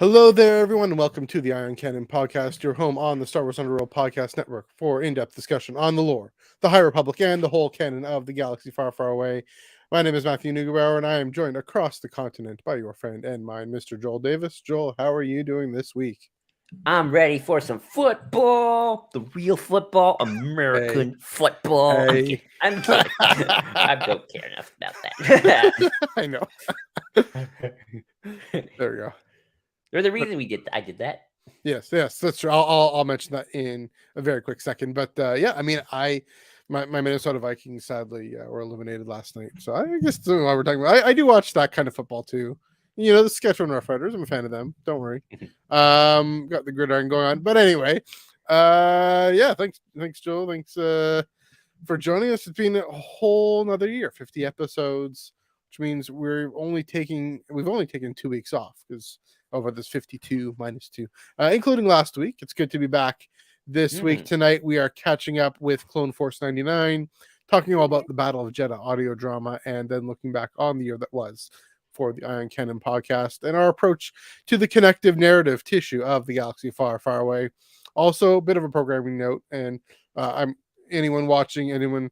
Hello there, everyone, and welcome to the Canon Podcast, your home on the Star Wars Underworld Podcast Network for in-depth discussion on the lore, the High Republic, and the whole canon of the galaxy far, far away. My name is Matthew Neugebauer, and I am joined across the continent by your friend and mine, Mr. Joel Davis. Joel, how are you doing this week? I'm ready for some football, the real football, American football. Hey. I'm kidding. I don't care enough about that. I know. There we go. There's the reason I did that. Yes, that's true. I'll mention that in a very quick second. But yeah, I mean, my Minnesota Vikings sadly were eliminated last night, so I guess that's what we're talking about. I do watch that kind of football too. You know, the Saskatchewan Roughriders. I'm a fan of them. Don't worry. Got the gridiron going on. But anyway, yeah. Thanks, Joel. Thanks for joining us. It's been a whole another year, 50 episodes, which means we've only taken 2 weeks off because over this 52 minus 2, including last week. It's good to be back this week. Tonight we are catching up with Clone Force 99, talking all about the Battle of Jedha audio drama, and then looking back on the year that was for the Canon Podcast and our approach to the connective narrative tissue of the galaxy far, far away. Also, a bit of a programming note, and I'm anyone watching, anyone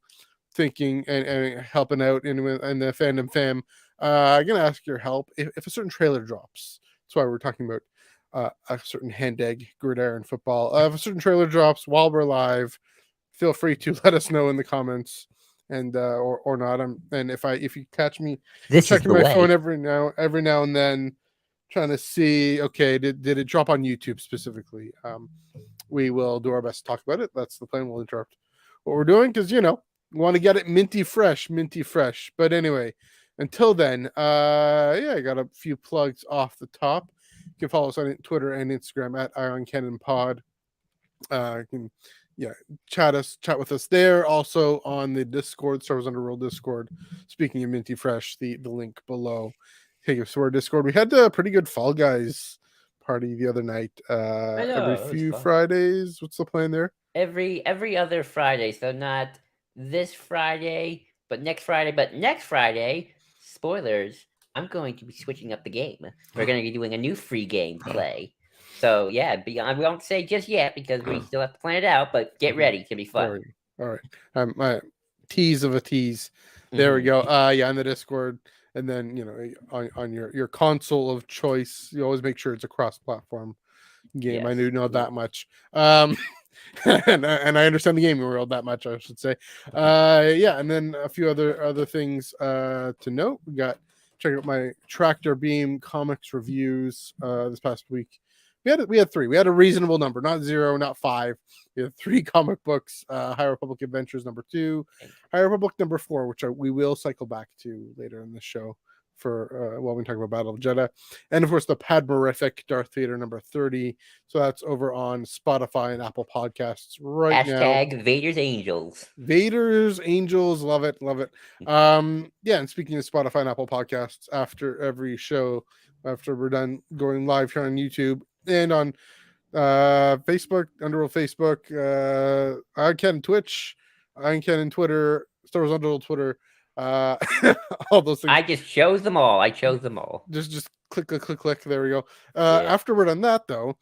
thinking and helping out, anyone in the fandom fam, I'm gonna ask your help if a certain trailer drops. That's why we're talking about a certain hand egg gridiron football. If a certain trailer drops while we're live, feel free to let us know in the comments, and or not. And if you catch me checking my phone every now and then, trying to see, okay, did it drop on YouTube specifically? We will do our best to talk about it. That's the plan. We'll interrupt what we're doing because we want to get it minty fresh. But anyway, until then, I got a few plugs off the top. You can follow us on Twitter and Instagram at Ion Canon Pod. You can chat with us there. Also on the Discord, Star Wars Underworld Discord. Speaking of minty fresh, the link below. Take us to our Discord. We had a pretty good Fall Guys party the other night. Every few Fridays. What's the plan there? Every other Friday. So not this Friday, but next Friday. But next Friday, spoilers, I'm going to be switching up the game. We're going to be doing a new free game play. So yeah, we won't say just yet because we still have to plan it out. But get ready, it's gonna be fun. All right. My tease of a tease. There we go. In the Discord, and then on your console of choice, you always make sure it's a cross-platform game. Yes. I do know that much. And I understand the gaming world that much, I should say. And then a few other things to note. We got check out my Tractor Beam comics reviews this past week. We had 3. We had a reasonable number, not 0, not 5. We had 3 comic books: High Republic Adventures number 2, High Republic number 4, which we will cycle back to later in the show for while we talk about Battle of Jedha, and of course the Padmerific Darth Vader number 30. So that's over on Spotify and Apple Podcasts right now. Hashtag Vader's Angels. Vader's Angels, love it. And speaking of Spotify and Apple Podcasts, after every show, after we're done going live here on YouTube and on Facebook, Underworld Facebook, Ion Canon Twitch, Ion Canon Twitter, Star Wars Underworld Twitter, all those things. I just chose them all. Just click. There we go. After we're done that, though,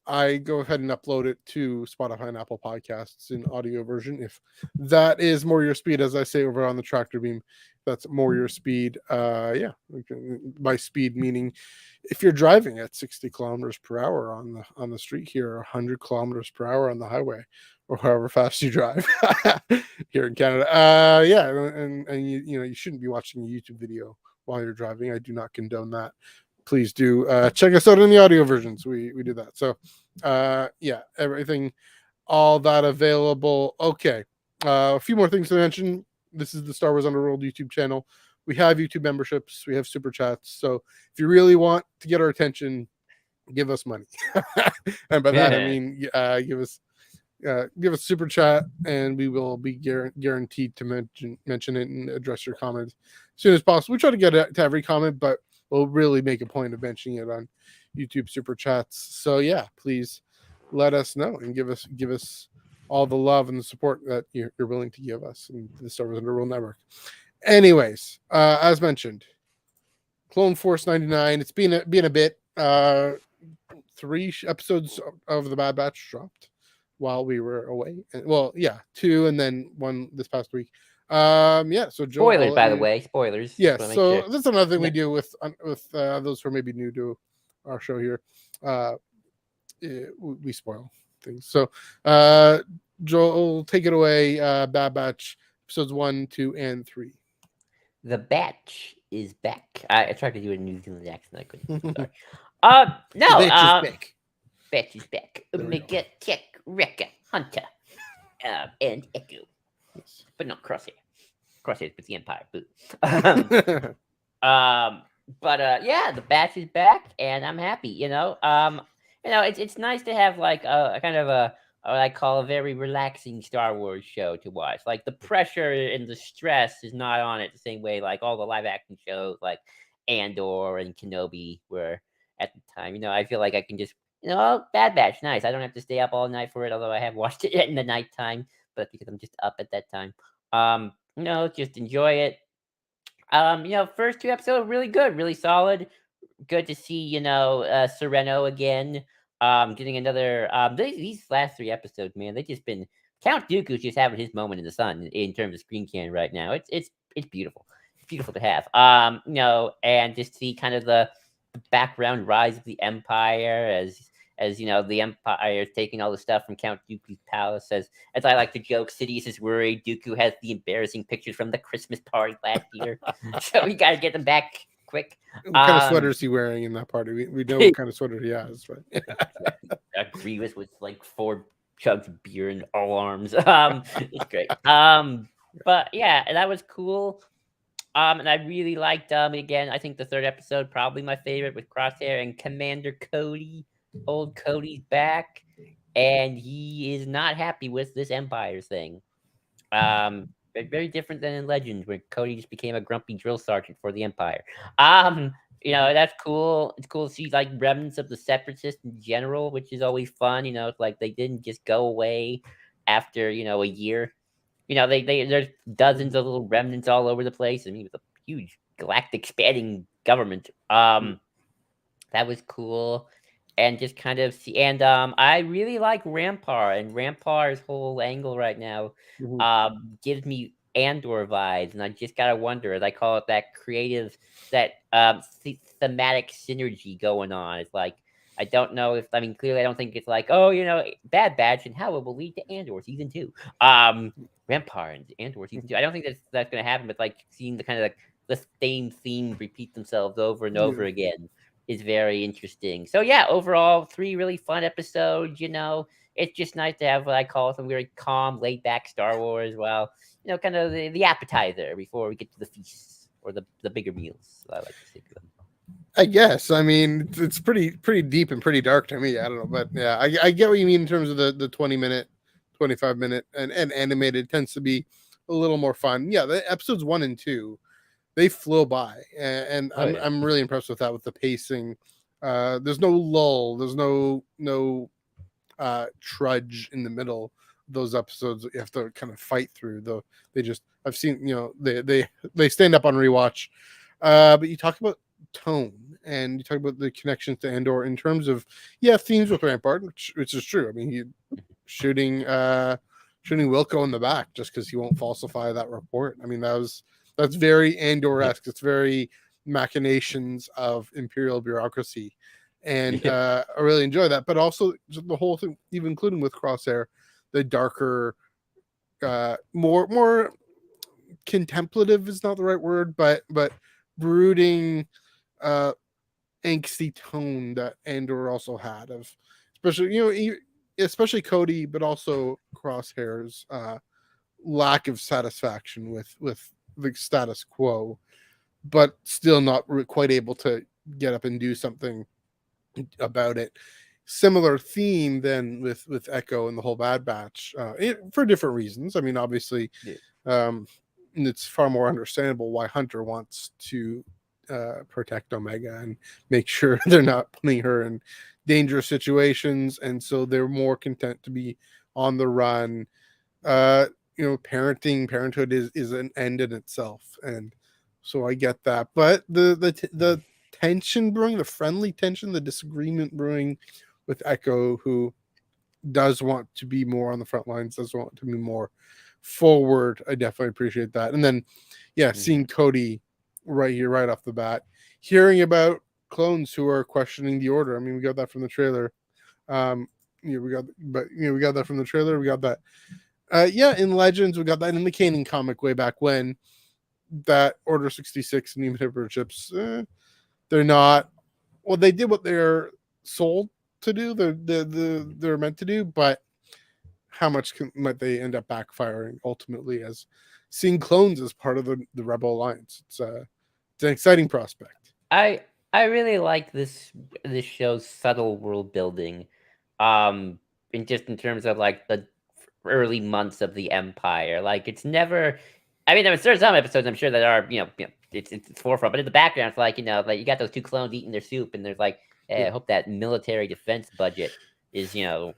I go ahead and upload it to Spotify and Apple Podcasts in audio version. If that is more your speed, as I say over on the Tractor Beam, that's more your speed. By speed meaning if you're driving at 60 kilometers per hour on the street here, or 100 kilometers per hour on the highway, or however fast you drive here in Canada. And you shouldn't be watching a YouTube video while you're driving. I do not condone that. Please do check us out in the audio versions. We do that. So everything, all that available. Okay. A few more things to mention. This is the Star Wars Underworld YouTube channel. We have YouTube memberships. We have super chats. So if you really want to get our attention, give us money. And by that, I mean, give us super chat, and we will be guaranteed to mention it and address your comments as soon as possible. We try to get to every comment, but we'll really make a point of mentioning it on YouTube super chats. So yeah, please let us know and give us all the love and the support that you're willing to give us in the Star Wars Underworld Network. Anyways, as mentioned, Clone Force 99. It's been a bit. 3 episodes of the Bad Batch dropped while we were away. Well, yeah, 2 and then 1 this past week. Yeah. So Joe, Spoilers, by the way. Spoilers. Yes. Just wanna make So sure. that's another thing No. we do with those who are maybe new to our show here. We spoil things. So, Joel, take it away. Bad Batch episodes 1, 2, and 3. The Batch is back. I tried to do a New Zealand accent. I couldn't. I'm sorry. No. The Batch is back. Batch is back. There we Omega, Tech, Wrecker, Hunter, and Echo. Yes. But not Crosshair. Crosshair's with the Empire. Boo. Yeah, the Batch is back, and I'm happy. It's nice to have like a kind of a what I call a very relaxing Star Wars show to watch. Like the pressure and the stress is not on it the same way like all the live action shows like Andor and Kenobi were at the time. I feel like I can just Bad Batch, nice. I don't have to stay up all night for it, although I have watched it in the nighttime, but because I'm just up at that time. Just enjoy it. First 2 episodes really good, really solid. Good to see, Sereno again. Getting another these last 3 episodes, man, they just been Count Dooku's just having his moment in the sun in terms of screen can right now. It's beautiful. It's beautiful to have. And just see kind of the background rise of the Empire as the Empire is taking all the stuff from Count Dooku's palace. As I like to joke, Sidious is worried Dooku has the embarrassing pictures from the Christmas party last year, so we got to get them back quick. What kind of sweater is he wearing in that party? We know what kind of sweater he has, but Grievous with like 4 chugs of beer and all arms. It's great. But yeah, that was cool. And I really liked again. I think the 3rd episode probably my favorite with Crosshair and Commander Cody. Old Cody's back, and he is not happy with this Empire thing. Very different than in Legends, where Cody just became a grumpy drill sergeant for the Empire. That's cool. It's cool to see like remnants of the Separatists in general, which is always fun. It's like they didn't just go away after a year. There's dozens of little remnants all over the place. I mean, it was a huge galactic spanning government. That was cool. And just kind of see, and I really like Rampart, and Rampart's whole angle right now gives me Andor vibes, and I just gotta wonder, as I call it, that creative, that thematic synergy going on. It's like I don't know if clearly I don't think it's like Bad Batch and how it will lead to Andor season 2, Rampart and Andor season 2. I don't think that's gonna happen, but like seeing the kind of like the same theme repeat themselves over and over again is very interesting. So yeah, overall 3 really fun episodes. It's just nice to have what I call some very calm, laid back Star Wars. Well, kind of the appetizer before we get to the feasts or the bigger meals. I like to think of them. I guess. I mean, it's pretty deep and pretty dark to me. I don't know, but yeah, I get what you mean in terms of the 20-minute, 25-minute, and animated tends to be a little more fun. Yeah, the episodes 1 and 2. They flow by, and I'm really impressed with that, with the pacing. There's no lull. There's no trudge in the middle of those episodes that you have to kind of fight through. Though I've seen they stand up on rewatch. But you talk about tone and you talk about the connections to Andor in terms of themes with Rampart, which is true. I mean, he shooting Wilco in the back just because he won't falsify that report. I mean, that's very Andor-esque. It's very machinations of Imperial bureaucracy. And I really enjoy that. But also the whole thing, even including with Crosshair, the darker, more contemplative is not the right word, but brooding, angsty tone that Andor also had, of especially Cody, but also Crosshair's lack of satisfaction with the status quo, but still not quite able to get up and do something about it. Similar theme then with Echo and the whole Bad Batch, for different reasons. I mean, obviously, it's far more understandable why Hunter wants to protect Omega and make sure they're not putting her in dangerous situations, and so they're more content to be on the run. Parenthood is an end in itself, and so I get that. But the tension brewing, the friendly tension, the disagreement brewing with Echo, who does want to be more on the front lines, does want to be more forward. I definitely appreciate that. And then, yeah, seeing Cody right here, right off the bat, hearing about clones who are questioning the order. I mean, we got that from the trailer. We got that from the trailer. We got that. In Legends, we got that in the Canon comic way back when. That Order 66 and the manipulator chips, they're not. Well, they did what they're sold to do. They're meant to do, but how much might they end up backfiring ultimately as seeing clones as part of the Rebel Alliance? It's an exciting prospect. I really like this show's subtle world building, in terms of like the early months of the Empire. Like it's never. I mean, there's some episodes I'm sure that are it's forefront, but in the background it's like like you got those two clones eating their soup, and there's like, hey, I hope that military defense budget is gonna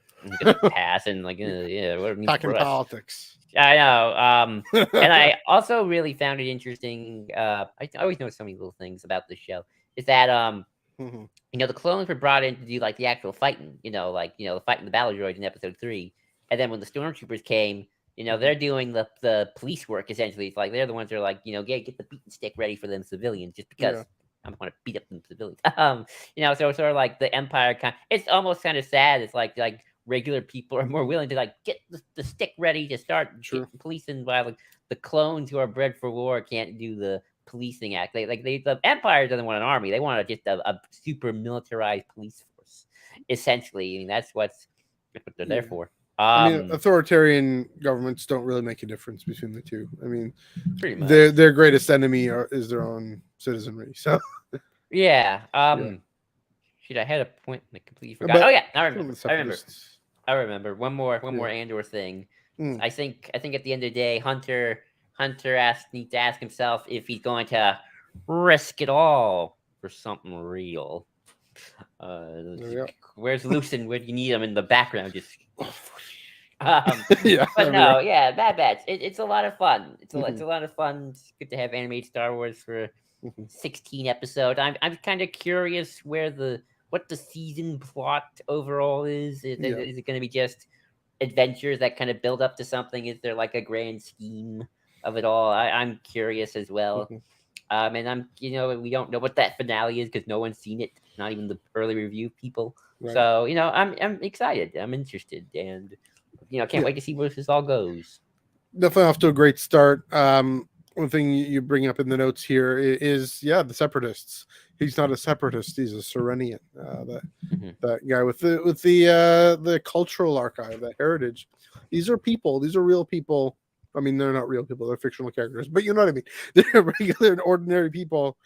pass, and like what it means Talking for us. politics. I know. And I also really found it interesting. I always notice so many little things about this show. Is that the clones were brought in to do like the actual fighting, fighting the battle droids in episode 3, and then when the stormtroopers came, they're doing the police work essentially. It's like they're the ones that are like, get the beaten stick ready for them civilians, just because I want to beat up them civilians. So sort of like the Empire it's almost kind of sad. It's like regular people are more willing to like get the stick ready to start policing, while like the clones who are bred for war can't do the policing act. The Empire doesn't want an army. They want just a super militarized police force. Essentially, I mean that's what they're there for. I mean, authoritarian governments don't really make a difference between the two. I mean, pretty much their greatest enemy is their own citizenry. So yeah. Shit, I had a point and I completely forgot. Oh yeah, I remember. One more Andor thing. I think at the end of the day, Hunter needs to ask himself if he's going to risk it all for something real. Where's Lucen? Where do you need him in the background? Just but no, Bad Batch. It's a lot of fun. It's a lot of fun. It's good to have animated Star Wars for 16 episodes. I'm kind of curious what the season plot overall is. Is it going to be just adventures that kind of build up to something? Is there like a grand scheme of it all? I'm curious as well. And we don't know what that finale is because no one's seen it, not even the early review people. Right. So I'm excited. I'm interested, and can't wait to see where this all goes. Definitely off to a great start. One thing you bring up in the notes here is the Separatists. He's not a separatist. He's a Serenian. That guy with the cultural archive, that heritage. These are people. These are real people. I mean, they're not real people. They're fictional characters, but you know what I mean. They're regular and ordinary people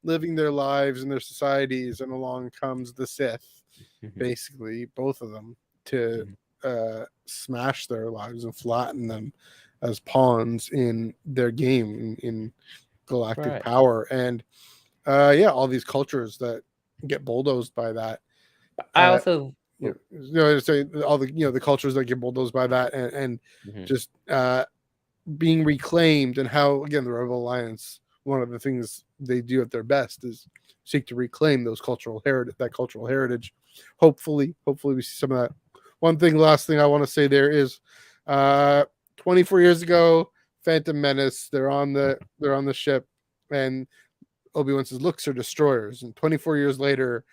living their lives in their societies, and along comes the Sith, basically, both of them, to smash their lives and flatten them as pawns in their game in galactic power. And all these cultures that get bulldozed by that. I also say all the cultures that get bulldozed by that and just being reclaimed, and how again the Rebel Alliance, one of the things they do at their best is seek to reclaim those cultural heritage. Hopefully we see some of that. Last thing I want to say there is 24 years ago, Phantom Menace, they're on the ship, and Obi-Wan says, "Looks are destroyers." And 24 years later,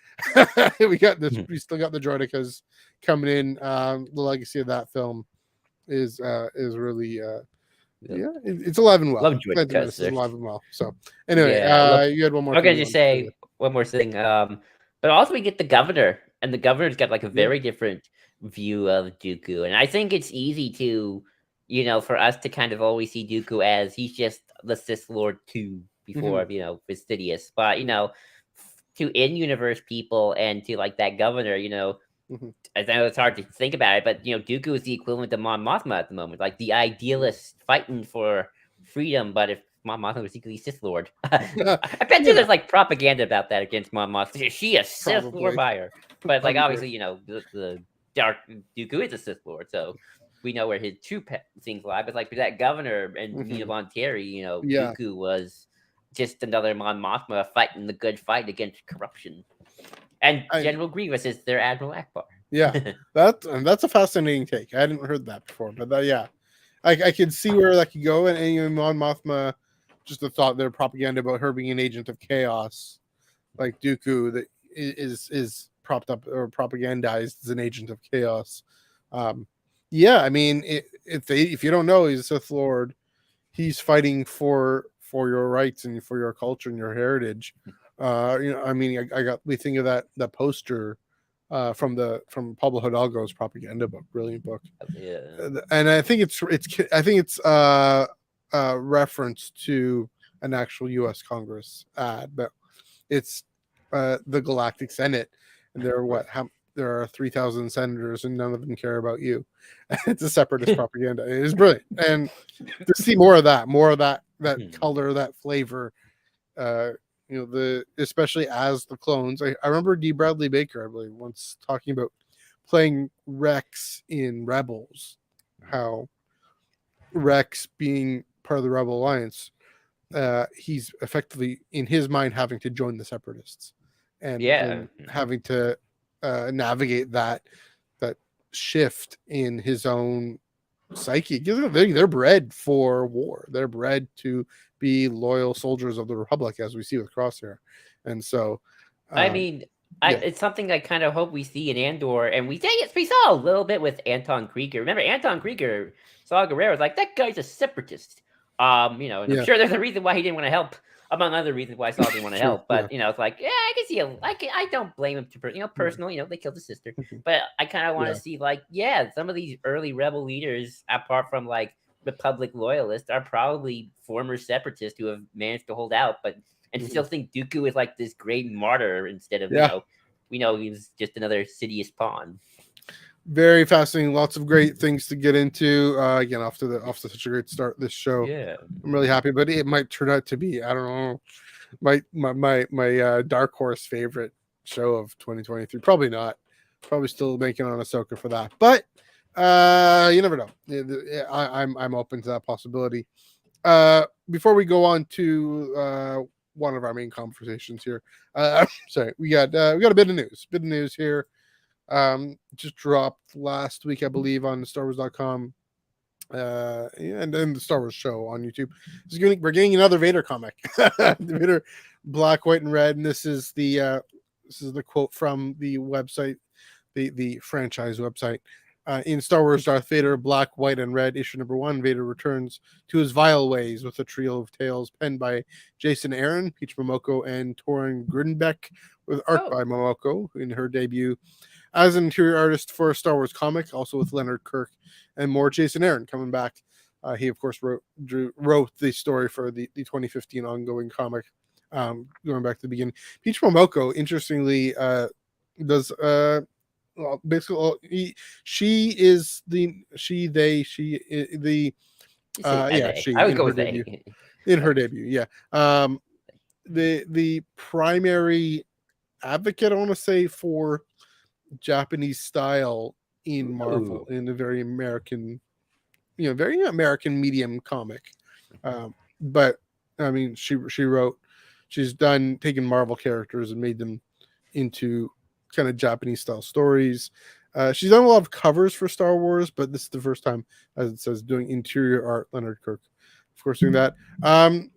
we got this. We still got the droidicas coming in. The legacy of that film is really it's alive and well. Phantom Menace is alive and well. So anyway, you had one more. I'm gonna just say one more thing. But also we get the governor, and the governor's got like a very different view of Dooku, and I think it's easy to, for us to kind of always see Dooku as he's just the Sith Lord 2 before, Fastidious, but to in-universe people and to like that governor, I know it's hard to think about it, but Dooku is the equivalent to Mon Mothma at the moment, like the idealist fighting for freedom. But if Mon Mothma was secretly Sith Lord, I bet you there's like propaganda about that against Mon Mothma. She a Sith Lord buyer, but like obviously the Dark Dooku is a Sith Lord, so we know where his true things lie. But like for that governor and Mina Monteri, Dooku was just another Mon Mothma fighting the good fight against corruption. And General Grievous is their Admiral Akbar. Yeah, that's a fascinating take. I hadn't heard that before, but yeah, I can see where that could go. And even Mon Mothma, just the thought their propaganda about her being an agent of chaos, like Dooku, that is propped up or propagandized as an agent of chaos. Um, yeah, I mean, if you don't know, he's a Sith Lord. He's fighting for your rights and for your culture and your heritage. I mean, we think of that poster from Pablo Hidalgo's propaganda book, brilliant book, Yeah. and I think it's reference to an actual U.S. Congress ad, but it's the Galactic Senate, and there are Right. there are 3,000 senators, and none of them care about you. It's a separatist propaganda. It is brilliant, and to see more of that color, that flavor. Uh, especially as the clones. I remember D. Bradley Baker, I believe, once talking about playing Rex in Rebels, how Rex being part of the Rebel Alliance, he's effectively in his mind having to join the Separatists, Yeah. and having to navigate that shift in his own psyche. They're bred for war. They're bred to be loyal soldiers of the Republic, as we see with Crosshair, and so I um, mean, yeah, it's something I kind of hope we see in Andor, and we saw a little bit with Anton Krieger. Remember, Anton Krieger, Saw Gerrera was like, that guy's a separatist. And I'm yeah, sure there's a reason why he didn't want to help, among other reasons why Saw didn't want to true, help. yeah, But it's like, yeah, I can see I don't blame him personal. They killed his sister, but I kind of want yeah. to see like, yeah, some of these early rebel leaders, apart from like Republic loyalists, are probably former separatists who have managed to hold out, but and still think Dooku is like this great martyr instead of, Yeah, we know he was just another Sidious pawn. very fascinating. Lots of great things to get into. Again, off to such a great start this show. Yeah. I'm really happy, but it might turn out to be, I don't know, my dark horse favorite show of 2023. Probably not. Probably still making on Ahsoka for that, but you never know. I'm open to that possibility. Before we go on to one of our main conversations here, sorry, we got a bit of news. Here. Just dropped last week, I believe, on StarWars.com. And then the Star Wars show on YouTube. We're getting another Vader comic, Vader Black, White, and Red, and this is the quote from the website, the franchise website. In Star Wars Darth Vader Black, White, and Red, issue number 1, Vader returns to his vile ways with a trio of tales penned by Jason Aaron, Peach Momoko, and Torrin Grinbeck, with art Oh. by Momoko in her debut as an interior artist for a Star Wars comic, also with Leonard Kirk and more. Jason Aaron coming back. He, of course, wrote the story for the 2015 ongoing comic, going back to the beginning. Peach Momoko, interestingly, does basically she is the she they she the You say yeah, they. she I would in go her with debut. they. In her debut, yeah. The primary advocate, I want to say, for Japanese style in Marvel, Ooh. in a very American, very American medium comic. But I mean, she's taken Marvel characters and made them into kind of Japanese style stories. She's done a lot of covers for Star Wars, but this is the first time, as it says, doing interior art. Leonard Kirk, of course, doing that.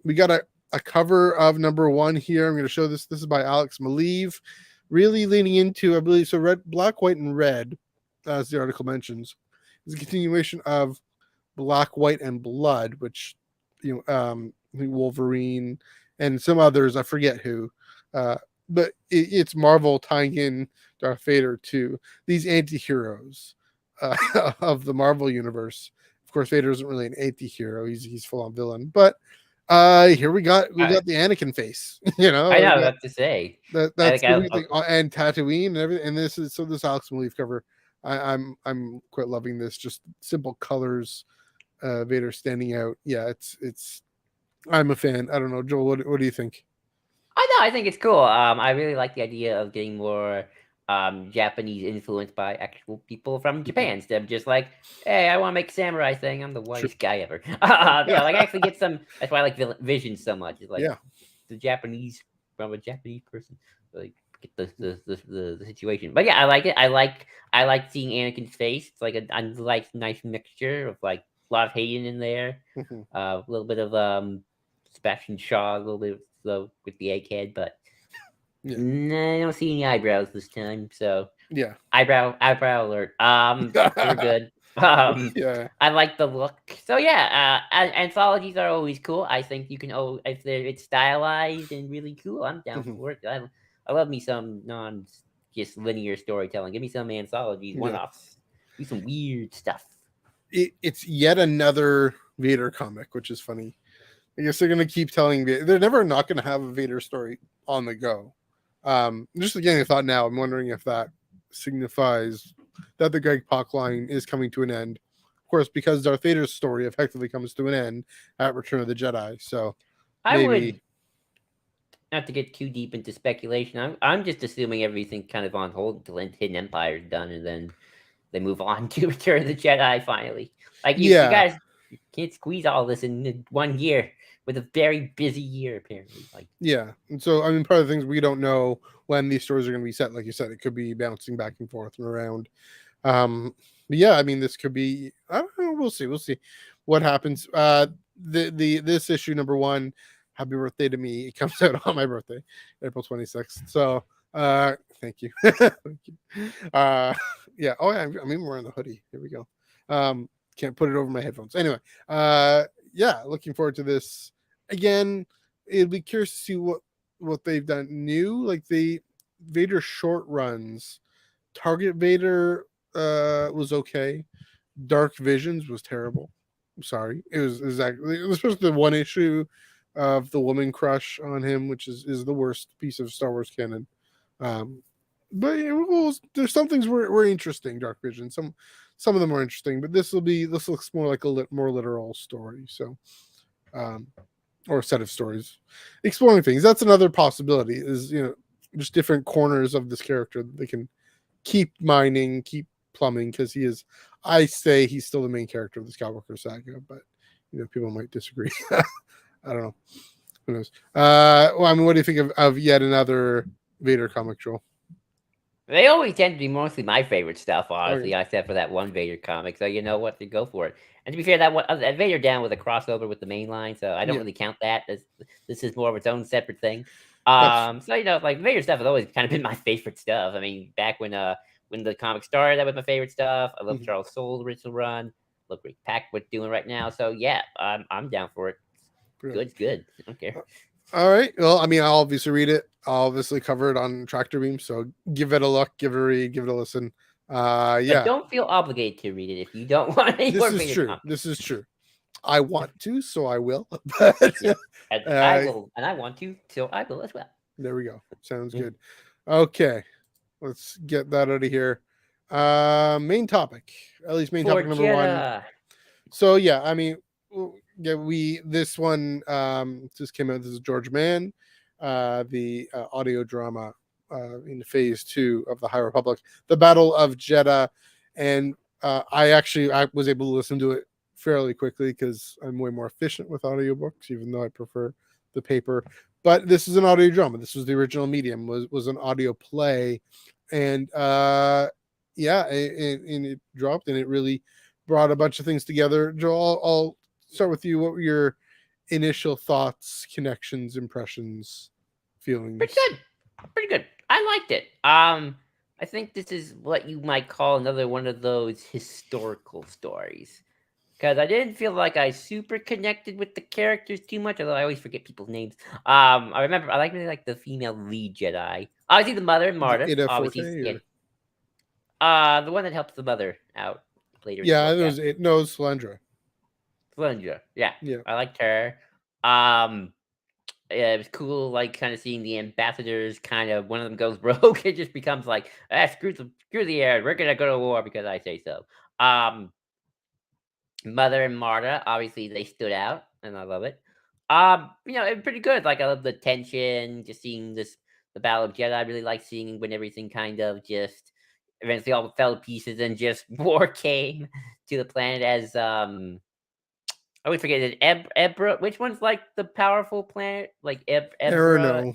We got a cover of number 1 here. I'm going to show this. This is by Alex Maleev, really leaning into, I believe, so red, black, white, and red, as the article mentions, is a continuation of Black, White, and Blood, which Wolverine and some others, I forget who, but it's Marvel tying in Darth Vader to these anti-heroes of the Marvel universe. Of course, Vader isn't really an anti-hero; he's full on villain. But here we got the Anakin face. I know what to say. I That's think the weird thing, and Tatooine and everything. And this Alex Maleev cover. I'm quite loving this. Just simple colors, Vader standing out. Yeah, it's. I'm a fan. I don't know, Joel. What do you think? I know. I think it's cool. I really like the idea of getting more Japanese influence by actual people from Japan instead of just like, hey, I want to make a samurai thing. I'm the whitest guy ever. Like actually get some. That's why I like Vision so much. It's like Yeah, the Japanese from a Japanese person. Like get the situation. But yeah, I like it. I like seeing Anakin's face. It's like a nice mixture of like a lot of Hayden in there, Mhm. a little bit of Sebastian Shaw, a little bit with the egghead, but Yeah. nah, I don't see any eyebrows this time. So Yeah. eyebrow alert. They were good. Yeah. I like the look. So yeah, anthologies are always cool. I think you can if it's stylized and really cool. I'm down Mhm. for it. I love me some non just linear storytelling. Give me some anthologies, one Yeah. offs. Do some weird stuff. It's yet another Vader comic, which is funny. I guess they're gonna keep telling me they're never not gonna have a Vader story on the go. Just getting a thought now. I'm wondering if that signifies that the Greg Pak line is coming to an end. Of course, because Darth Vader's story effectively comes to an end at Return of the Jedi. So I would maybe, not to get too deep into speculation. I'm just assuming everything's kind of on hold until Hidden Empire is done, and then they move on to Return of the Jedi finally. Like you yeah, guys can't squeeze all this in 1 year with a very busy year apparently. Like yeah. And so I mean, part of the things we don't know when these stories are going to be set. Like you said, it could be bouncing back and forth and around. But yeah, I mean, this could be. I don't know. We'll see. We'll see what happens. The this issue number 1. Happy birthday to me! It comes out on my birthday, April 26th. So, thank you, thank you. Yeah. Oh, yeah. I'm even wearing the hoodie. Here we go. Can't put it over my headphones. Anyway, yeah. Looking forward to this. Again, it'll be curious to see what they've done new. Like the Vader short runs. Target Vader was okay. Dark Visions was terrible. I'm sorry. It was exactly, especially the one issue of the woman crush on him, which is the worst piece of Star Wars canon. Um, but yeah, there's some things were interesting. Dark Vision, some of them are interesting, but this looks more like a more literal story. So, um, or a set of stories exploring things. That's another possibility. Is just different corners of this character that they can keep mining, keep plumbing, because I say he's still the main character of the Skywalker saga, but people might disagree. I don't know. Who knows? Well, I mean, what do you think of yet another Vader comic, Joel? they always tend to be mostly my favorite stuff, Okay. honestly, except for that one Vader comic. So you know what, to go for it. And to be fair, that Vader down with a crossover with the main line, so I don't Yeah, really count that. This is more of its own separate thing. that's true. So like Vader stuff has always kind of been my favorite stuff. I mean, back when the comic started, that was my favorite stuff. I love Mhm. Charles Soule's original run. Look what Pack what's doing right now. So yeah, I'm down for it. Brilliant. Good's good. I don't care. All right. Well, I mean, I'll obviously read it. I'll obviously cover it on Tractor Beam. So give it a look, give it a read, give it a listen. But Yeah, don't feel obligated to read it if you don't want any this more is Vader true. comics. This is true. I want to, so I will. But Yeah. And I uh, will, and I want to, so I will as well. there we go. Sounds Mm. good. Okay, let's get that out of here. Main topic, at least main For topic number 1. Jedha. So yeah, I mean, yeah, this one just came out. This is George Mann, the audio drama in phase 2 of the High Republic, the Battle of Jeddah, and I was able to listen to it fairly quickly because I'm way more efficient with audiobooks, even though I prefer the paper. But this is an audio drama. This was the original medium, was an audio play, and yeah, and it dropped, and it really brought a bunch of things together. Joel, I'll start with you. What were your initial thoughts, connections, impressions, Pretty feelings? good. Pretty good. I liked it. I think this is what you might call another one of those historical stories. Because I didn't feel like I super connected with the characters too much, although I always forget people's names. I remember I really like the female lead Jedi. Obviously the mother, The Marta. Ida Forte, Obviously, yeah. or The one that helps the mother out later in the yeah, book. it was it. No, it was Slendra. Flinja. Yeah. Yeah, I liked her. Um yeah, it was cool, like kind of seeing the ambassadors kind of one of them goes rogue. It just becomes like, screw the air. We're gonna go to war because I say so. Um Mother and Marta, obviously they stood out and I love it. It's pretty good. Like I love the tension, just seeing the Battle of Jeddah. I really like seeing when everything kind of just eventually all fell to pieces and just war came to the planet as I always forget it. Ebra. Which one's like the powerful planet? Like Error, Ebra. no.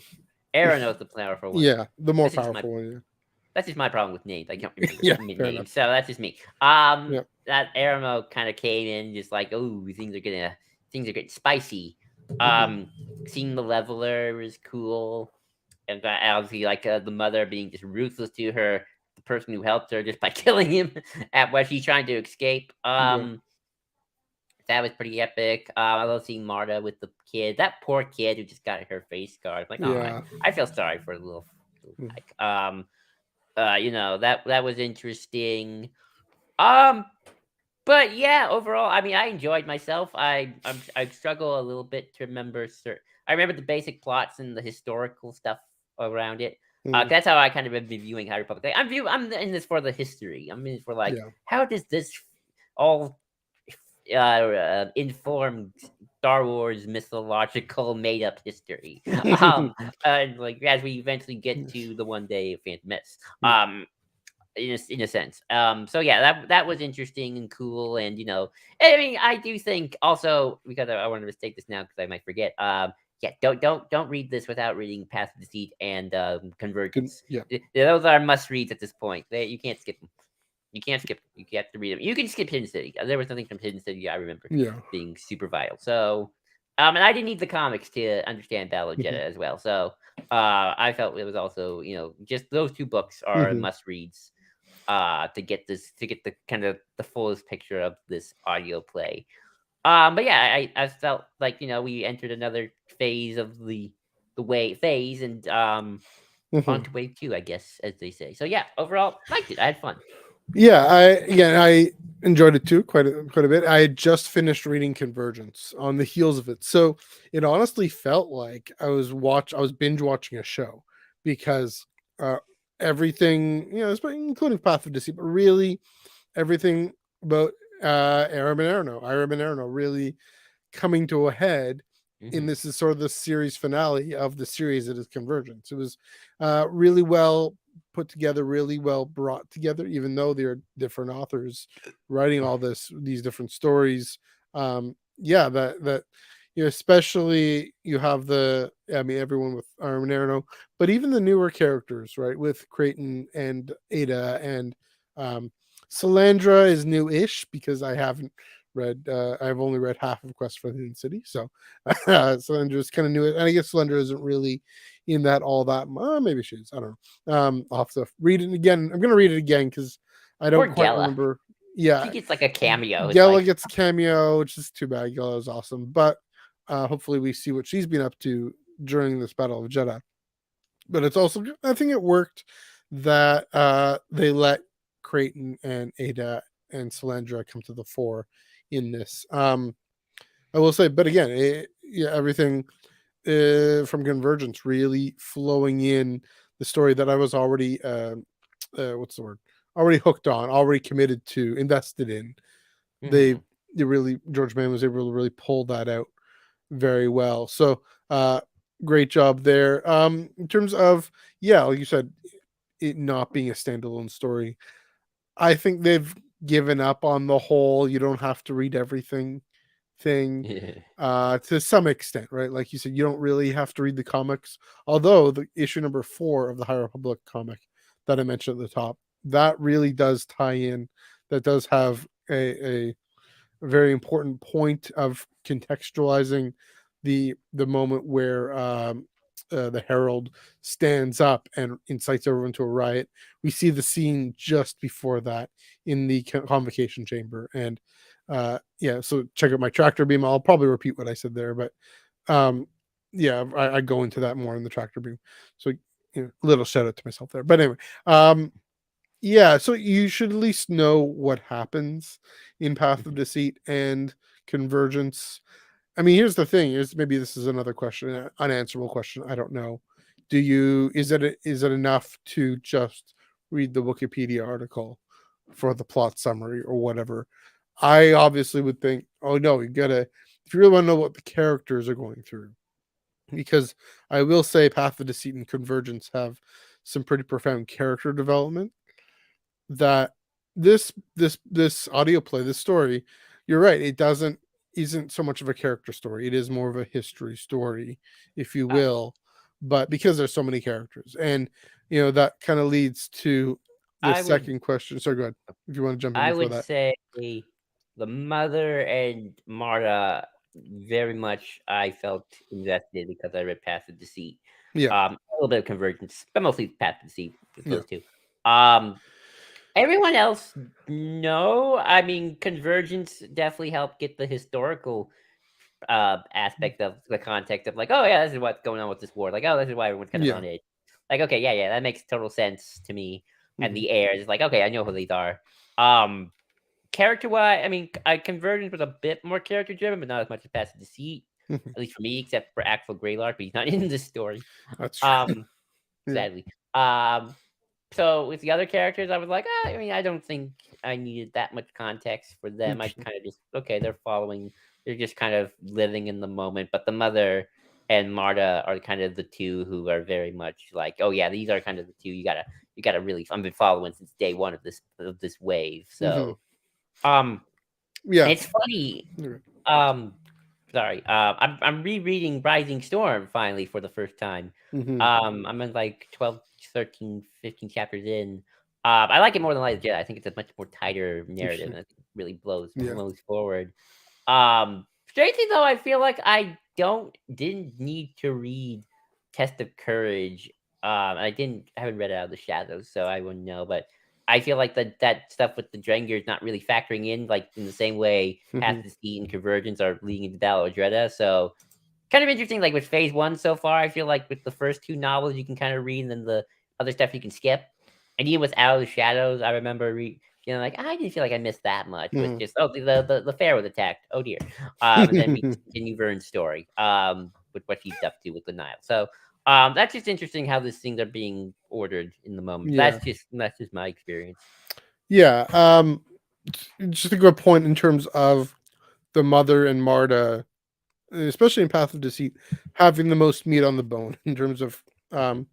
Arano's the powerful one. Yeah, the more This is my powerful one. That's just my problem with names. I don't remember Yeah, fair enough. names, so that's just me. Yeah. That Aramo kind of came in just like, oh, things are getting spicy. Mhm. Um, Seeing the leveler was cool, and obviously like the mother being just ruthless to her, the person who helped her just by killing him at what she's trying to escape. Yeah. That was pretty epic. I love seeing Marta with the kid. That poor kid who just got her face scarred. I'm like, oh, Yeah. I feel sorry for the little Mm. like that was interesting. Um, but yeah, overall, I mean, I enjoyed myself. I struggle a little bit to remember. I remember the basic plots and the historical stuff around it. Mm. That's how I kind of been viewing High Republic. Like, I'm in this for the history. I'm in it for like, Yeah. how does this all inform Star Wars mythological made up history? And like as we eventually get to the one day of Phantom Menace. Yeah. In a sense. So yeah, that was interesting and cool, and I mean, I do think also because I want to mistake this now because I might forget. Yeah, don't read this without reading Path of Deceit and Convergence. Yeah. Those are must reads at this point. You can't skip them. You can't skip. You have to read them. You can skip Hidden City. There was something from Hidden City I remember Yeah. being super vital. So, and I didn't need the comics to understand Battle of Jedha Mhm. as well. So, I felt it was also just those two books are Mhm. must reads to get the kind of the fullest picture of this audio play. But yeah, I felt like we entered another phase of the way phase and on Mhm. to wave two, I guess, as they say. So yeah, overall liked it. I had fun. Yeah, I enjoyed it too quite a bit. I had just finished reading Convergence on the heels of it, so it honestly felt like I was binge watching a show because uh, everything including Path of Deceit, but really everything about Aram and Arno really coming to a head. And Hmm. this is sort of the series finale of the series that is Convergence. It was really well put together, really well brought together, even though they're different authors writing all these different stories. Yeah, that especially you have everyone with Arm and Arno, but even the newer characters, right, with Creighton and Ada and um, Salandra is new-ish because I've only read half of Quest for the Hidden City, so Salandra's kind of new, and I guess Salendra isn't really in that all that. Maybe she is. I don't know. I'll have to read it again. I'm gonna read it again because I don't Poor quite Gela. remember. She Yeah, gets like a cameo. It's Gela like gets a cameo, which is too bad. Gela is awesome, but hopefully we see what she's been up to during this Battle of Jedha. But it's also, I think it worked that they let Creighton and Ada and Salandra come to the fore in this. I will say, but again, everything from Convergence really flowing in the story that I was already what's the word? Already hooked on, already committed to, invested in. They mhm. they really George Mann was able to really pull that out very well. So great job there. In terms of like you said, it not being a standalone story, I think they've given up on the whole you don't have to read everything thing to some extent, right? Like you said, you don't really have to read the comics. Although the issue number 4 of the High Republic comic that I mentioned at the top, that really does tie in. That does have a very important point of contextualizing the moment where the herald stands up and incites everyone to a riot. We see the scene just before that in the convocation chamber, and so check out my tractor beam. I'll probably repeat what I said there, but um, I go into that more in the tractor beam. So little shout out to myself there. But anyway, um, so you should at least know what happens in Path of Mhm. Deceit and Convergence. I mean, here's the thing: is maybe this is another question, an unanswerable question. I don't know. Is it enough to just read the Wikipedia article for the plot summary or whatever? I obviously would think, oh no, you gotta if you really want to know what the characters are going through, because I will say Path of Deceit and Convergence have some pretty profound character development that this audio play, this story, you're right, it isn't so much of a character story. It is more of a history story, if you Uh, will. but because there's so many characters, and that kind of leads to the I would second question. So go ahead if you want to jump in I before would that. say the mother and Marta very much I felt invested because I read Path of Deceit. Yeah, A little bit of Convergence, but mostly Path of Deceit with yeah. those two. Um, Everyone else, no. I mean, Convergence definitely helped get the historical aspect of the context of like, oh yeah, this is what's going on with this war. Like, oh, this is why everyone's kind of Yeah. on edge. Like, okay, yeah, that makes total sense to me. And Mhm. the heirs, like, okay, I know who these are. Um, Character wise, I mean, Convergence was a bit more character driven, but not as much as Passive Deceit, Mhm. at least for me, except for Axel Greylark, but he's not in this story. That's true. Um, Yeah. sadly. So with the other characters, I was like, I mean, I don't think I needed that much context for them. I Interesting. kind of just okay, they're just kind of living in the moment. But the mother and Marta are kind of the two who are very much like, oh yeah, these are kind of the two you gotta really. I've been following since day one of this wave. Hmm. So um, Yeah. it's funny. Okay. Um, sorry. I'm rereading Rising Storm finally for the first time. Hmm. I'm in like 12, 13, 15 chapters in. I like it more than Light of the Jedi. I think it's a much more tighter narrative, Interesting. and I think it really blows Yeah. moves forward. Strangely though, I feel like I didn't need to read Test of Courage. I haven't read Out of the Shadows, so I wouldn't know. But I feel like that stuff with the Drengir is not really factoring in, like in the same way Path Hmm. of Deceit and Convergence are leading into Battle of Jedha. So kind of interesting. Like with Phase One so far, I feel like with the first two novels you can kind of read, and then the other stuff you can skip. And even with Out of the Shadows, I remember feeling like I didn't feel like I missed that much. With Hmm. just the fair was attacked. Oh dear. And then we just continue Vern's story. With what he's up to with the Nile. So that's just interesting how these things are being ordered in the moment. Yeah. That's just my experience. Yeah. Just a good point in terms of the mother and Marta, especially in Path of Deceit, having the most meat on the bone in terms of um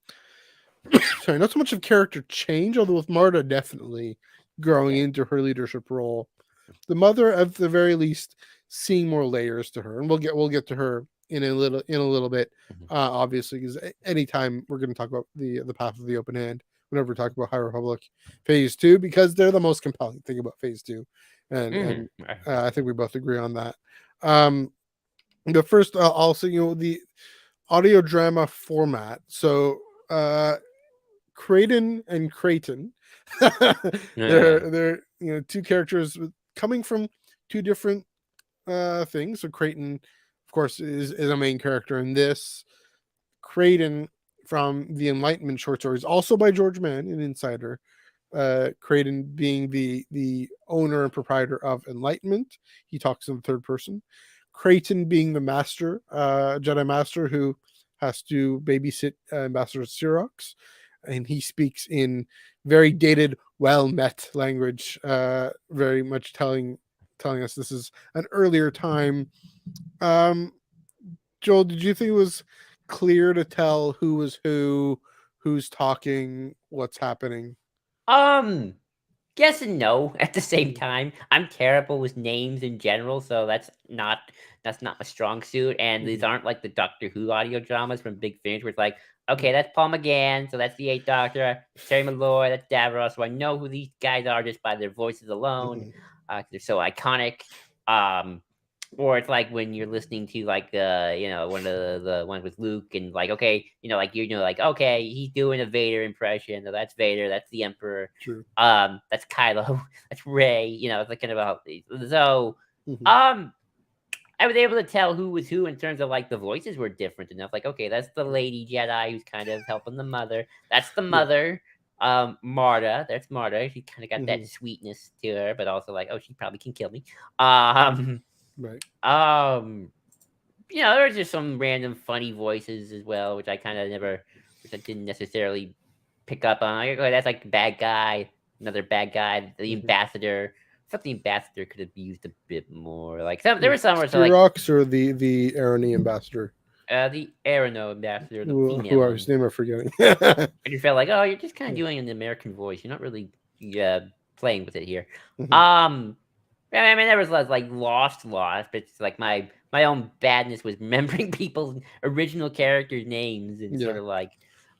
sorry, not so much of character change, although with Marta definitely growing Yeah. into her leadership role. The mother, at the very least, seeing more layers to her, and we'll get to her in a little bit, Mhm. obviously, because anytime we're going to talk about the Path of the Open Hand, whenever we talk about High Republic Phase Two, because they're the most compelling thing about Phase Two, and Right. I think we both agree on that. Um, the first, also, the audio drama format. So, Creighton and Creighton. they're two characters coming from two different things. So Creighton, of course, is a main character in this. Creighton from the Enlightenment short stories, also by George Mann, an insider. Creighton being the owner and proprietor of Enlightenment. He talks in the third person. Creighton being the master, Jedi master who has to babysit Ambassador Sirox, and he speaks in very dated, well met language, very much telling us this is an earlier time. Um, Joel, did you think it was clear to tell who was who's talking, what's happening? Um, yes and no at the same time. I'm terrible with names in general, so that's not my strong suit. And these Mhm. aren't like the Doctor Who audio dramas from Big Finish, where it's like, okay, that's Paul McGann, so that's the Eighth Doctor. Terry Malloy, that's Davros. So I know who these guys are just by their voices alone. Mhm. They're so iconic. Um, or it's like when you're listening to like one of the ones with Luke and like okay like like okay he's doing a Vader impression, so that's Vader, that's the Emperor, True. that's Kylo, that's Ray, it's like kind of about so Mhm. um I was able to tell who was who in terms of like the voices were different enough, like okay that's the Lady Jedi who's kind of helping the mother, that's the Yeah. mother. Marta, that's Marta, she kind of got that Mhm. sweetness to her, but also like oh she probably can kill me. um Right. um, there were just some random funny voices as well, which I didn't necessarily pick up on. Like, oh, that's like bad guy, another bad guy, the Mhm. ambassador. I thought the ambassador could have used a bit more. Like there Yeah. were some where it's like Sirox or the Arani ambassador, the Arano ambassador, the who female are one. his name I'm forgetting. I just felt like, oh, you're just kind of Yeah. doing an American voice. You're not really uh, playing with it here. Mhm. Um, I mean, there was less like lost, but it's like my own badness was remembering people's original characters' names and sort Yeah. of like,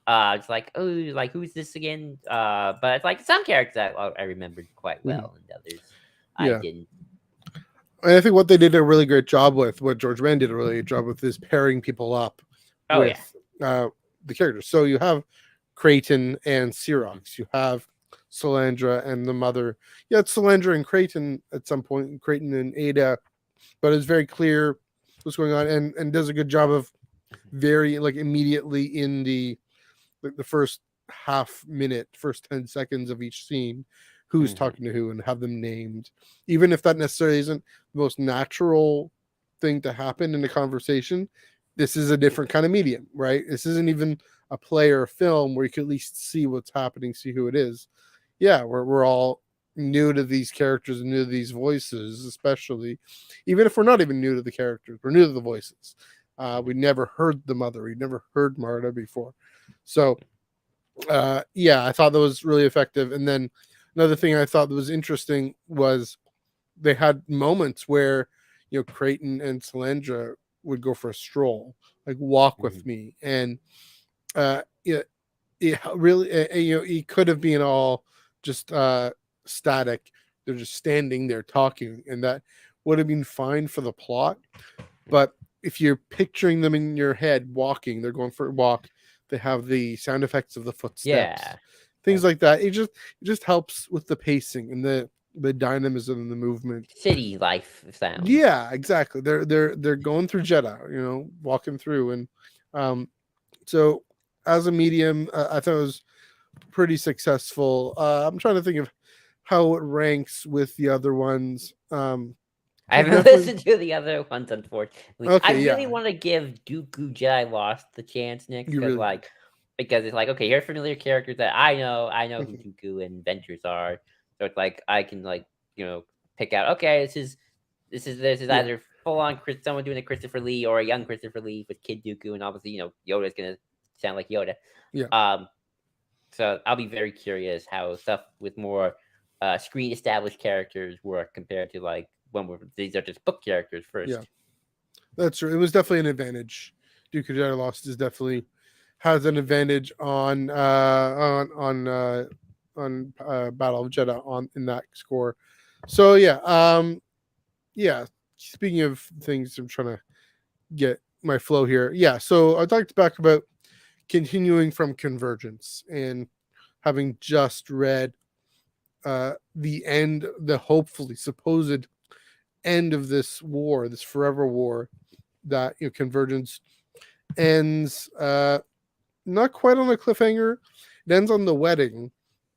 it's like, oh, like who's this again? But it's like some characters I remembered quite Mhm. well, and others I Yeah. didn't. And I think what they did a really great job with, what George Mann did a really great job with, is pairing people up Oh yeah. with the characters. So you have Creighton and Xerox. You have Solandra and the mother. Yeah, it's Solandra and Creighton at some point, Creighton and Ada, but it's very clear what's going on, and does a good job of very like immediately in the first half minute, first 10 seconds of each scene, who's Mhm. talking to who and have them named, even if that necessarily isn't the most natural thing to happen in a conversation. This is a different kind of medium, right? This isn't even a play or a film where you can at least see what's happening, see who it is. Yeah, we're all new to these characters and new to these voices, especially even if we're not even new to the characters, we're new to the voices. We never heard the mother, we never heard Marta before. So yeah, I thought that was really effective. And then another thing I thought that was interesting was they had moments where, Creighton and Solandra would go for a stroll, like walk with Mhm. me, and yeah, it really, it could have been all just static. They're just standing there talking, and that would have been fine for the plot. But if you're picturing them in your head walking, they're going for a walk, they have the sound effects of the footsteps, Yeah. things like that. It just helps with the pacing and the dynamism and the movement. City life sounds. Yeah, exactly. They're going through Jedha, walking through, and um, so as a medium, I thought it was pretty successful. I'm trying to think of how it ranks with the other ones. I I'd haven't definitely listened to the other ones, unfortunately. I okay, really yeah, want to give Dooku Jedi Lost the chance next, you really do. because it's like, okay, here's familiar characters that I know. I know who Mhm. Dooku and Ventress are, so it's like I can you know pick out. Okay, this is Yeah, either full on someone doing a Christopher Lee or a young Christopher Lee with Kid Dooku, and obviously Yoda's gonna sound like Yoda. yeah. Um, so I'll be very curious how stuff with more screen established characters work compared to like these are just book characters Yeah, first. that's true. It was definitely an advantage. Duke of Jedi Lost is definitely has an advantage on Battle of Jeddah on in that score. So yeah. Speaking of things, I'm trying to get my flow here. Yeah, so I talked back about continuing from Convergence and having just read the end, the hopefully supposed end of this war, this forever war that Convergence ends not quite on a cliffhanger. It ends on the wedding,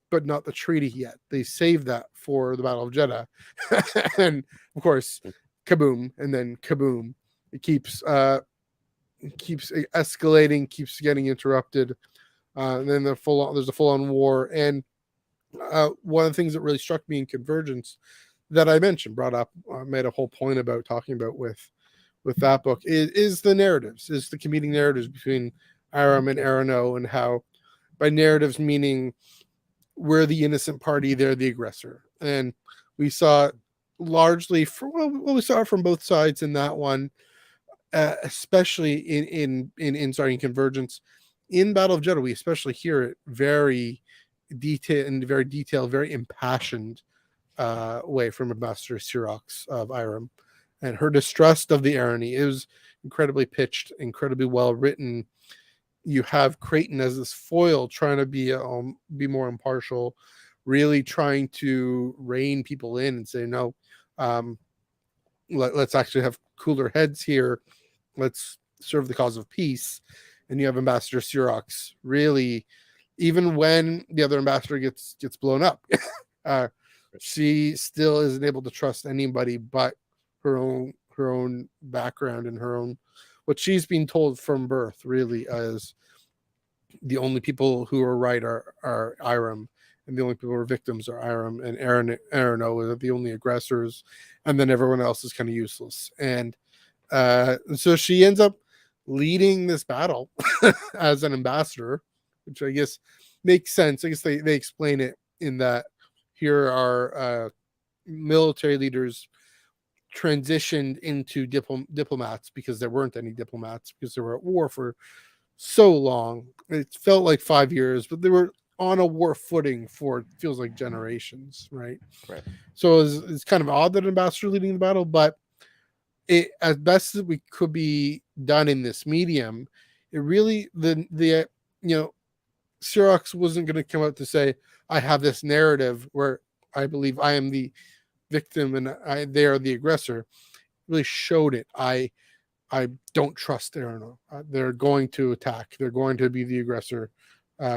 but not the treaty yet. They save that for the Battle of Jeddah, and of course, kaboom, and then kaboom. It keeps escalating, keeps getting interrupted. And then there's a full on war. And one of the things that really struck me in Convergence that I mentioned, brought up, made a whole point about talking about with that book is the narratives, is the competing narratives between Aram and Arano, and how by narratives meaning we're the innocent party, they're the aggressor, and we saw it largely we saw it from both sides in that one, especially in starting Convergence. In Battle of Jeddah, we especially hear it very very detailed, very impassioned way from Ambassador Sirox of Iram, and her distrust of the irony. It was incredibly pitched, incredibly well written. You have Creighton as this foil trying to be more impartial, really trying to rein people in and say no, um, let's actually have cooler heads here. Let's serve the cause of peace. And you have Ambassador Sirox really, even when the other ambassador gets blown up, uh, she still isn't able to trust anybody but her own background and her own what she's been told from birth, really, as the only people who are right are Iram, and the only people who are victims are Iram and Arano are the only aggressors, and then everyone else is kind of useless. And so she ends up leading this battle as an ambassador, which I guess makes sense. I guess they explain it in that here are military leaders transitioned into diplomats because there weren't any diplomats because they were at war for so long. It felt like 5 years, but they were on a war footing for it feels like generations, right? Right. So it's kind of odd that an ambassador leading the battle, but it as best as we could be done in this medium, it really the you know Xerox wasn't going to come out to say I have this narrative where I believe I am the victim and they are the aggressor. It really showed it. I don't trust Arano. They're going to attack. They're going to be the aggressor.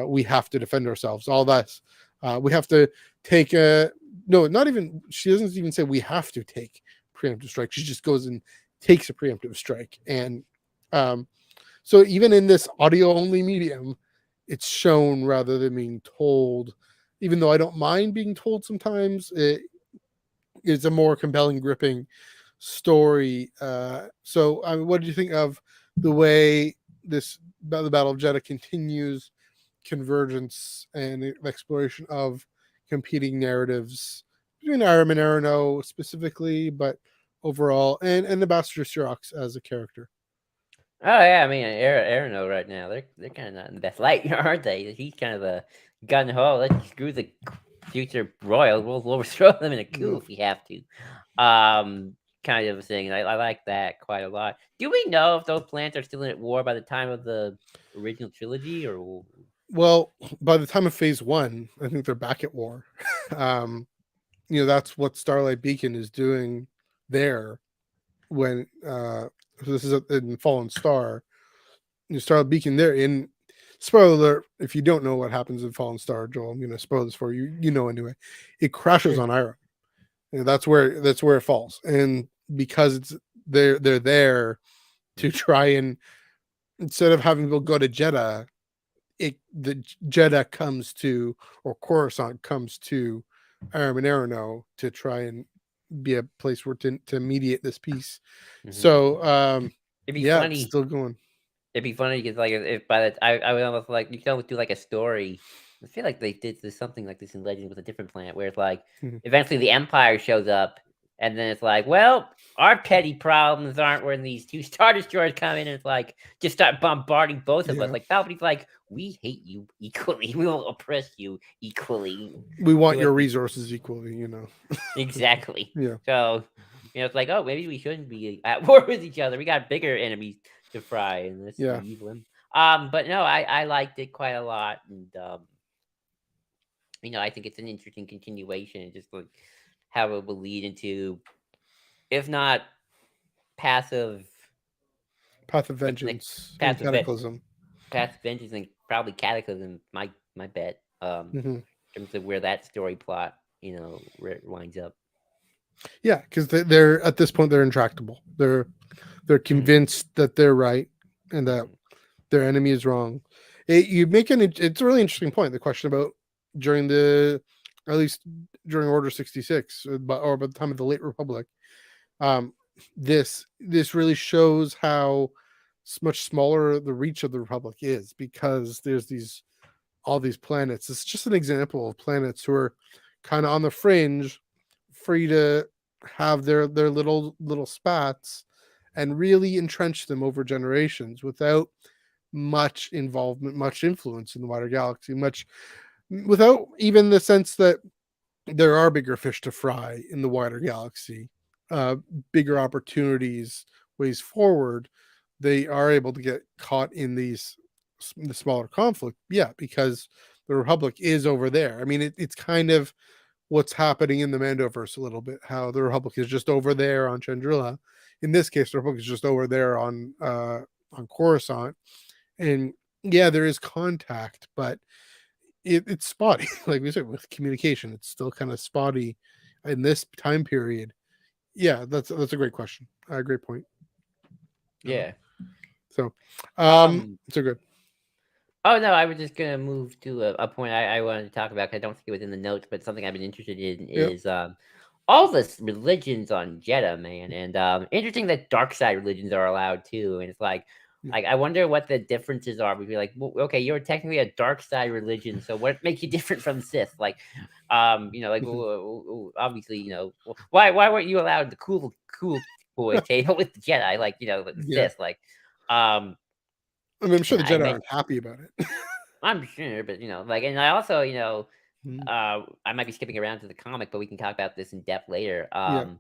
We have to defend ourselves. All that. We have to take a no, not even. She doesn't even say we have to take preemptive strike. She just goes and takes a preemptive strike. And so even in this audio only medium, it's shown rather than being told. Even though I don't mind being told sometimes, it is a more compelling, gripping story. So, I mean, what did you think of the way the Battle of Jeddah continues convergence and exploration of competing narratives between Aram and Arano specifically, but overall, and Ambassador Xerox as a character? Oh yeah, I mean, Arano right now, they're kind of not in the best light, aren't they? He's kind of a gun ho. Let's screw the future royal. We'll overthrow them in a coup if we have to. Kind of a thing. I like that quite a lot. Do we know if those planets are still in at war by the time of the original trilogy, or Well, by the time of Phase One, I think they're back at war. um, that's what Starlight Beacon is doing there when this is in Fallen Star. Starlight Beacon there in spoiler alert, if you don't know what happens in Fallen Star, Joel, I'm gonna spoil this for you. You know anyway. It crashes on Ira. That's where it falls. And because they're there to try and instead of having people go to Jeddah, the Jeddah comes to or Coruscant comes to Aram and Arano to try and be a place where to mediate this peace. So it'd be yeah, funny. it's still going. It'd be funny because like if by the I would almost like you could almost do like a story. I feel like they did something like this in Legends with a different planet where it's like eventually the Empire shows up and then it's like, well, our petty problems aren't when these two Star Destroyers come in and it's like just start bombarding both of us. Like Palpatine's like, we hate you equally. We will oppress you equally. We want your resources equally, Exactly. Yeah. So, it's like, oh, maybe we shouldn't be at war with each other. We got bigger enemies to fry, and let's leave them. But no, I liked it quite a lot, and I think it's an interesting continuation, just like how it will lead into, if not path of vengeance, path of cataclysm, path of vengeance, and probably cataclysm. My bet. In terms of where that story plot, where it winds up. Yeah, because they're at this point they're intractable. They're convinced that they're right and that their enemy is wrong. It's a really interesting point. The question about at least during Order 66, or by the time of the late Republic, this really shows how much smaller the reach of the Republic is because there's all these planets. It's just an example of planets who are kind of on the fringe, free to have their little spats and really entrench them over generations without much involvement, much influence in the wider galaxy, much without even the sense that there are bigger fish to fry in the wider galaxy, bigger opportunities, ways forward. They are able to get caught in the smaller conflict, because the Republic is over there. I mean, it's kind of what's happening in the Mandoverse a little bit. How the Republic is just over there on Chandrila. In this case, the Republic is just over there on Coruscant, and there is contact, but it's spotty. Like we said, with communication, it's still kind of spotty in this time period. Yeah, that's a great question. A great point. Yeah. So good. Oh no, I was just gonna move to a point I wanted to talk about. 'Cause I don't think it was in the notes, but something I've been interested in is all the religions on Jeddah, man, and interesting that dark side religions are allowed too. And it's like, Yeah. Like, I wonder what the differences are. We'd be like, well, okay, you're technically a dark side religion, so what makes you different from Sith? Like, like Mhm. obviously, why weren't you allowed the cool boy table with the Jedi, like the Yeah. Sith, like, um, I mean, I'm sure and the I Jedi met, aren't happy about it. I'm sure, but like, and I also, Mhm. I might be skipping around to the comic, but we can talk about this in depth later. Yeah.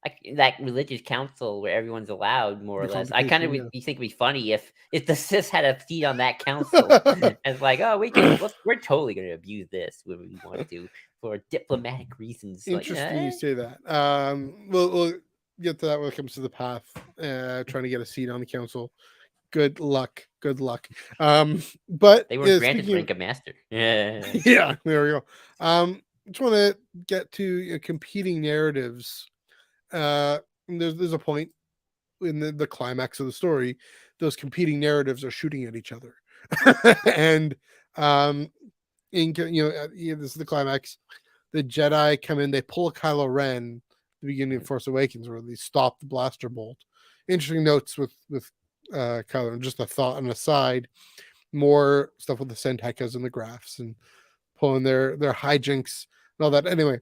Like that religious council where everyone's allowed, more The or less. I kind of convocation. would Yeah. you think it'd be funny if the Sith had a seat on that council. And it's like, oh, we're totally gonna abuse this when we want to for diplomatic reasons. Like, Interesting you say that. We'll get to that when it comes to the path. Trying to get a seat on the council. Good luck. Good luck. But they weren't granted speaking of, rank of master. Yeah. yeah, there we go. Just want to get to competing narratives. There's a point in the climax of the story. Those competing narratives are shooting at each other, and um, this is the climax. The Jedi come in, they pull a Kylo Ren at the beginning of Force Awakens, where they stop the blaster bolt. Interesting notes with Kylo Ren. Just a thought on the side. More stuff with the Sentekas and the graphs and pulling their hijinks and all that. Anyway,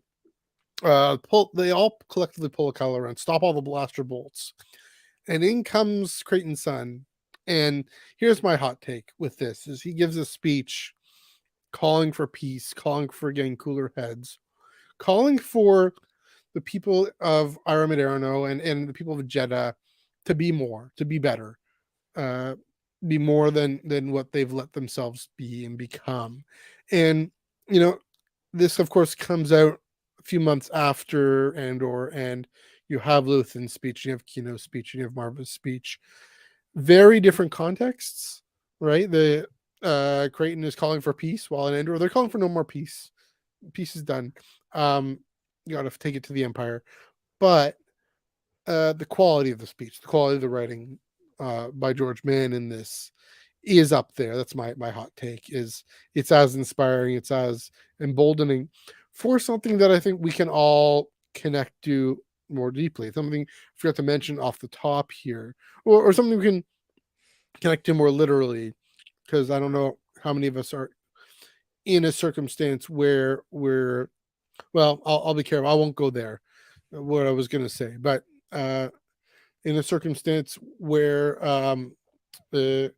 they all collectively pull a Kylo Ren, stop all the blaster bolts, and in comes Creighton's son. And here's my hot take with this: is he gives a speech calling for peace, calling for getting cooler heads, calling for the people of Aramadano and the people of Jeddah to be more, to be better, uh, be more than what they've let themselves be and become. And you know, this of course comes out a few months after and you have Luthen's speech, you have Kino's speech, you have Marva's speech. Very different contexts, right? The Creighton is calling for peace, while in Andor they're calling for no more peace. Peace is done. Um, you got to take it to the Empire, but the quality of the speech, the quality of the writing by George Mann in this is up there. That's my hot take. Is it's as inspiring, it's as emboldening for something that I think we can all connect to more deeply. Something I forgot to mention off the top here, or something we can connect to more literally, because I don't know how many of us are in a circumstance where we're well. I'll be careful. I won't go there. What I was going to say, but uh, in a circumstance where the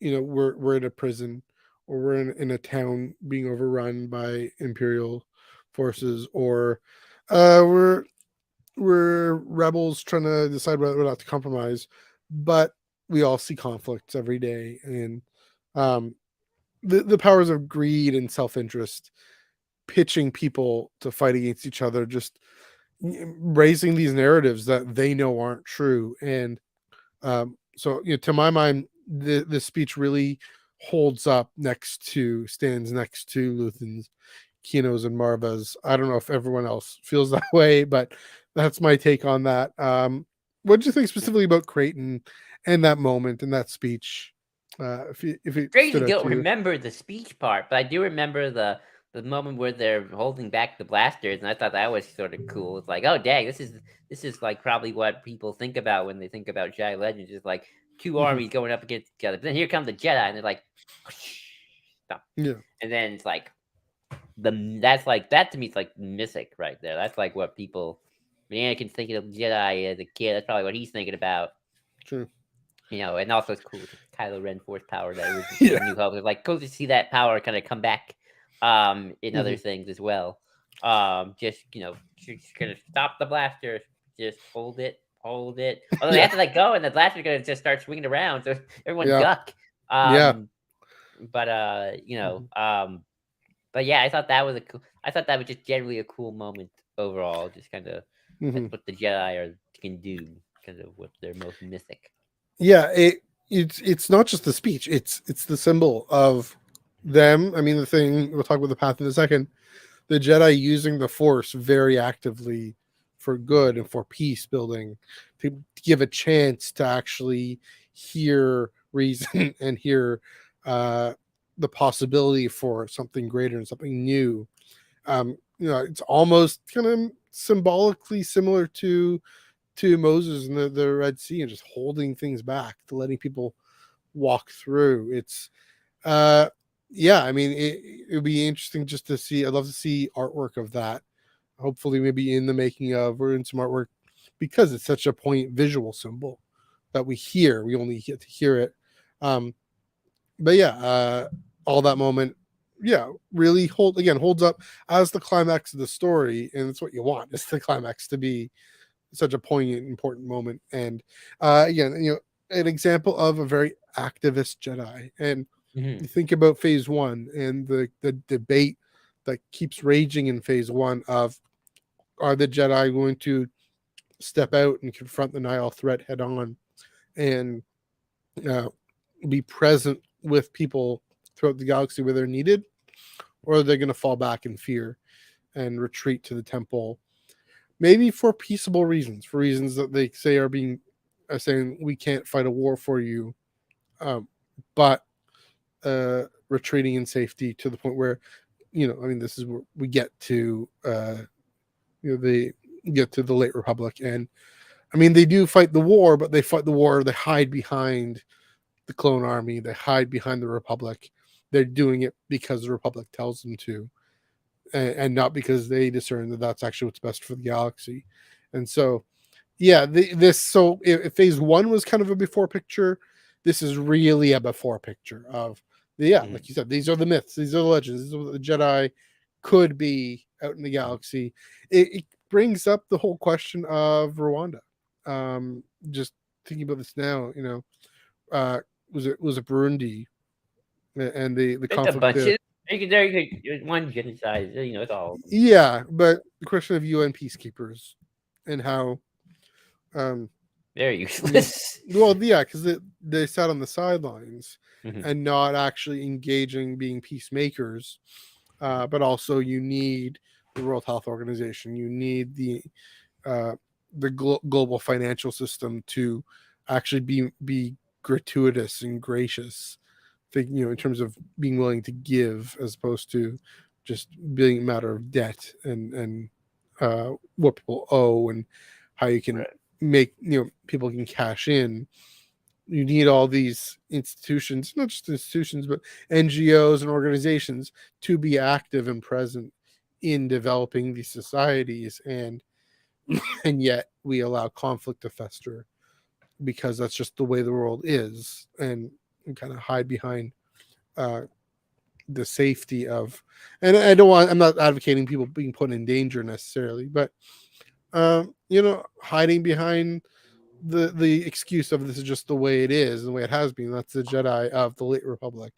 we're in a prison or we're in a town being overrun by imperial forces, or we're rebels trying to decide whether or not to compromise, but we all see conflicts every day, and um, the powers of greed and self-interest pitching people to fight against each other, just raising these narratives that they know aren't true. And so to my mind, the speech really stands next to Luthen's, Kino's, and Marva's. I don't know if everyone else feels that way, but that's my take on that. What do you think specifically about Creighton and that moment and that speech? If it stood Crazy out don't to you. remember the speech part, but I do remember the moment where they're holding back the blasters, and I thought that was sort of cool. It's like, oh dang, this is like probably what people think about when they think about Jedi Legends, is like two Mhm. armies going up against each other. But then here come the Jedi, and they're like, stop. Yeah, And then it's like that's like that to me. It's like mythic right there. That's like what people. I mean, Anakin's thinking of Jedi as a kid. That's probably what he's thinking about. true. And also it's cool with Kylo Ren force power that was Yeah. in New Hope. It's like cool to see that power kind of come back in other Mhm. things as well. Just gonna stop the blaster, just hold it. Although they Yeah. have to let go, and the blaster's gonna just start swinging around, so everyone Yeah. duck. Yeah. Um, Mhm. but yeah, I thought that was just generally a cool moment overall. Just kind of Mhm. that's what the Jedi can do, kind of what they're most mythic. Yeah, it's not just the speech, it's the symbol of them. I mean, the thing we'll talk about the path in a second. The Jedi using the Force very actively for good and for peace building, to give a chance to actually hear reason and hear uh, the possibility for something greater and something new. It's almost kind of symbolically similar to to Moses and the Red Sea and just holding things back, to letting people walk through. It's yeah, I mean, it would be interesting just to see. I'd love to see artwork of that. Hopefully, maybe in the making of or in some artwork, because it's such a poignant visual symbol that we hear. We only get to hear it. Um, but yeah, all that moment, yeah, really holds up as the climax of the story, and it's what you want. It's the climax to be such a poignant, important moment, and again, an example of a very activist Jedi. And Mhm. you think about Phase One and the debate that keeps raging in Phase One of, are the Jedi going to step out and confront the Nihil threat head on and uh, be present with people throughout the galaxy where they're needed, or are they going to fall back in fear and retreat to the temple, maybe for peaceable reasons, for reasons that they say are being saying we can't fight a war for you, but retreating in safety to the point where, I mean, this is where we get to they get to the late Republic, and I mean, they do fight the war, but they fight the war, they hide behind the clone army, they hide behind the Republic. They're doing it because the Republic tells them to, and not because they discern that that's actually what's best for the galaxy. And so, yeah, if Phase One was kind of a before picture, this is really a before picture of like you said, these are the myths, these are the legends, these are what the Jedi could be out in the galaxy. It brings up the whole question of Rwanda. Just thinking about this now, was it Burundi and the It's a conflict bunch there? of one genocide. It's all of them. Yeah, but the question of UN peacekeepers and how They're you useless. well, yeah, because they sat on the sidelines Mhm. and not actually engaging, being peacemakers. But also, you need the World Health Organization. You need uh, the global financial system to actually be gratuitous and gracious. In terms of being willing to give, as opposed to just being a matter of debt and what people owe and how you can Right. make people can cash in. You need all these institutions, not just institutions, but NGOs and organizations to be active and present in developing these societies, and yet we allow conflict to fester because that's just the way the world is, and kind of hide behind uh, the safety of. And I'm not advocating people being put in danger necessarily, but hiding behind the excuse of this is just the way it is, the way it has been. That's the Jedi of the late Republic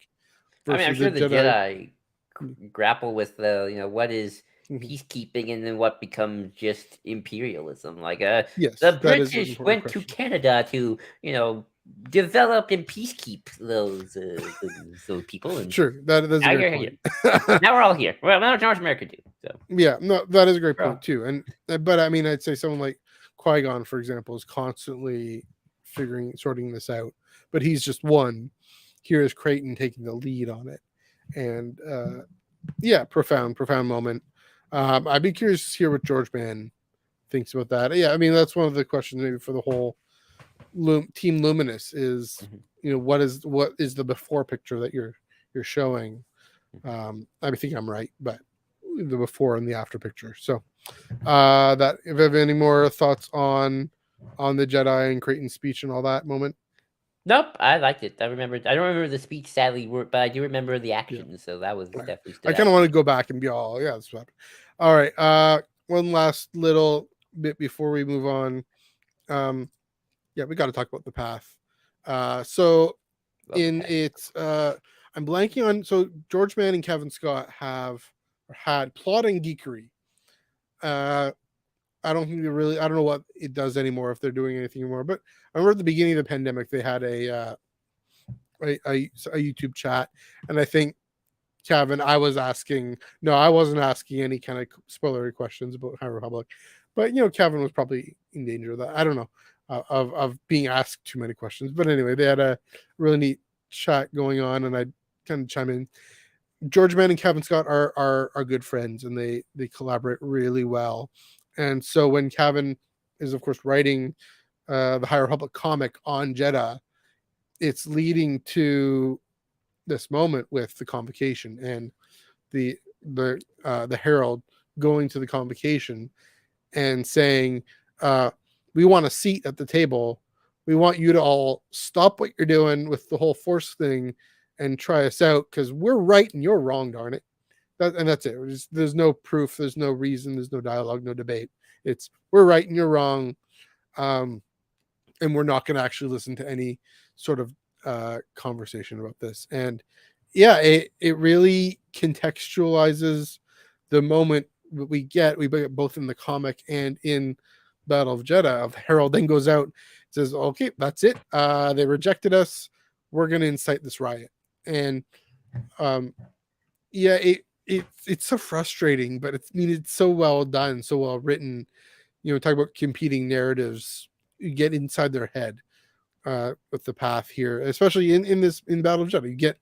I mean, I'm versus the sure the Jedi. Jedi grapple with what is Mhm. peacekeeping and then what becomes just imperialism. The Yes, that is an British important went to question. Canada to develop and peacekeep those people, and Sure, that's a now great you're here. point. Now we're all here. Well, now North America too. So, Yeah, no, that is a great bro, point too. And but I mean, I'd say someone like Qui-Gon, for example, is constantly sorting this out. But he's just one. Here is Creighton taking the lead on it, and yeah, profound moment. I'd be curious to hear what George Mann thinks about that. Yeah, I mean, that's one of the questions maybe for the whole Team Luminous is, Mhm. what is the before picture that you're showing. I think I'm right, but the before and the after picture. So that if you have any more thoughts on the Jedi and Creighton's speech and all that moment. Nope, I liked it. I remember. I don't remember the speech, sadly, but I do remember the Yeah, action. So that was all right. definitely I stood kind out of to want me. to go back and be all, yeah, that's what happened. All right, one last little bit before we move on. Yeah, we got to talk about the path. So Love the in past. its I'm blanking on, so George Mann and Kevin Scott had plotting geekery. I don't think I don't know what it does anymore, if they're doing anything anymore, but I remember at the beginning of the pandemic they had a YouTube chat, and I think Kevin, I wasn't asking any kind of spoilery questions about High Republic, but Kevin was probably in danger of that. I don't know, of being asked too many questions. But anyway, they had a really neat chat going on, and I kind of chime in. George Mann and Kevin Scott are good friends, and they collaborate really well. And so when Kevin is of course writing the High Republic comic on Jedha, it's leading to this moment with the convocation and the the herald going to the convocation and saying, uh, "We want a seat at the table. We want you to all stop what you're doing with the whole force thing and try us out because we're right and you're wrong, darn it." And that's it. There's no proof. There's no reason. There's no dialogue. No debate. It's we're right and you're wrong, um, and we're not going to actually listen to any sort of conversation about this. And yeah, it really contextualizes the moment that we get both in the comic and in Battle of Jedha. Of Herald then goes out, says, "Okay, that's it. They rejected us. We're going to incite this riot." And um, yeah, it's so frustrating, but it's so well done, so well written. Talk about competing narratives. You get inside their head with the path here, especially in Battle of Jedha. You get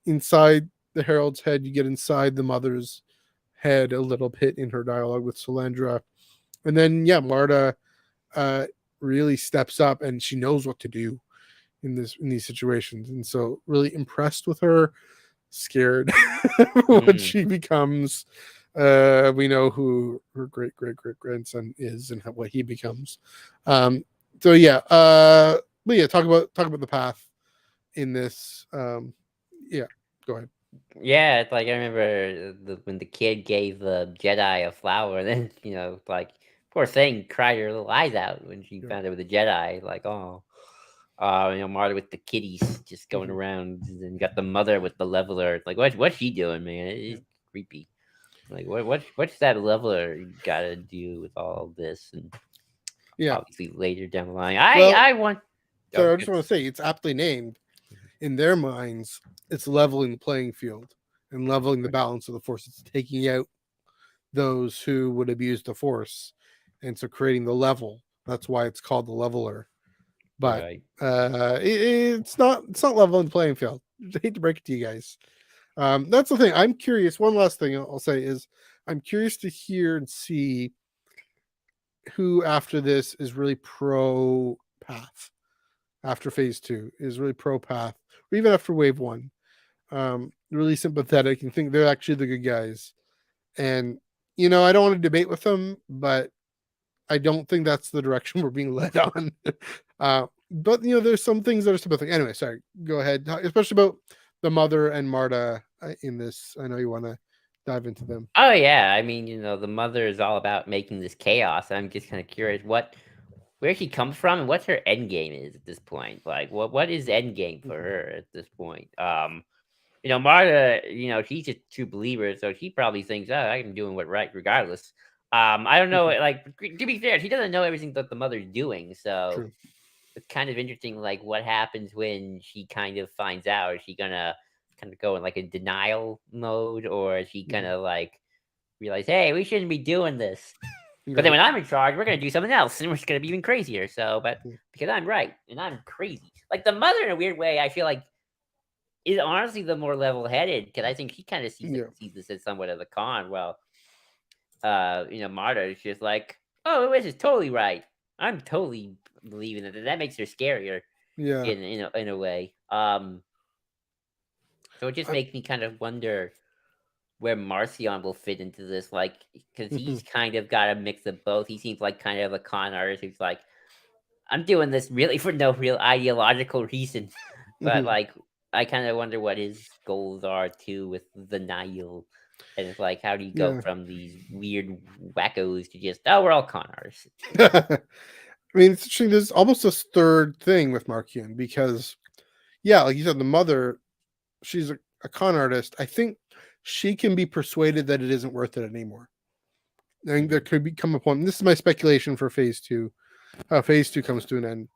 inside the Herald's head, you get inside the mother's head a little bit in her dialogue with Solandra, and then yeah, Marta really steps up and she knows what to do in these situations, and so really impressed with her. Scared what she becomes. We know who her great grandson is and what he becomes. So yeah, but yeah, talk about the path in this. Yeah, go ahead. Yeah, it's like I remember when the kid gave the Jedi a flower, and then like poor thing cried her little eyes out when she Yeah. found out with the Jedi. Like, oh, Marta with the kitties just going Mhm. around, and then you got the mother with the leveler. It's like, what's she doing, man? Yeah. It's creepy. Like, what's that leveler got to do with all this? And Yeah. obviously later down the line, Well, I want. Oh, so I just want to say it's aptly named. In their minds, it's leveling the playing field and leveling the balance of the force. It's taking out those who would abuse the force, and so creating the level. That's why it's called the leveler. But right. it's not leveling the playing field. I hate to break it to you guys. That's the thing. I'm curious. One last thing I'll say is I'm curious to hear and see who after this is really pro path. After phase 2 is really pro path, or even after wave 1, really sympathetic and think they're actually the good guys. And I don't want to debate with them, but I don't think that's the direction we're being led on. But there's some things that are sympathetic. Anyway, sorry. Go ahead, especially about the mother and Marta in this. I know you want to dive into them. Oh yeah, I mean, the mother is all about making this chaos. I'm just kind of curious where she comes from and what her end game is at this point. Like, what is end game for her at this point? Marta, she's a true believer, so she probably thinks, oh, I'm doing what right regardless. I don't know, like to be fair, she doesn't know everything that the mother's doing, so True. it's kind of interesting, like what happens when she kind of finds out. Is she gonna kind of go in like a denial mode, or is she gonna like realize, hey, we shouldn't be doing this? But then Right. when I'm in charge, we're gonna do something else, and we're just gonna be even crazier. So, but Yeah. because I'm right and I'm crazy, like the mother, in a weird way, I feel like is honestly the more level-headed because I think he kind of Yeah. sees this as somewhat of a con. Well, Marta is just like, oh, this is totally right. I'm totally believing it, and that makes her scarier Yeah. in a way. So it just I, makes me kind of wonder where Marcion will fit into this, like, because he's kind of got a mix of both. He seems like kind of a con artist who's like, I'm doing this really for no real ideological reason, but like, I kind of wonder what his goals are too with the Nihil. And it's like, how do you go yeah. from these weird wackos to just, oh, we're all con artists? I mean, it's interesting. There's almost this third thing with Markian because, yeah, like you said, the mother, she's a con artist. I think she can be persuaded that it isn't worth it anymore. I think there could become a point. And this is my speculation for phase 2. How phase 2 comes to an end.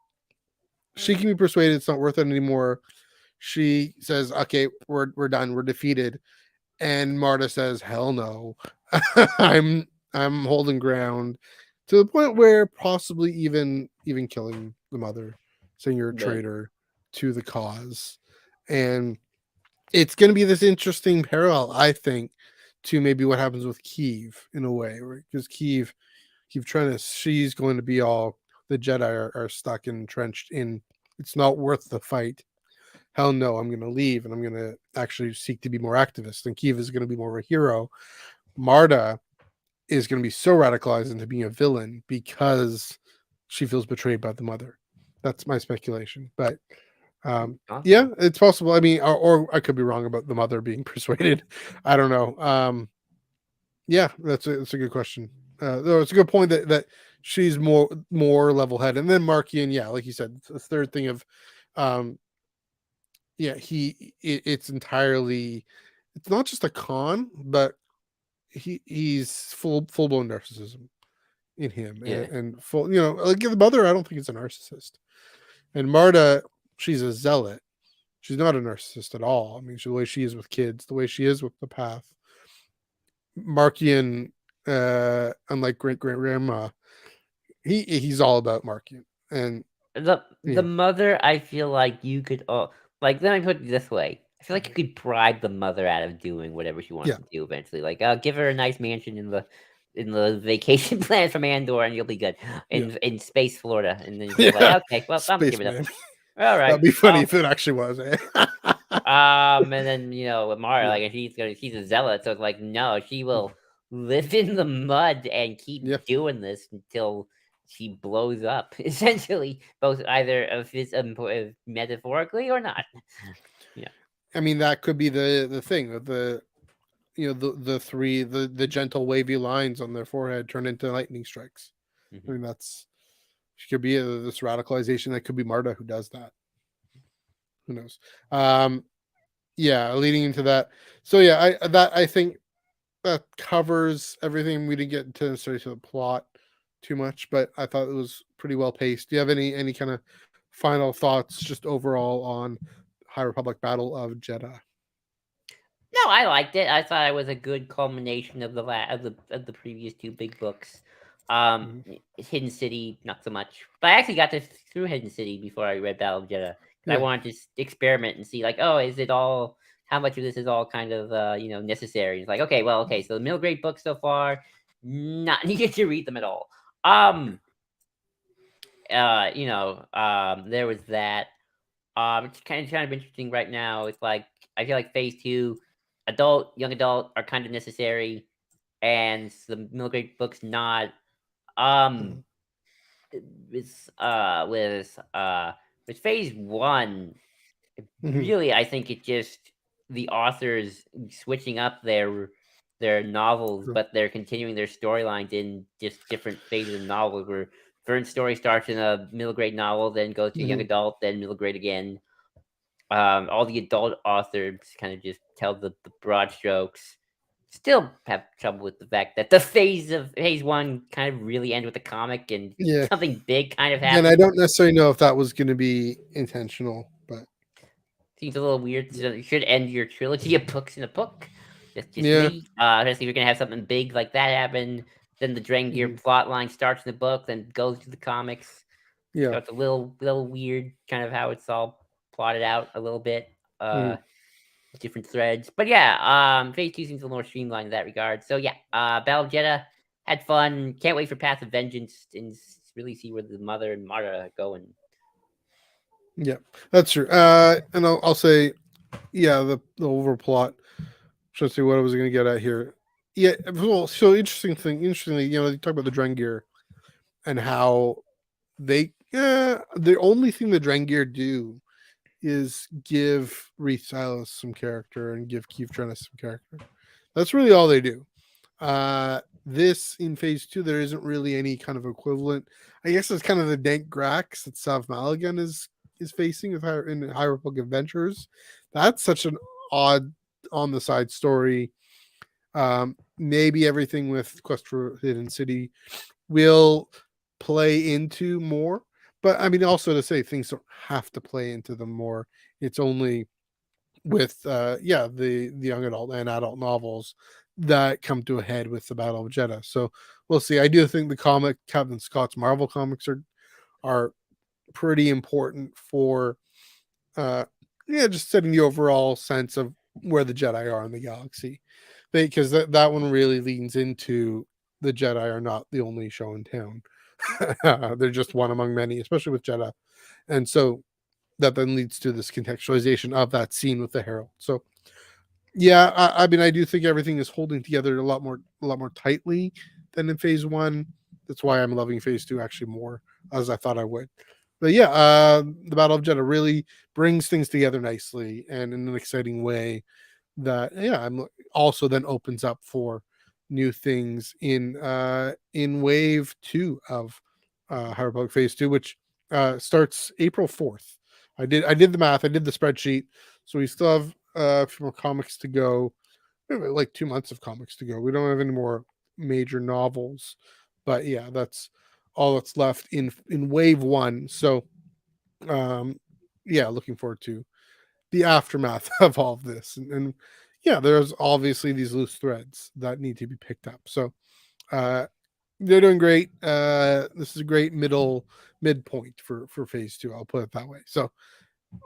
She can be persuaded it's not worth it anymore. She says, "Okay, we're done. We're defeated." And Marta says, "Hell no, I'm holding ground," to the point where possibly even killing the mother, saying you're a Right. traitor to the cause. And it's going to be this interesting parallel, I think, to maybe what happens with Kiev in a way, right? Because Kiev, Keep trying to. She's going to be all the Jedi are stuck and entrenched in. It's not worth the fight. Hell no, I'm going to leave and I'm going to actually seek to be more activist. And Kiva is going to be more of a hero. Marta is going to be so radicalized into being a villain because she feels betrayed by the mother. That's my speculation, but yeah, Awesome. it's possible. I mean, or I could be wrong about the mother being persuaded. I don't know. Yeah, that's a good question. Though it's a good point that she's more level headed, and then Markian, yeah, like you said, the third thing of, yeah, it's entirely, it's not just a con, but he's full blown narcissism in him, Yeah. and full, like the mother. I don't think it's a narcissist, and Marta, she's a zealot. She's not a narcissist at all. I mean, the way she is with kids, the way she is with the path. Markian, unlike great grandma, he's all about Markian, and The yeah, mother, I feel like you could like, let me put it this way. I feel like you could bribe the mother out of doing whatever she wants yeah, to do eventually. Like, give her a nice mansion in the vacation plan from Andor, and you'll be good yeah, in space Florida. And then she'll be yeah. like, okay, well, I'm gonna give it up. Spaceman. All right. That'd be funny if it actually was. Eh? And then with Mara, Yeah, like she's a zealot, so it's like no, she will live in the mud and keep yeah. doing this until she blows up. Essentially, both either of his metaphorically or not. Yeah. I mean, that could be the thing of the the three the gentle wavy lines on their forehead turn into lightning strikes. I Hmm. mean, that's she could be this radicalization. That could be Marta who does that. Who knows? Um, yeah, leading into that. So yeah, I think that covers everything. We didn't get into necessarily to the plot too much, but I thought it was pretty well paced. Do you have any kind of final thoughts, just overall, on High Republic Battle of Jeddah? No, I liked it. I thought it was a good culmination of the previous two big books. Mhm. Hidden City, not so much. But I actually got to through Hidden City before I read Battle of Jeddah because I Yeah, wanted to experiment and see, like, oh, is it all? How much of this is all kind of necessary? It's like, okay, well, okay, so the middle grade books so far, not needed to read them at all. Um, there was that. It's kind of interesting right now. It's like I feel like phase two, young adult are kind of necessary, and the middle grade books not. Um, mhm, with phase one, mhm, really, I think it just the authors switching up their novels, true. but they're continuing their storylines in just different phases of novels. Where Vern's story starts in a middle grade novel, then goes to young Mhm. adult, then middle grade again. All the adult authors kind of just tell the broad strokes. Still have trouble with the fact that the phase one kind of really end with the comic and Yeah. something big kind of Again, I happens. don't necessarily know if that was going to be intentional, but Seems a little weird. So you should end your trilogy of books in a book. That's just yeah. me. Especially if you're gonna have something big like that happen. Then the Drengir Mhm. plot line starts in the book, then goes to the comics. Yeah. So it's a little weird, kind of how it's all plotted out a little bit. Mhm. Different threads. But yeah, phase two seems a little more streamlined in that regard. So yeah, Battle of Jeddah had fun. Can't wait for Path of Vengeance and really see where the mother and Marta are going. Yeah, that's true. And I'll say, yeah, the overplot. Trying to see what I was going to get at here. Yeah, well, so interestingly, you talk about the Drengir and how the only thing the Drengir do is give Reith Silas some character and give Keith Trennis some character. That's really all they do. This in phase two, there isn't really any kind of equivalent. I guess it's kind of the dank Grax that Sav Maligan is facing in High Republic Adventures. That's such an odd on the side story. Maybe everything with Quest for Hidden City will play into more, but I mean, also to say things don't have to play into them more. It's only with the young adult and adult novels that come to a head with the Battle of Jeddah. So we'll see. I do think the comic Captain Scott's Marvel comics are pretty important for uh just setting the overall sense of where the Jedi are in the galaxy. Because that one really leans into the Jedi are not the only show in town. They're just one among many, especially with Jedha. And so that then leads to this contextualization of that scene with the Herald. So yeah, I mean, I do think everything is holding together a lot more tightly than in phase one. That's why I'm loving phase two actually more, as I thought I would. But yeah, the Battle of Jeddah really brings things together nicely and in an exciting way. That yeah, I'm also then opens up for new things in wave two of High Republic phase two, which starts April 4th. I did the math, I did the spreadsheet, so we still have a few more comics to go. We have like 2 months of comics to go. We don't have any more major novels, but yeah, that's all that's left in wave one. So um yeah, looking forward to the aftermath of all of this. And yeah, there's obviously these loose threads that need to be picked up. So uh they're doing great. This is a great midpoint for phase two. I'll put it that way. So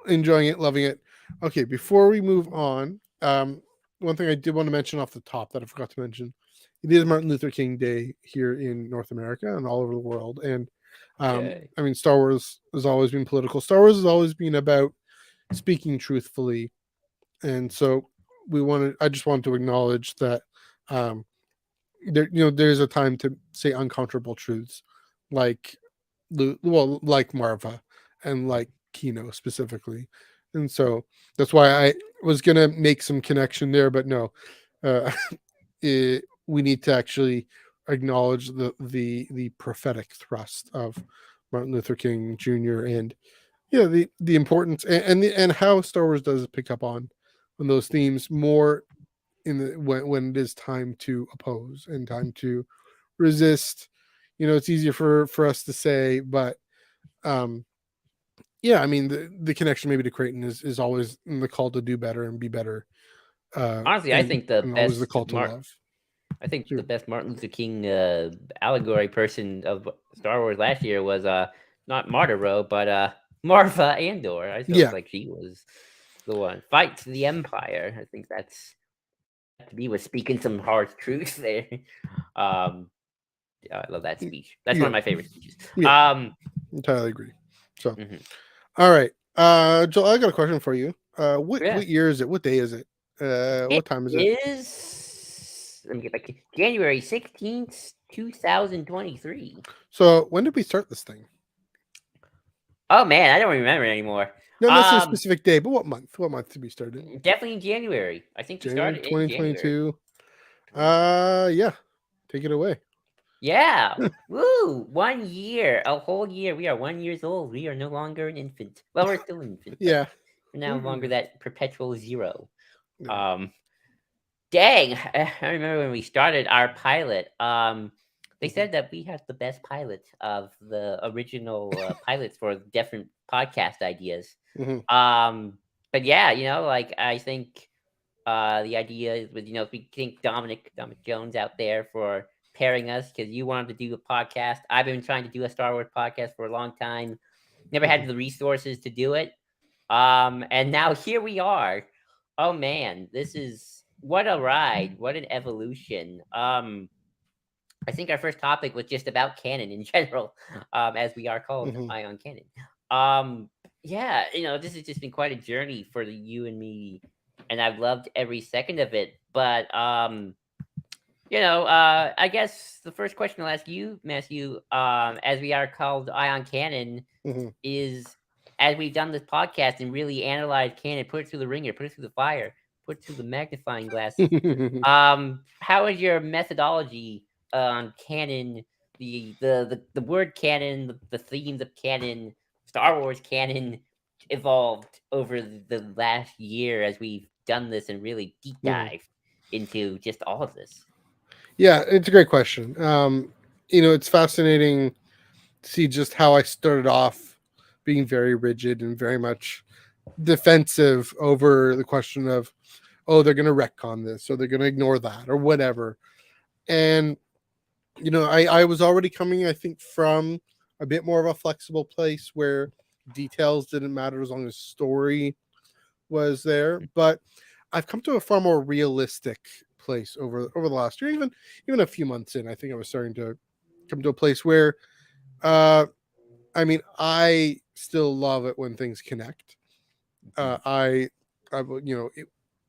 enjoying it, loving it. Okay, before we move on, one thing I did want to mention off the top that I forgot to mention, it is Martin Luther King Day here in North America and all over the world. And Yay. I mean, Star Wars has always been political. Star Wars has always been about speaking truthfully, and so I just wanted to acknowledge that um, there's a time to say uncomfortable truths, like like Marva and like Kino specifically. And so that's why I was gonna make some connection there, but no, uh, we need to actually acknowledge the prophetic thrust of Martin Luther King Jr. and yeah, the importance and how Star Wars does pick up on those themes more in the when it is time to oppose and time to resist. It's easier for us to say, but um yeah, I mean the connection maybe to Creighton is always in the call to do better and be better, Honestly, and always the call to love. I think the So, best Martin Luther King allegory person of Star Wars last year was not Marta Rowe, but Marfa Andor. I felt yeah, like she was the one. Fight to the Empire. I think that's to me was speaking some hard truth there. Um, yeah, I love that speech. That's one yeah, of my favorite speeches. yeah, entirely agree. So, Mhm. all right, Joel, I got a question for you. Yeah, What year is it? What day is it? it What time is it? is. Let me get back. January 16th, 2023. So, when did we start this thing? Oh man, I don't remember anymore. Not necessarily a Um, specific day, but what month? What month did we start it? Definitely in January. I think we January started in January. 2022. Yeah, take it away. Yeah. Woo! 1 year, a whole year. We are 1 years old. We are no longer an infant. Well, we're still an infant, but Yeah. we're no longer that perpetual zero. Yeah. Um, Dang, I remember when we started our pilot. They Mhm. said that we had the best pilot of the original pilots for different podcast ideas. Mhm. Um, but yeah, like I think the idea is with we think Dominic Jones out there for pairing us because you wanted to do a podcast. I've been trying to do a Star Wars podcast for a long time. Never had Mhm. the resources to do it. And now here we are. Oh man, this is what a ride! What an evolution! I think our first topic was just about canon in general, as we are called Mhm. Ion Canon. Um, yeah, this has just been quite a journey for you and me, and I've loved every second of it. But I guess the first question I'll ask you, Matthew, as we are called Ion Canon, Mhm. is as we've done this podcast and really analyzed canon, put it through the ringer, put it through the fire, put it through the magnifying glass. How is your methodology on canon, the word canon, the themes of canon, Star Wars canon evolved over the last year as we've done this and really deep Mhm. dive into just all of this? Yeah, it's a great question. It's fascinating to see just how I started off being very rigid and very much defensive over the question of, oh, they're going to retcon this or they're going to ignore that or whatever. And I was already coming, I think, from a bit more of a flexible place where details didn't matter as long as story was there. But I've come to a far more realistic place over the last year, even a few months in. I think I was starting to come to a place where, I mean, I still love it when things connect. I would,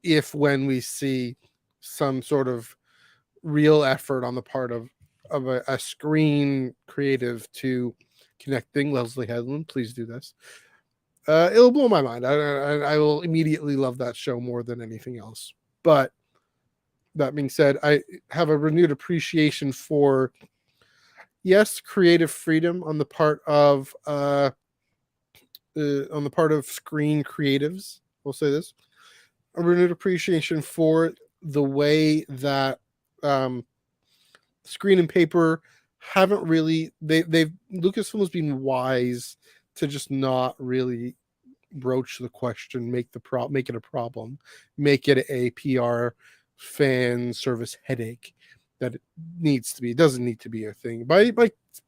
if when we see some sort of real effort on the part of a screen creative to connecting Leslie Headland, please do this. It'll blow my mind. I will immediately love that show more than anything else. But that being said, I have a renewed appreciation for, yes, creative freedom on the part of screen creatives. We'll say this: a renewed appreciation for the way that screen and paper haven't really they've Lucasfilm has been wise to just not really broach the question, make it a problem, make it a PR fan service headache that it doesn't need to be a thing by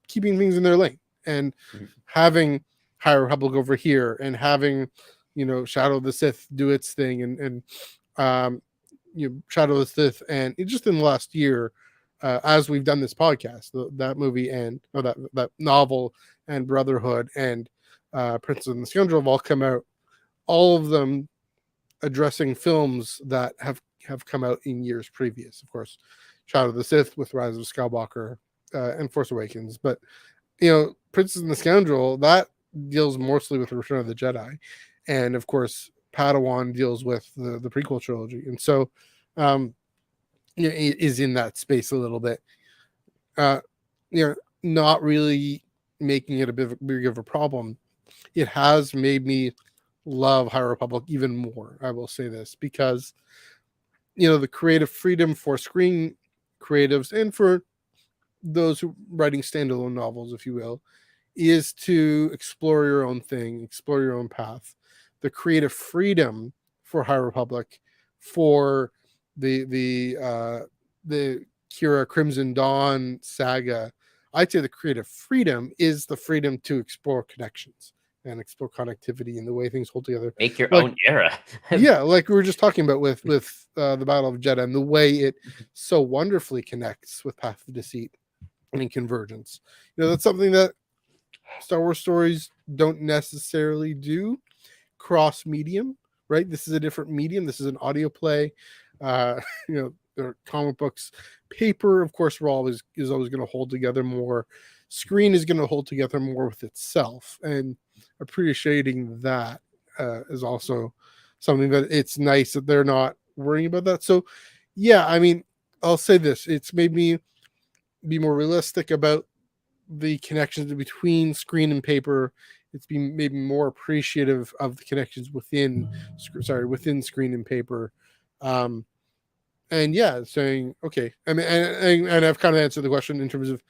keeping things in their lane and having High Republic over here and having Shadow of the Sith do its thing and Shadow of the Sith and it just in the last year as we've done this podcast, that movie and that novel and Brotherhood and Princess and the Scoundrel have all come out, all of them addressing films that have come out in years previous. Of course, Shadow of the Sith with Rise of Skywalker and Force Awakens, but Princess and the Scoundrel that deals mostly with Return of the Jedi, and of course Padawan deals with the prequel trilogy, and so is in that space a little bit. Not really making it a big of a problem. It has made me love High Republic even more. I will say this because the creative freedom for screen creatives and for those who writing standalone novels, if you will, is to explore your own thing, explore your own path. The creative freedom for High Republic, for the Kira Crimson Dawn saga, I'd say the creative freedom is the freedom to explore connections and explore connectivity and the way things hold together. Make your own era. Yeah, like we were just talking about with the Battle of Jedha and the way it so wonderfully connects with Path of Deceit and Convergence. That's something that Star Wars stories don't necessarily do cross medium, right? This is a different medium. This is an audio play. There are comic books. Paper, of course, is always going to hold together more. Screen is going to hold together more with itself, and appreciating that is also something that it's nice that they're not worrying about that. So, yeah, I mean, I'll say this: it's made me be more realistic about the connections between screen and paper. It's been maybe more appreciative of the connections within screen and paper. And yeah, saying, okay, I mean, and I've kind of answered the question in terms of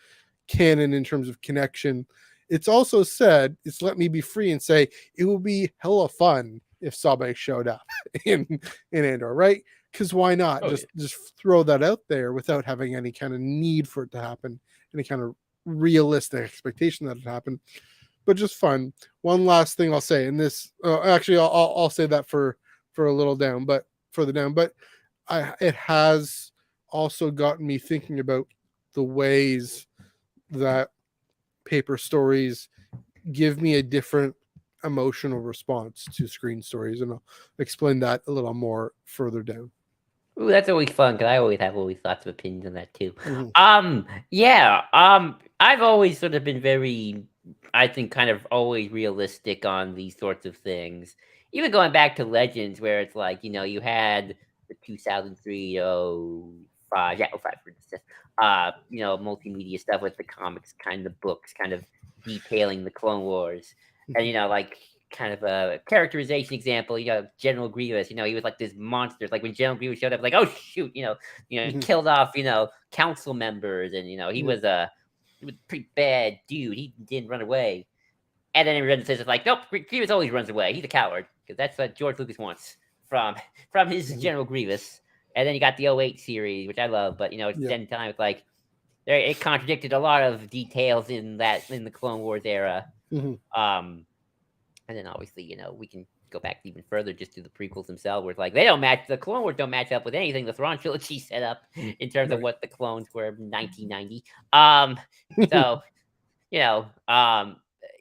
canon, in terms of connection. It's also said, it's let me be free and say, it will be hella fun if Sabe showed up in Andor, right? Because why not? Just throw that out there without having any kind of need for it to happen, any kind of realistic expectation that it happen, but just fun. One last thing I'll say, and this actually I'll say that for a little down, but further down, but it has also gotten me thinking about the ways that paper stories give me a different emotional response to screen stories, and I'll explain that a little more further down. Ooh, that's always fun because I always have lots of opinions on that too. I've always sort of been very, I think, kind of always realistic on these sorts of things. Even going back to Legends, where it's like you had the 2003 05 for instance, multimedia stuff with the comics, kind of books, kind of detailing the Clone Wars, and like kind of a characterization example, General Grievous, he was like this monster. Like when General Grievous showed up, like, oh shoot, he killed off, council members, and he was a pretty bad dude. He didn't run away. And then everyone says it's like, nope, Grievous always runs away. He's a coward, because that's what George Lucas wants from his General Grievous. And then you got the 08 series, which I love, but at the same time, it's like it contradicted a lot of details in the Clone Wars era. And then obviously, we can go back even further, just to the prequels themselves, where it's like they don't match the Clone Wars don't match up with anything the Thrawn trilogy set up in terms of Right. what the clones were in 1990. So you know,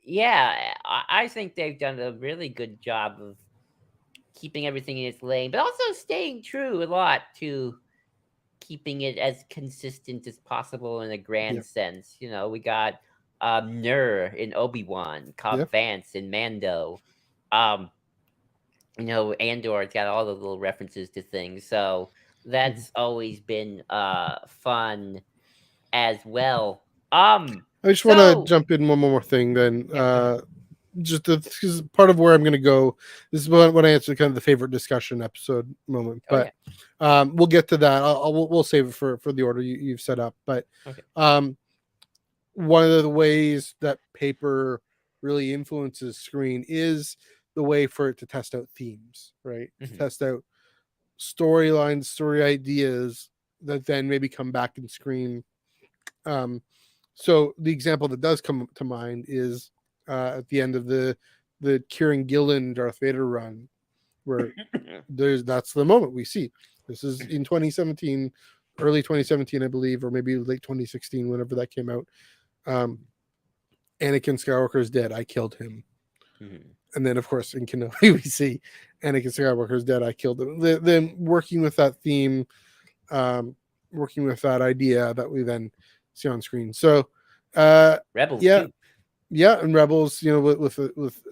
yeah, I think they've done a really good job of keeping everything in its lane, but also staying true a lot to keeping it as consistent as possible in a Yeah. grand sense. We got Nur in Obi-Wan, Yeah. Cobb Vanth in Mando. Um, Andor's got all the little references to things. So Mhm. that's always been fun as well. I just want to So jump in one more thing then. yeah, go ahead. Just because part of where I'm going to go, this is when I answer kind of the favorite discussion episode moment, Oh but yeah. we'll get to that. We'll save it for the order you've set up. But Okay. um, one of the ways that paper really influences screen is the way for it to test out themes, right? To Hmm. test out storylines, story ideas that then maybe come back in screen. So the example that does come to mind is at the end of the Kieran Gillen Darth Vader run, where that's the moment we see. This is in 2017, early 2017, I believe, or maybe late 2016, whenever that came out. Um, Anakin Skywalker is dead. I killed him. Hmm. And then, of course, in Kenobi, we see Anakin Skywalker is dead. I killed him. Then working with that theme, um, working with that idea that we then see on screen. So, Rebels yeah, too. yeah, and Rebels, with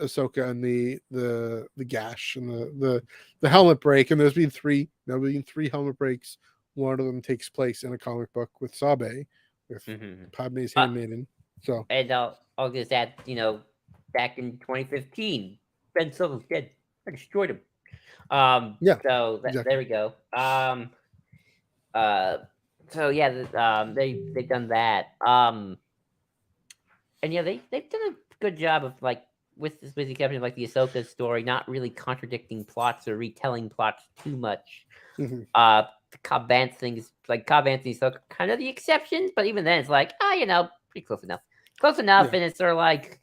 Ahsoka and the gash and the helmet break, and there's been three helmet breaks. One of them takes place in a comic book with Sabe, with Hmm. Padme's Uh, handmaiden. So and I'll just add, back in 2015, Ben Solo's dead. I destroyed him. yeah, So there exactly. we go. Uh, so yeah, they've done that. And yeah, they've done a good job of like with the exception of like the Ahsoka story, not really contradicting plots or retelling plots too much. Mhm. The Cobb Vanth thing is like Cobb Vanth and Ahsoka kind of the exceptions, but even then it's like, pretty close enough. Close enough, Yeah, and it's sort of like,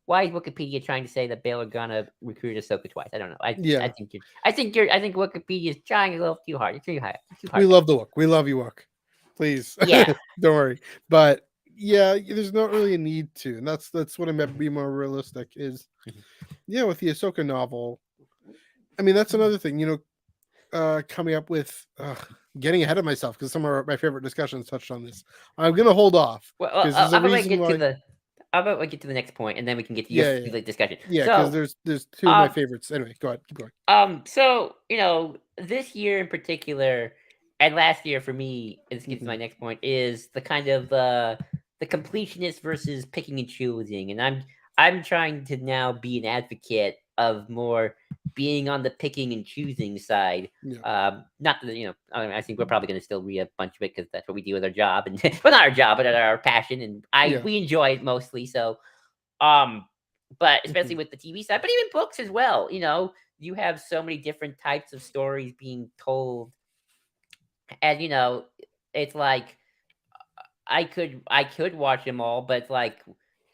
why is Wikipedia trying to say that Bail Organa recruited Ahsoka twice? I don't know. yeah. I think Wikipedia is trying a little too hard. It's too high. It's too We hard. love the Wook. We love you, Wook. Please, Yeah. don't worry. But yeah, there's not really a need to, and that's what I meant. Be more realistic. Is Mhm. yeah, with the Ahsoka novel. I mean, that's another thing. Coming up with getting ahead of myself because some of my favorite discussions touched on this. I'm gonna hold off Well, because there's a how about I reason get to why. the how about we get to the next point, and then we can get to your Yeah, yeah, yeah. like, discussion. Yeah, because So, there's two of my um, favorites. Anyway, go ahead, keep going. so this year in particular, and last year for me, and this gets to Mhm. my next point, is the kind of the completionist versus picking and choosing, and I'm trying to now be an advocate of more being on the picking and choosing side. Yeah, Not that I think we're probably going to still read a bunch of it because that's what we do with our job, and well, not our job, but our passion, and yeah, we enjoy it mostly. So, um, but especially mhm. with the TV side, but even books as well. You have so many different types of stories being told, and it's like I could watch them all, but it's like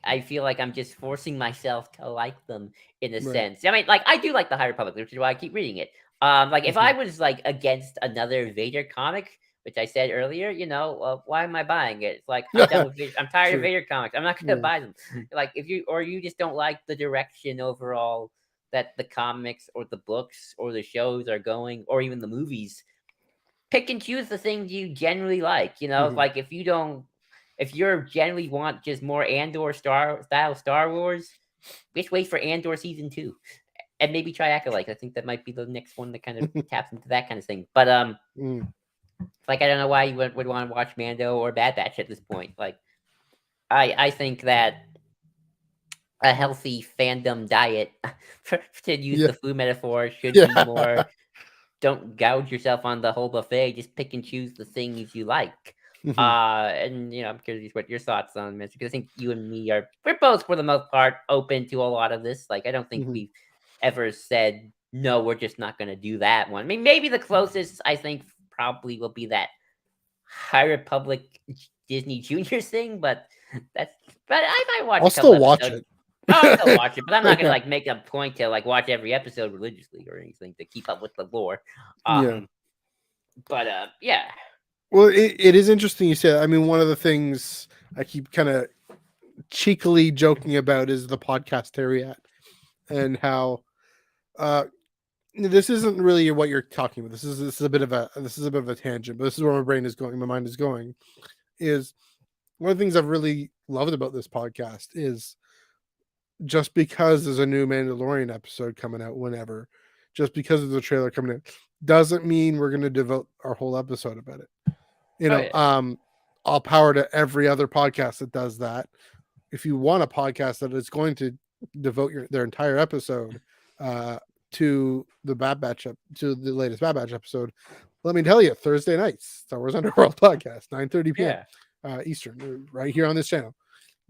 I feel like I'm just forcing myself to like them in a Right. sense. I mean, like I do like the High Republic, which is why I keep reading it. Like if I Mhm. was like against another Vader comic, which I said earlier, why am I buying it? It's like I'm done with Vader. I'm tired of True. Vader comics. I'm not gonna Yeah. buy them. Like if you just don't like the direction overall that the comics or the books or the shows are going, or even the movies, pick and choose the things you generally like. Mhm. Like if you're generally want just more Andor Star Wars, just wait for Andor season 2, and maybe try Acolyte. I think that might be the next one that kind of taps into that kind of thing. But Mm. like I don't know why you would want to watch Mando or Bad Batch at this point. Like I think that a healthy fandom diet, to use Yeah. the food metaphor, should be Yeah. more. Don't gouge yourself on the whole buffet. Just pick and choose the things you like. Mhm. And I'm curious what your thoughts on this, because I think you and me we're both for the most part open to a lot of this. Like I don't think Mhm. we've ever said no, we're just not going to do that one. I mean, maybe the closest I think probably will be that High Republic Disney Junior thing, but that's but I might watch I'll a couple still watch episodes. it. I'll still watch it, but I'm not gonna Yeah. like make a point to like watch every episode religiously or anything to keep up with the lore. Yeah. But yeah, Well, it is interesting you say that. I mean, one of the things I keep kind of cheekily joking about is the podcast Harriet and how uh this isn't really what you're talking about. This is a bit of a tangent, but this is where my brain is going, my mind is going. Is one of the things I've really loved about this podcast is just because there's a new Mandalorian episode coming out whenever, just because there's a trailer coming out, doesn't mean we're going to devote our whole episode about it. All power to every other podcast that does that. If you want a podcast that is going to devote their entire episode to the Bad Batch to the latest Bad Batch episode, let me tell you, Thursday nights, Star Wars Underworld podcast, 9:30 p.m. Eastern, right here on this channel.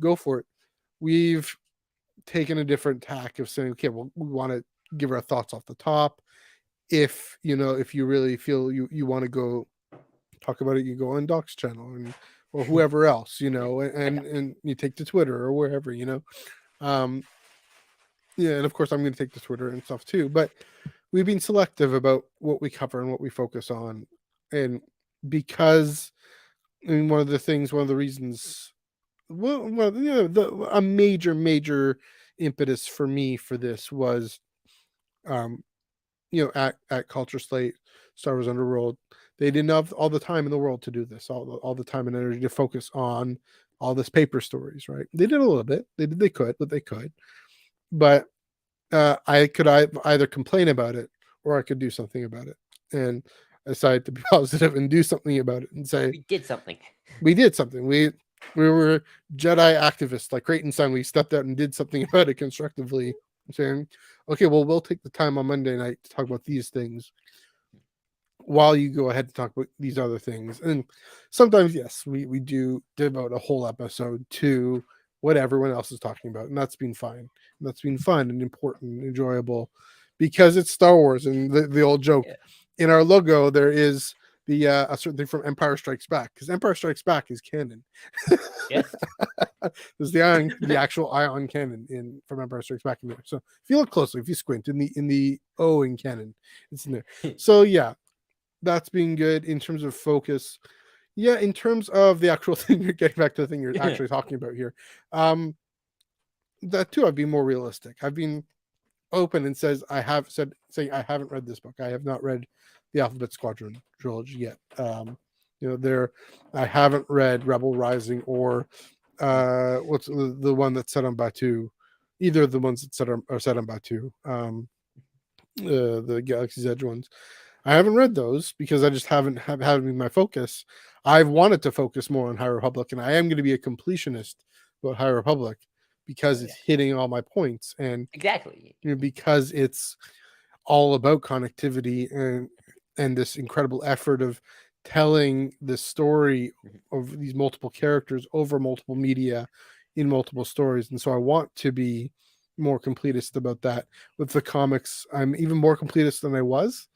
Go for it. We've taken a different tack of saying, okay, well, we want to give our thoughts off the top. If you really feel you want to go talk about it, you go on Doc's channel or whoever else, and you take to Twitter or wherever, and of course I'm going to take to Twitter and stuff too, but we've been selective about what we cover and what we focus on. And because one of the reasons, a major impetus for me for this was, at Culture Slate, Star Wars Underworld, they didn't have all the time in the world to do this, all the time and energy to focus on all this paper stories, right? They did a little bit. They could, but I could either complain about it or I could do something about it. And I decided to be positive and do something about it and say we did something. We did something. We were Jedi activists like Creighton Sun. We stepped out and did something about it constructively, saying, okay, well, we'll take the time on Monday night to talk about these things while you go ahead and talk about these other things. And sometimes, yes, we do devote a whole episode to what everyone else is talking about, and that's been fine. And that's been fun and important and enjoyable because it's Star Wars. And the old joke in our logo, there is the a certain thing from Empire Strikes Back, because Empire Strikes Back is canon. Yes. There's the actual ion cannon from Empire Strikes Back in there. So if you look closely, if you squint in the O in canon, it's in there. So yeah, that's being good in terms of focus. Yeah, in terms of the actual thing, you're getting back to the thing you're actually talking about here. That too, I've been more realistic. I've been open and saying I haven't read this book. I have not read the Alphabet Squadron trilogy yet. I haven't read Rebel Rising or what's the one that's set on Batuu. Either of the ones that are set on Batuu. The Galaxy's Edge ones. I haven't read those because I just haven't been my focus. I've wanted to focus more on High Republic, and I am going to be a completionist about High Republic because it's hitting all my points, and exactly, because it's all about connectivity and this incredible effort of telling the story of these multiple characters over multiple media in multiple stories. And so I want to be more completist about that. With the comics, I'm even more completist than I was.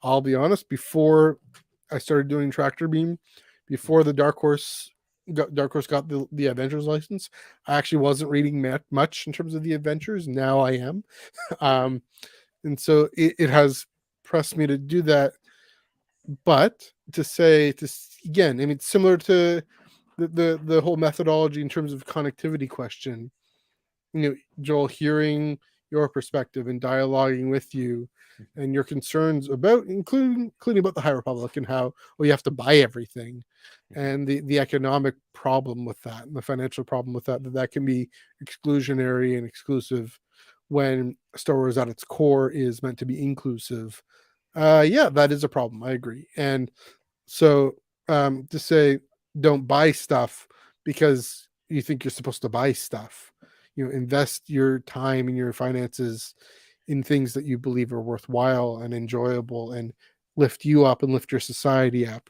I'll be honest, before I started doing Tractor Beam, before the Dark Horse got the Adventures license, I actually wasn't reading much in terms of the Adventures. Now I am. And so it has pressed me to do that. But again, I mean, similar to the whole methodology in terms of connectivity question, Joel, hearing your perspective and dialoguing with you and your concerns about including about the High Republic and how you have to buy everything and the economic problem with that and the financial problem with that can be exclusionary and exclusive when Star Wars at its core is meant to be inclusive. That is a problem. I agree. And so to say don't buy stuff because you think you're supposed to buy stuff, invest your time and your finances in things that you believe are worthwhile and enjoyable and lift you up and lift your society up.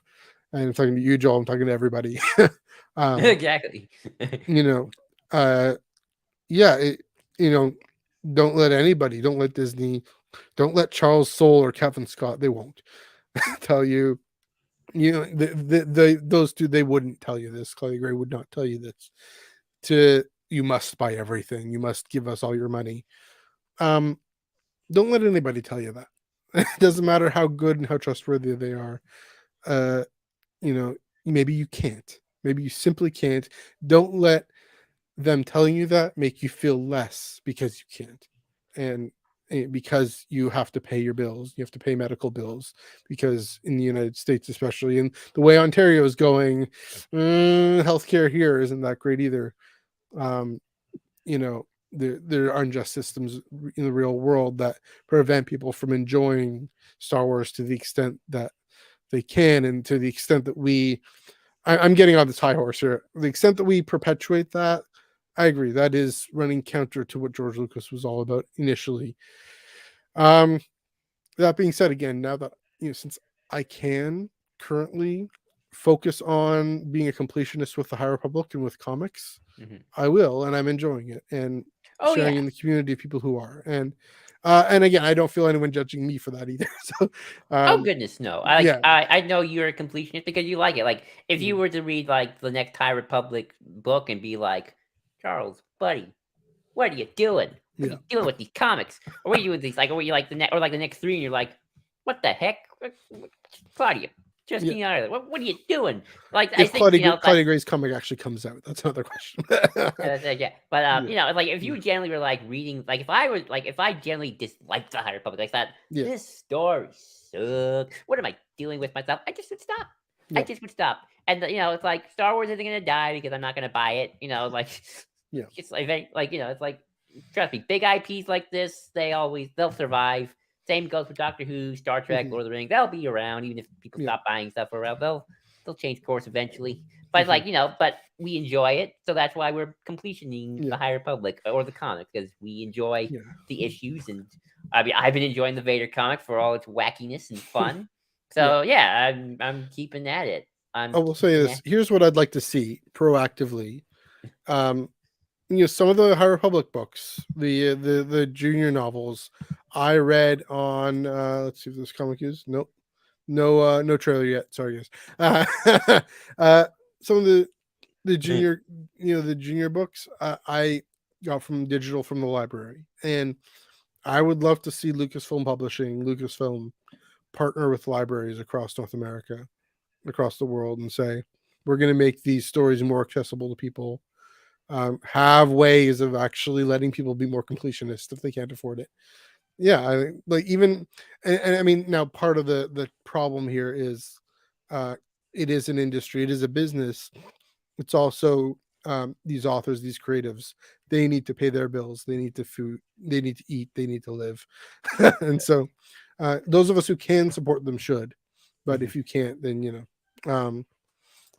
And I'm talking to you, Joel. I'm talking to everybody. Exactly. Don't let Disney, don't let Charles Soule or Kevin Scott, they won't tell you, those two, they wouldn't tell you this. Claudia Gray would not tell you this, to you must buy everything. You must give us all your money. Um, don't let anybody tell you that. It doesn't matter how good and how trustworthy they are. Uh, you know, maybe you can't. Maybe you simply can't. Don't let them telling you that make you feel less because you can't. And because you have to pay your bills, you have to pay medical bills, because in the United States, especially, and the way Ontario is going, healthcare here isn't that great either. Um, you know, there are unjust systems in the real world that prevent people from enjoying Star Wars to the extent that they can, and to the extent that I'm getting on this high horse here. The extent that we perpetuate that, I agree. That is running counter to what George Lucas was all about initially. Um, that being said, again, now that since I can currently focus on being a completionist with the High Republic and with comics, I will, and I'm enjoying it and Oh sharing yeah. in the community of people who are. And again, I don't feel anyone judging me for that either. So, Oh goodness, no. yeah, I know you're a completionist because you like it. Like if you mm, were to read like the next High Republic book and be like, Charles, buddy, what are you doing? What are yeah, you doing with these comics? Or what are you doing with these? Like, or what you like the next, or like the next three, and you're like, what the heck, Claudia? Just yeah. getting out of there. What are you doing? Like, I If think it's like, Claudia Gray's comic actually comes out, that's another question. yeah. But Yeah, like if yeah, you generally were like reading, like if I generally disliked the High Republic, like that, yeah, this story sucks. What am I doing with myself? I just would stop. I yeah, just would stop. And it's like Star Wars isn't gonna die because I'm not gonna buy it. Like yeah, it's like it's like trust me, big IPs like this, they'll survive. Same goes for Doctor Who, Star Trek, hmm, Lord of the Rings. They'll be around even if people yeah, stop buying stuff around. They'll change course eventually. But hmm, but we enjoy it, so that's why we're completioning yeah, the High Republic or the comic because we enjoy yeah, the issues. And I mean, I've been enjoying the Vader comic for all its wackiness and fun. yeah. So yeah, I'm keeping at it. I I'm will say keeping at. this. Here's what I'd like to see proactively. Um, some of the High Republic books, the junior novels, I read on. Let's see if this comic is. Nope, no trailer yet. Sorry, guys. Uh, some of the junior, the junior books, I got from digital from the library, and I would love to see Lucasfilm Publishing, Lucasfilm partner with libraries across North America, across the world, and say, we're going to make these stories more accessible to people. Have ways of actually letting people be more completionist if they can't afford it. Yeah, I like even, and I mean, now part of the problem here is, uh, it is an industry, it is a business. It's also, these authors, these creatives, they need to pay their bills, they need to food, they need to eat, they need to live. And so, those of us who can support them should, but Mhm. if you can't, then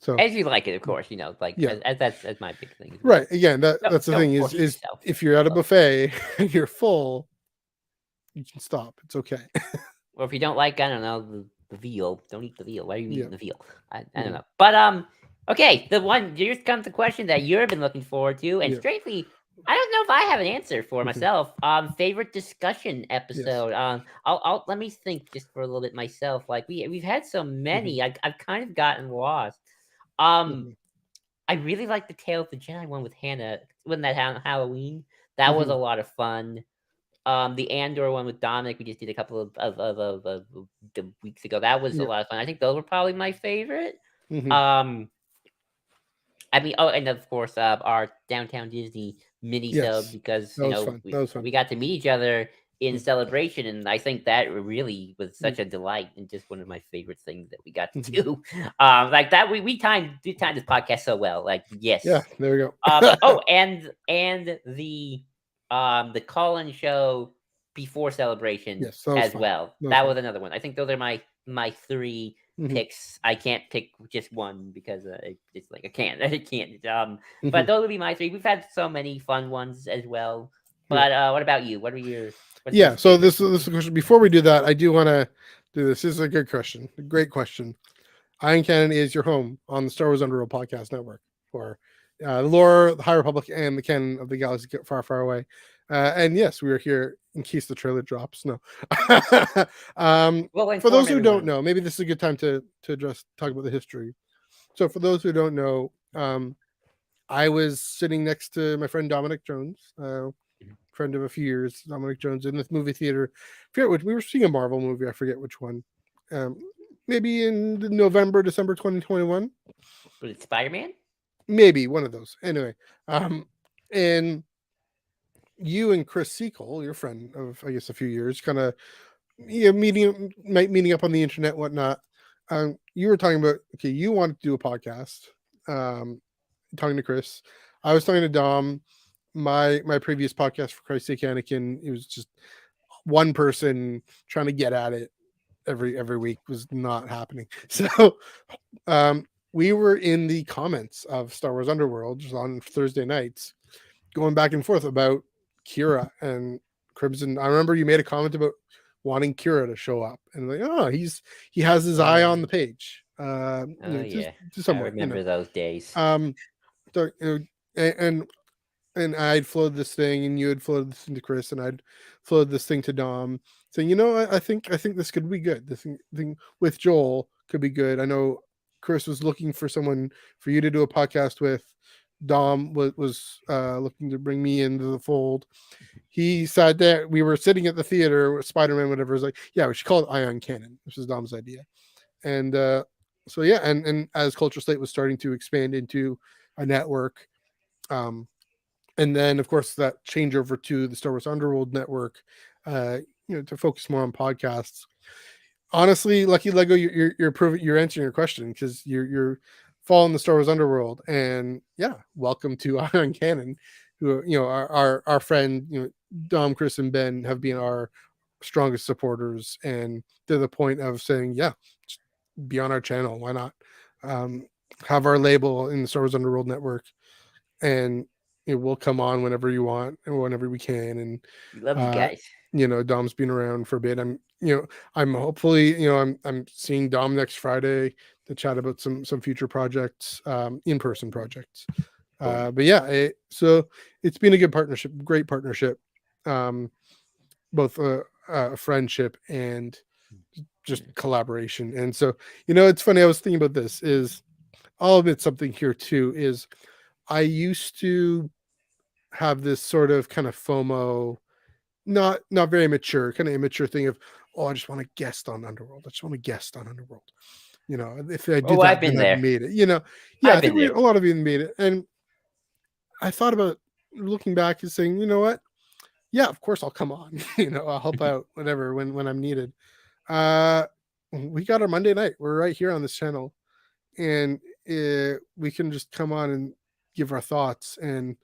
so As you like it, of course, like yeah, as that's my big thing as right. well. Again, that's the Don't thing force is yourself. if you're at a Well, buffet and you're full, you can stop. It's okay. or if you don't like, I don't know, the veal, don't eat the veal. Why are you Yeah. eating the veal? I don't Mhm. know. But okay, here's comes the question that you've been looking forward to, and Yeah. strangely, I don't know if I have an answer for Mhm. myself. Favorite discussion Yes. episode. I'll let me think just for a little bit myself. Like we've had so Mhm. many, I've kind of gotten lost. Um, Mhm. I really like the Tale of the Jedi one with Hannah. When that Halloween, that was a Mhm. lot of fun. The Andor one with Dominic, we just did a couple of the weeks ago. That was a Yeah. lot of fun. I think those were probably my favorite. Mhm. Um, I mean, oh, and of course, our Downtown Disney mini sub Yes. because That was fun. That was we fun. got to meet each other in Mhm. celebration, and I think that really was Mhm. such a delight and just one of my favorite things that we got to Mhm. do. Like that, we timed this podcast so well. Like Yeah. yes, There we go. Oh, and the call-in show before celebration Yes. That was as fun. well. That was That fun. was another one. I think those are my three Mhm. picks. I can't pick just one because it's like I can't. I can't. But Mhm. those would be my three. We've had so many fun ones as well. Yeah. But what about you? What's your Yeah. So favorite? this is a question. Before we do that, I do want to do this. This is a good question. A great question. Iron Canon is your home on the Star Wars Underworld podcast network for, the lore, the High Republic, and the canon of the galaxy far, far away. And yes, we are here in case the trailer drops. No. We'll For those inform who don't everyone. know, maybe this is a good time to talk about the history. So for those who don't know, I was sitting next to my friend Dominic Jones, friend of a few years, Dominic Jones, in this movie theater. I forget which, we were seeing a Marvel movie. I forget which one. Maybe in November, December 2021. Was it Spider-Man? Maybe one of those. Anyway, and you and Chris Seacole, your friend of I guess a few years, kind of meeting up on the internet, whatnot. You were talking about you wanted to do a podcast. Talking to Chris, I was talking to Dom. My previous podcast, for Christ's sake, Anakin, it was just one person trying to get at it every week, was not happening. So we were in the comments of Star Wars Underworld just on Thursday nights, going back and forth about Kira and Crimson. I remember you made a comment about wanting Kira to show up, and like, oh, he has his eye on the page. Yeah, to somewhat, I remember those days. So, and I'd floated this thing, and you had floated this thing to Chris, and I'd floated this thing to Dom, saying, I think this could be good. This thing with Joel could be good. I know Chris was looking for someone for you to do a podcast with. Dom was looking to bring me into the fold. He said that we were sitting at the theater with Spider-Man, whatever. It was like, yeah, we should call it Ion Canon, which was Dom's idea. And so yeah, and as Culture Slate was starting to expand into a network, and then of course that changeover to the Star Wars Underworld network, to focus more on podcasts. Honestly, Lucky Lego, you're answering your question, because you're following the Star Wars Underworld, and yeah, welcome to Ion Canon, who our friend Dom, Chris, and Ben have been our strongest supporters, and to the point of saying, yeah, be on our channel, why not? Have our label in the Star Wars Underworld network, and we'll come on whenever you want and whenever we can. And we love you guys. Dom's been around for a bit. I'm hopefully, I'm seeing Dom next Friday to chat about some future projects, in-person projects. But yeah, so it's been a good partnership, great partnership, both a friendship and just collaboration. And so, it's funny, I was thinking about this, is I'll admit something here too, is I used to have this sort of kind of FOMO, not very mature, kind of immature thing of, I just want to guest on Underworld. I just want to guest on Underworld. If I did that, I've been there. I've made it. Yeah, I think a lot of you made it. And I thought about looking back and saying, you know what? Yeah, of course I'll come on. I'll help out, whatever, when I'm needed. We got our Monday night. We're right here on this channel, and we can just come on and give our thoughts, and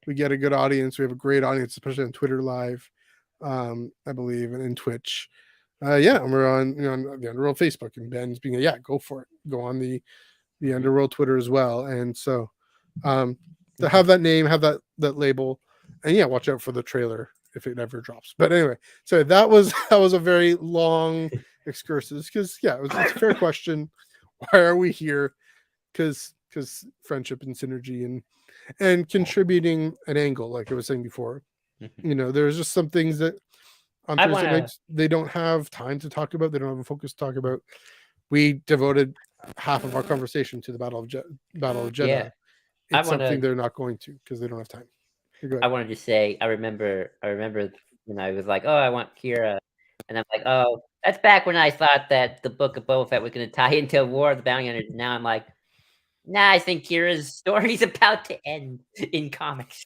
we get a good audience. We have a great audience, especially on Twitter Live, I believe, and in Twitch. And we're on the Underworld Facebook, and Ben's being go for it. Go on the Underworld Twitter as well. And so to have that name, have that label, and watch out for the trailer if it ever drops. But anyway, so that was a very long excursus, because it's a fair question. Why are we here? Because friendship and synergy and contributing an angle, like I was saying before. There's just some things that on Thursday nights they don't have time to talk about. They don't have a focus to talk about. We devoted half of our conversation to the Battle of Jedha. Yeah. It's something they're not going to, because they don't have time. I wanted to say, I remember when I was like, I want Kira, and I'm like, that's back when I thought that the Book of Boba Fett was going to tie into War of the Bounty Hunters. Now I'm like, nah, I think Kira's story's about to end in comics.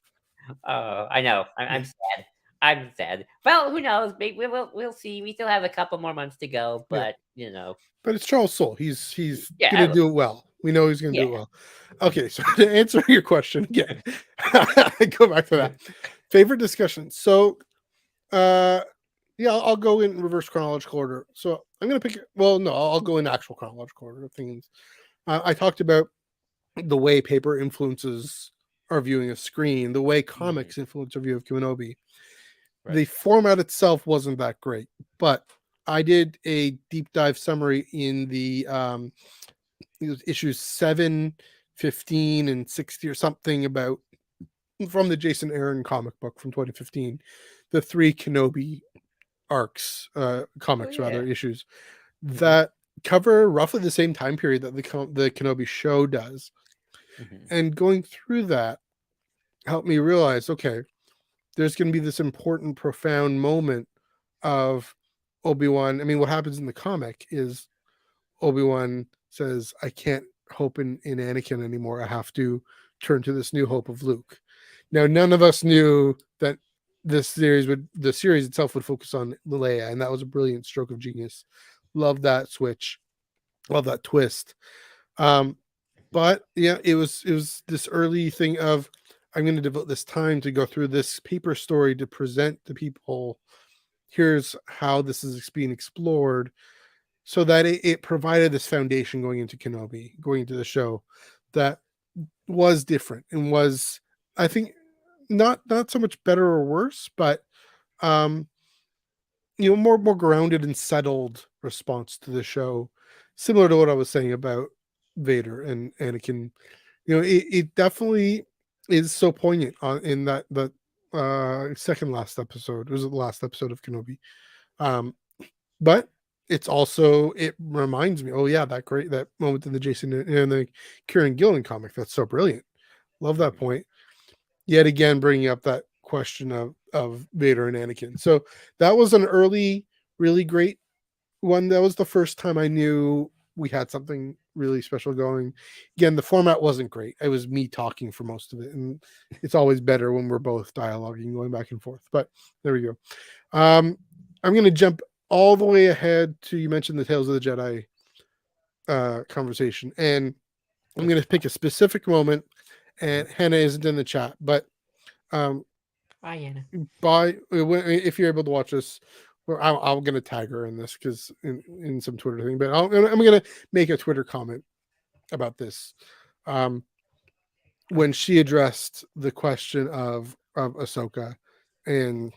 Oh, I know. I'm sad. I'm sad. Well, who knows? Maybe we'll see. We still have a couple more months to go, but But it's Charles Soule. He's gonna do it well. We know he's gonna do it well. Okay, so to answer your question again, go back to that. Favorite discussion. So I'll go in reverse chronological order. So I'm gonna pick I'll go in actual chronological order of things. I talked about the way paper influences our viewing of screen, the way comics influence our view of Kenobi. Right. The format itself wasn't that great, but I did a deep dive summary in the issues 7, 15, and 60 or something about from the Jason Aaron comic book from 2015, the 3 Kenobi arcs, comics issues that cover roughly the same time period that the Kenobi show does. Mhm. And going through that helped me realize, okay, there's going to be this important, profound moment of Obi-Wan. I mean, what happens in the comic is Obi-Wan says, I can't hope in Anakin anymore. I have to turn to this new hope of Luke. Now, none of us knew that the series itself would focus on Leia, and that was a brilliant stroke of genius. Love that switch. Love that twist. But yeah, it was this early thing of I'm going to devote this time to go through this paper story to present to people. Here's how this is being explored, so that it provided this foundation going into Kenobi, going into the show, that was different and was, I think, not so much better or worse, but um, more grounded and settled response to the show, similar to what I was saying about Vader and Anakin. It definitely is so poignant in that second last episode. It was the last episode of Kenobi. Um, but it reminds me, oh yeah, that moment in the Jason and the Kieran Gillen comic. That's so brilliant. Love that Mhm. point. Yet again, bringing up that question of Vader and Anakin. So that was an early, really great one. That was the first time I knew we had something really special going. Again, the format wasn't great. It was me talking for most of it, and it's always better when we're both dialoguing, going back and forth. But there we go. I'm going to jump all the way ahead to, you mentioned the Tales of the Jedi conversation, and I'm going to pick a specific moment. And Hannah isn't in the chat, but um, Bye, Anna. if you're able to watch this, or I'm going to tag her in this because in some Twitter thing, but I'm going to make a Twitter comment about this. When she addressed the question of Ahsoka and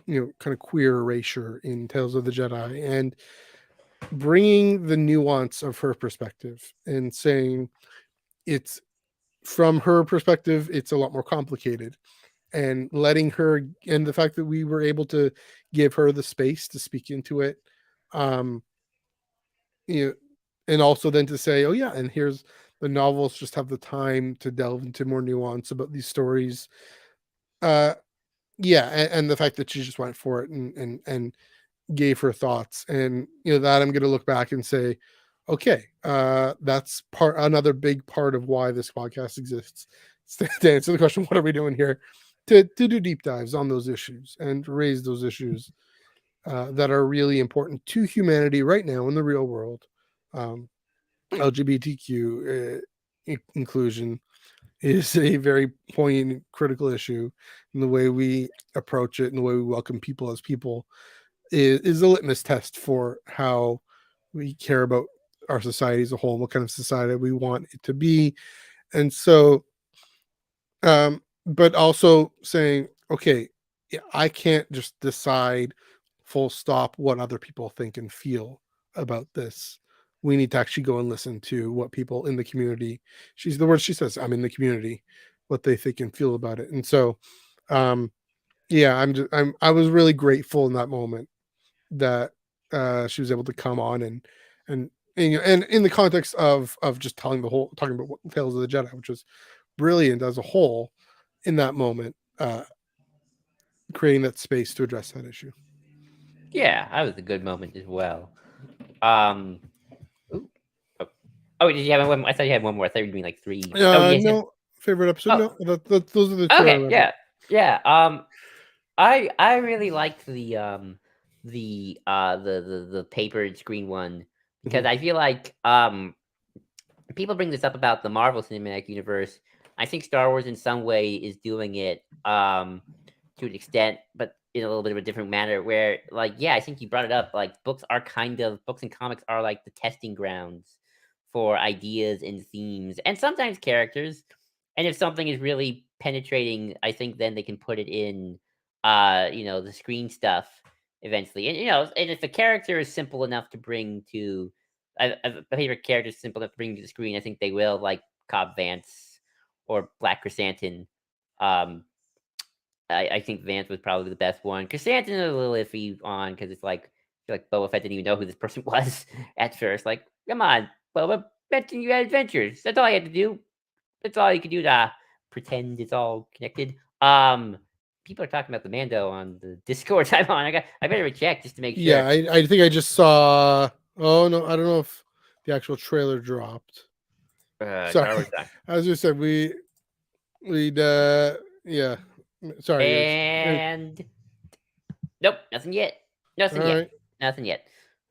kind of queer erasure in Tales of the Jedi, and bringing the nuance of her perspective and saying it's from her perspective, it's a lot more complicated, and letting her, and the fact that we were able to give her the space to speak into it, um you know and also then to say, oh yeah, and here's the novels just have the time to delve into more nuance about these stories. uh yeah, and the fact that she just went for it and gave her thoughts, and that I'm going to look back and say, okay, that's another big part of why this podcast exists. To answer the question, what are we doing here, to do deep dives on those issues and raise those issues that are really important to humanity right now in the real world. LGBTQ inclusion is a very poignant, critical issue, and the way we approach it and the way we welcome people as people is a litmus test for how we care about our society as a whole, what kind of society we want it to be. And so, but also saying, okay, yeah, I can't just decide full stop what other people think and feel about this. We need to actually go and listen to what people in the community, the word she says, I'm in the community, what they think and feel about it. And so, um, yeah, I was really grateful in that moment that she was able to come on and in the context of just talking about Tales of the Jedi, which was brilliant as a whole in that moment, creating that space to address that issue. Yeah, that was a good moment as well. Um, ooh, oh, oh, did you have one? I thought you had one more. I thought you were doing like three. Oh, yes. No favorite episode. Oh, No, those are the two I okay, remember. yeah, yeah. I really liked the papered screen one because Mhm. I feel like people bring this up about the Marvel Cinematic Universe. I think Star Wars in some way is doing it to an extent, but in a little bit of a different manner. Where, like, yeah, I think you brought it up. Like, books and comics are like the testing grounds for ideas and themes, and sometimes characters. And if something is really penetrating, I think then they can put it in, the screen stuff eventually. And and if a character is simple enough to bring to a favorite character is simple enough to bring to the screen, I think they will, like Cobb Vance or Black Chrysanthemum. Um, I think Vance was probably the best one. Chrysanthemum is a little iffy on because it's like I feel like Boba Fett didn't even know who this person was at first. Like, come on, Boba, mention you had adventures. That's all I had to do. That's all you can do to pretend it's all connected. People are talking about the Mando on the Discord I'm on. I better check just to make sure. Yeah, I think I just saw. Oh no, I don't know if the actual trailer dropped. Star Wars Sorry, time. as you said, we'd yeah. Sorry, guys. And nope, nothing yet. Nothing All yet. right. Nothing yet.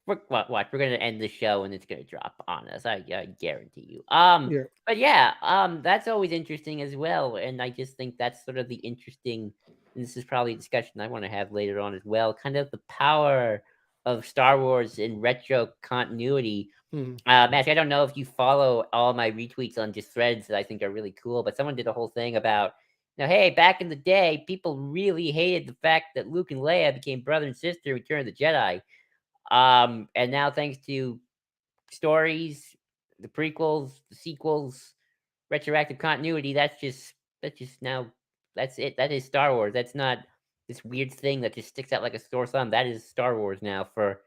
Watch. We're gonna end the show and it's gonna drop on us. I guarantee you. Yeah. But yeah, that's always interesting as well. And I just think that's sort of the interesting. And this is probably a discussion I want to have later on as well. Kind of the power of Star Wars in retro continuity. Mhm. Matthew, I don't know if you follow all my retweets on just threads that I think are really cool, but someone did a whole thing about, hey, back in the day, people really hated the fact that Luke and Leia became brother and sister in Return of the Jedi. And now thanks to stories, the prequels, the sequels, retroactive continuity, that's just now that's it. That is Star Wars. That's not this weird thing that just sticks out like a sore thumb. That is Star Wars now for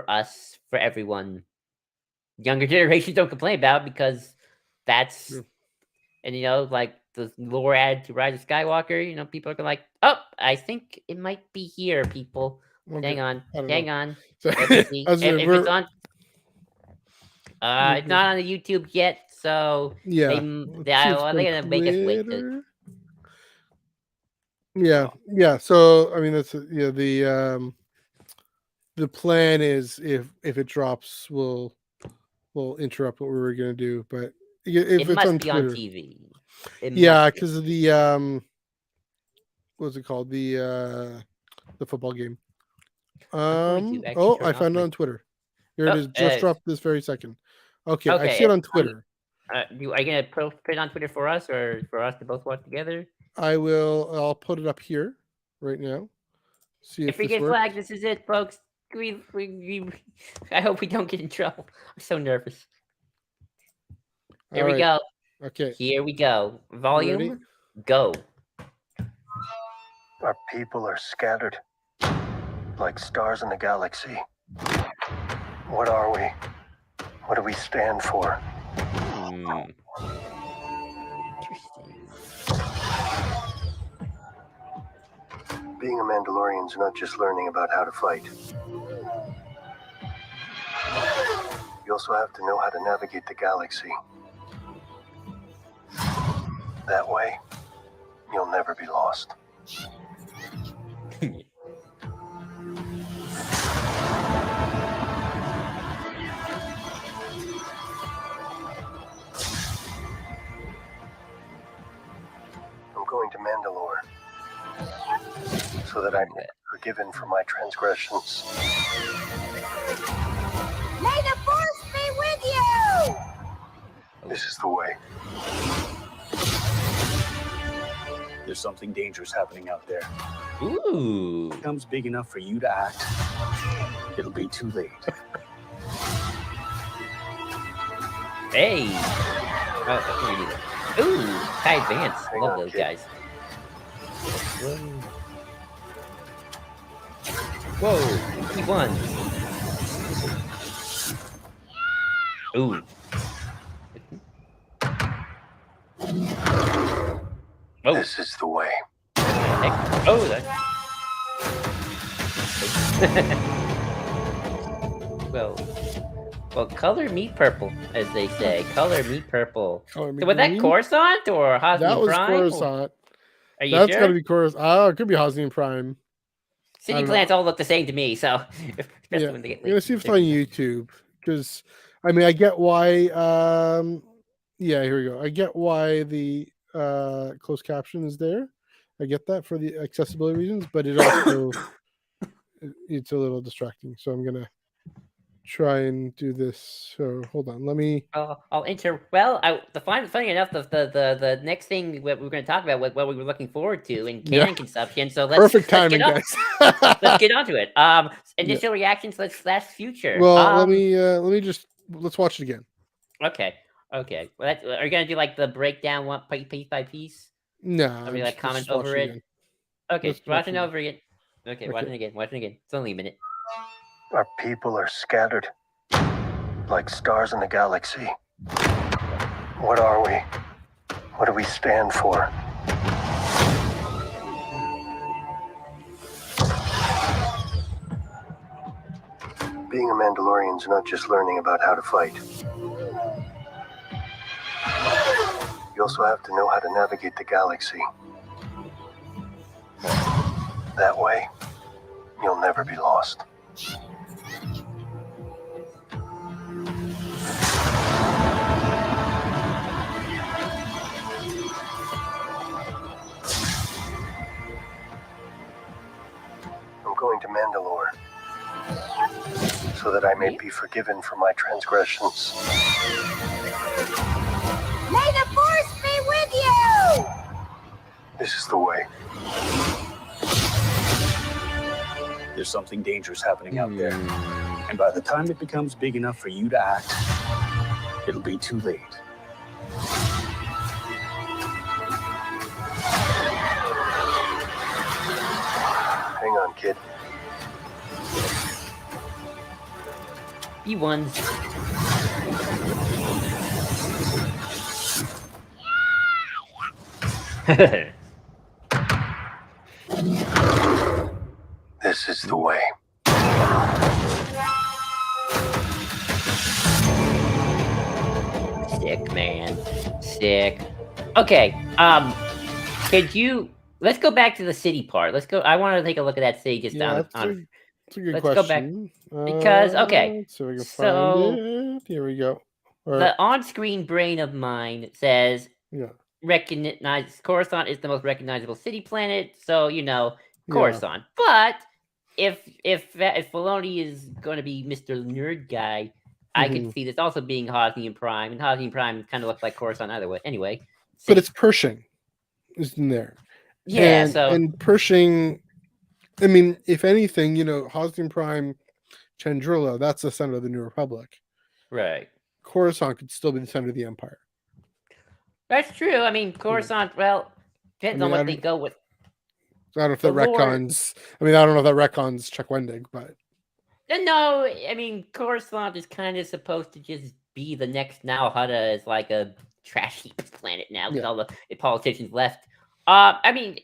us, for everyone. Younger generations don't complain about it because that's Yeah. and like the lore added to Rise of Skywalker, people are like, oh, I think it might be here, people. Okay. Hang on. I don't Hang know. on. So, Let's see. as If it's on we're it's not on the YouTube yet, so yeah. they're gonna make us wait to Twitter. Yeah. So I mean, that's the plan is if it drops, we'll interrupt what we were gonna do. But if it it's must on be Twitter, on TV. yeah, because of the what's it called, the football game. I found it on Twitter. Here it is, just dropped this very second. Okay, I see it on Twitter. Are you gonna put it on Twitter for us, or for us to both watch together? I'll put it up here right now. See if we this get works. flagged, this is it, folks. I hope we don't get in trouble. I'm so nervous. Here we go. Okay. Here we go. Volume, go. Our people are scattered like stars in the galaxy. What are we? What do we stand for? Interesting. Being a Mandalorian is not just learning about how to fight. You also have to know how to navigate the galaxy. That way, you'll never be lost. I'm going to Mandalore so that I can be forgiven for my transgressions. May the Force be with you! This is the way. There's something dangerous happening out there. Ooh. It becomes big enough for you to act. It'll be too late. Hey. Ooh, Ty Vance. Hang Love on, those kid. guys. Whoa. He won. Ooh. Oh. This is the way. Heck. Oh, that. well, color me purple, as they say. Color me purple. Color me So was that green? Coruscant or Hosnian That was Prime? Coruscant. Are you That's sure? gotta be Coruscant. Oh, it could be Hosnian Prime. City plants all look the same to me, so especially Yeah, when they get I'm gonna late. see if it's on YouTube, because I mean I get why. Yeah, here we go. I get why the closed caption is there. I get that for the accessibility reasons, but it also it's a little distracting. So I'm gonna try and do this. So hold on, let me. I'll enter. Well, funny enough, the next thing we're going to talk about what we were looking forward to in canon consumption. So Perfect timing, guys. Let's get onto it. Initial reactions. Slash future. Well, let's watch it again. Okay. Well, are you going to do like the breakdown one piece by piece? No. Or we like comment over it? Again. Okay, watching over again. Okay, watching again. It's only a minute. Our people are scattered like stars in the galaxy. What are we? What do we stand for? Being a Mandalorian's not just learning about how to fight. You also have to know how to navigate the galaxy. That way, you'll never be lost. I'm going to Mandalore so that I may be forgiven for my transgressions. May the Force be with you! This is the way. There's something dangerous happening out there. And by the time it becomes big enough for you to act, it'll be too late. Hang on, kid. You won. This is the way. Sick, man. Sick. Okay. Could you? Let's go back to the city part. Let's go. I want to take a look at that city just Yeah, on. that's a good Let's question. go back because okay. So we can So find it. Here we go. All right. the on-screen brain of mine says Yeah. recognize Coruscant is the most recognizable city planet. So Yeah. Coruscant. But if Filoni is going to be Mr. Nerd Guy, I could see this also being Hosnian Prime, and Hosnian Prime kind of looks like Coruscant either way. Anyway, But it's Pershing, isn't there? yeah. And Pershing, I mean, if anything, Hosnian Prime, Chandrilla, that's the center of the New Republic. Right. Coruscant could still be the center of the Empire. That's true. I mean, Coruscant. Well, depends on what they go with. I don't know if that The lore- retcons. I mean, I don't know if that retcons Chuck Wendig, but No, I mean, Coruscant is kind of supposed to just be the next Nal Hutta as like a trash heap planet now because Yeah. all the politicians left. I mean,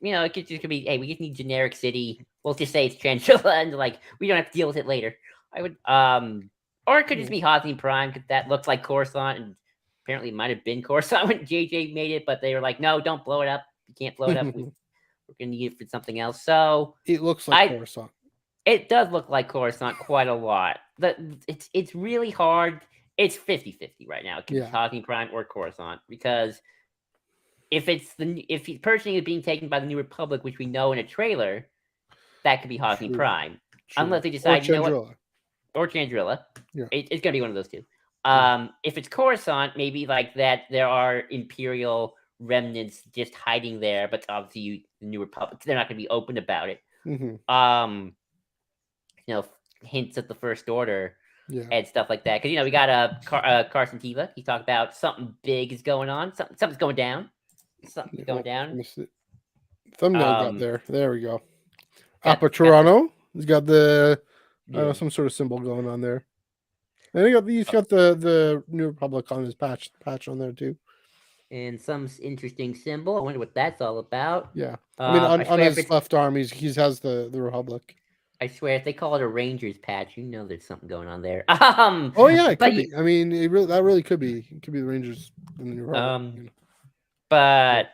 it could be, hey, we just need generic city. We'll just say it's Chandrilla, and like we don't have to deal with it later. I would, or it could just be Hosnian Prime because that looks like Coruscant, and apparently it might have been Coruscant when JJ made it, but they were like, no, don't blow it up. You can't blow it up. We're gonna need it for something else. So it looks like Coruscant. it does look like Coruscant quite a lot. It's really hard. It's 50-50 right now. It can be Hosnian Prime or Coruscant because if Pershing is being taken by the New Republic, which we know in a trailer, that could be Hosnian Prime. True. Unless they decide, or Chandrilla. Yeah. It's gonna be one of those two. If it's Coruscant, maybe like that there are Imperial remnants just hiding there, but obviously the New Republic, they're not gonna be open about it. Hints at the First Order and stuff like that. Because we got Carson Teva. He talked about something big is going on. Something's going down. Something's going down. Thumbnail got there. There we go. Apa Toronto. He's got the some sort of symbol going on there. And he's got the New Republic on his patch on there too. And some interesting symbol. I wonder what that's all about. Yeah. I mean, on his left arm, he has the Republic. I swear, if they call it a Rangers patch, there's something going on there. Oh yeah, it could be. I mean, that really could be. It could be the Rangers in the New Republic. But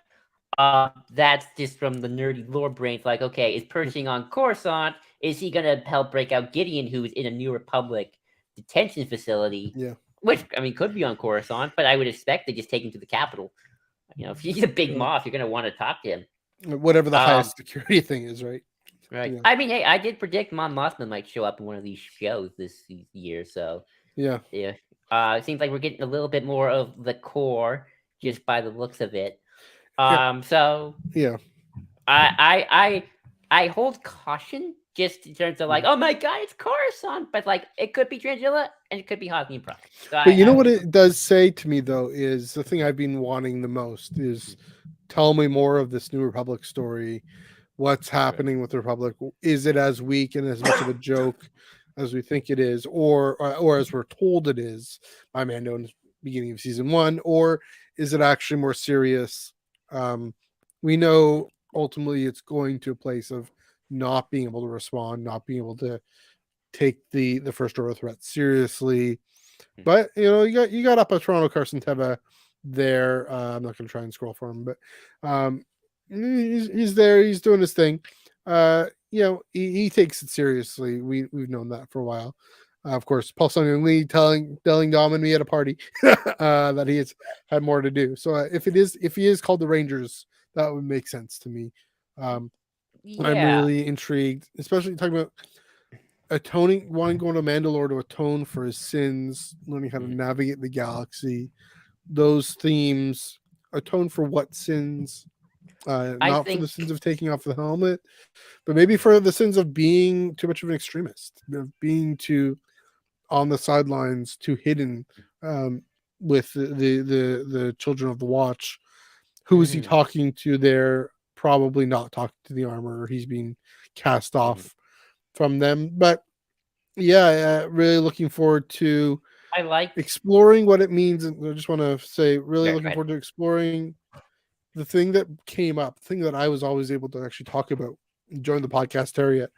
that's just from the nerdy lore brains. Like, okay, is Pershing on Coruscant? Is he gonna help break out Gideon, who's in a New Republic detention facility? Yeah. Which could be on Coruscant, but I would expect they just take him to the capital. If he's a big Moff, you're gonna want to talk to him. Whatever the highest security thing is, right? Right. Yeah. I mean, hey, I did predict Mon Mothma might show up in one of these shows this year, so yeah. It seems like we're getting a little bit more of the core just by the looks of it. So yeah, I hold caution just in terms of like, oh my god, it's Coruscant, but like it could be Chandrilla and it could be Hosnian Prime. So but what it does say to me though is the thing I've been wanting the most is tell me more of this New Republic story. What's happening with the Republic? Is it as weak and as much of a joke as we think it is, or as we're told it is by Mando? And beginning of season 1, or is it actually more serious? We know ultimately it's going to a place of not being able to respond, not being able to take the first order threat seriously. But you got up a Toronto Carson Teva there. I'm not going to try and scroll for him, but he's there. He's doing his thing. He takes it seriously. We've known that for a while. Of course, Paul Sung Lee telling Dom and me at a party that he has had more to do. So if he is called the Rangers, that would make sense to me. I'm really intrigued, especially talking about wanting going to Mandalore to atone for his sins, learning how to navigate the galaxy. Those themes, atone for what sins? Not for the sins of taking off the helmet, but maybe for the sins of being too much of an extremist, of being too on the sidelines, too hidden with the children of the Watch. Who is he talking to there? Probably not talking to the Armorer. He's being cast off from them. But yeah, really looking forward to exploring what it means. And I just want to say, really looking forward to exploring the thing that came up, the thing that I was always able to actually talk about, join the podcast area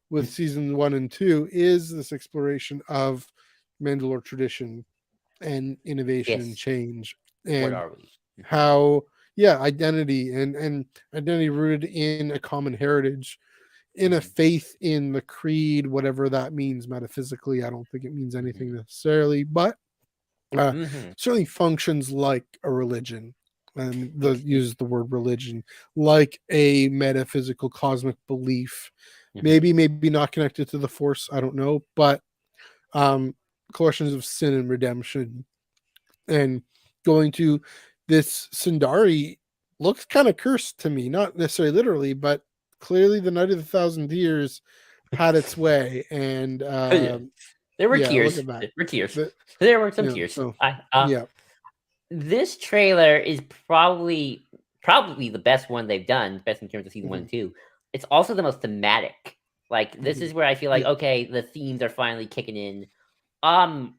with season 1 and 2, is this exploration of Mandalore tradition and innovation and change, and what are we? How identity and identity rooted in a common heritage, in a faith in the creed, whatever that means metaphysically. I don't think it means anything necessarily, but certainly functions like a religion, and uses the word religion, like a metaphysical cosmic belief. Maybe not connected to the Force, I don't know, but questions of sin and redemption, and going to this Sundari looks kind of cursed to me, not necessarily literally, but clearly the Night of the Thousand Years had its way, and there were tears. There were tears. There were some tears. So, this trailer is probably the best one they've done, best in terms of season 1 and 2. It's also the most thematic. Like, this is where I feel like, okay, the themes are finally kicking in. I'm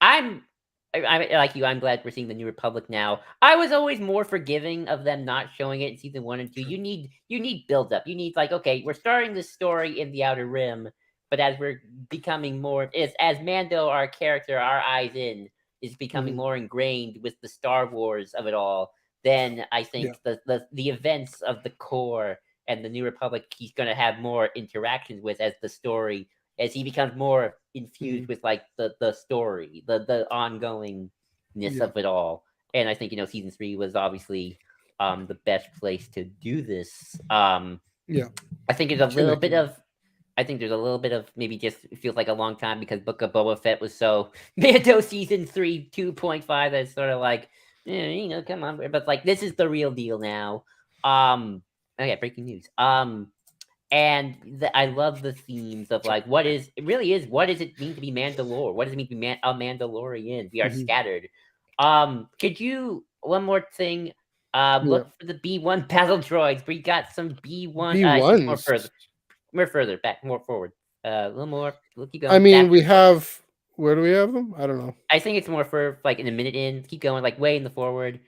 like you. I'm glad we're seeing the New Republic now. I was always more forgiving of them not showing it in season 1 and 2. You need build up. You need, like, okay, we're starting this story in the Outer Rim, but as we're becoming more, as Mando, our character, our eyes in, is becoming more ingrained with the Star Wars of it all, then I think the events of the core and the New Republic he's going to have more interactions with as the story, as he becomes more infused with, like, the story, the ongoingness of it all. And I think, season 3 was obviously the best place to do this. I think there's a little bit of maybe just it feels like a long time because Book of Boba Fett was so Mando season 3 2.5 that's sort of like, come on, but like this is the real deal now. Okay, breaking news. And I love the themes of, like, what does it mean to be Mandalore? What does it mean to be a Mandalorian? We are scattered. Could you, one more thing, look for the B1 battle droids. We got some B1s. More further back, more forward. A little more. Keep going. I mean, we have. Where do we have them? I don't know. I think it's more for like in a minute in. Keep going, like way in the forward.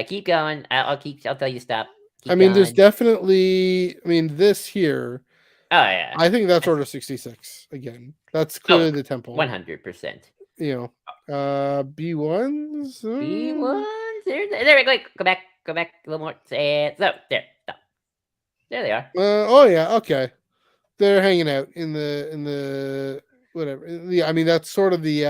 Keep going. I'll tell you to stop. Keep going. There's definitely. This here. Oh yeah. I think that's Order 66 again. That's clearly the temple. 100%. B1s. B1s. There we go. Go back a little more. So there. Stop. There they are. Oh yeah. Okay. They're hanging out in the whatever. Yeah, that's sort of the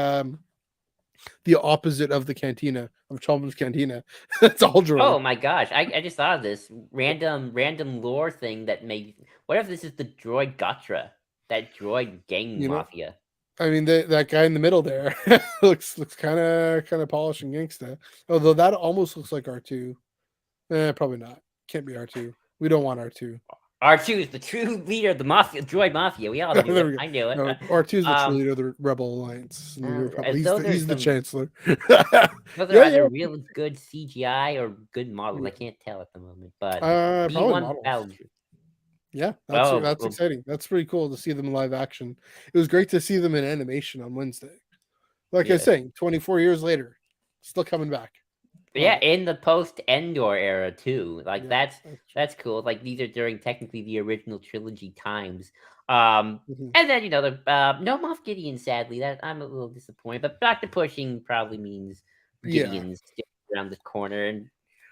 opposite of the cantina, of Chalmers Cantina. It's all droid. Oh my gosh! I just thought of this random lore thing that made. What if this is the droid Gotra, that droid gang mafia? That guy in the middle there looks kind of polished and gangsta. Although that almost looks like R2. Probably not. Can't be R2. We don't want R2. R2 is the true leader of the mafia, droid mafia. We all knew it. I knew it. No, R2 is the true leader of the Rebel Alliance. He's the Chancellor. Those are either real good CGI or good models. I can't tell at the moment. But B1 models. Yeah, that's exciting. That's pretty cool to see them in live action. It was great to see them in animation on Wednesday. Like I was saying, 24 years later, Still coming back. Yeah, in the post Endor era too. Like Yeah, that's cool. Like these are during technically the original trilogy times. Mhm. And then the no Moff Gideon. Sadly, that I'm a little disappointed. But back to pushing probably means Yeah. Gideon's still around the corner.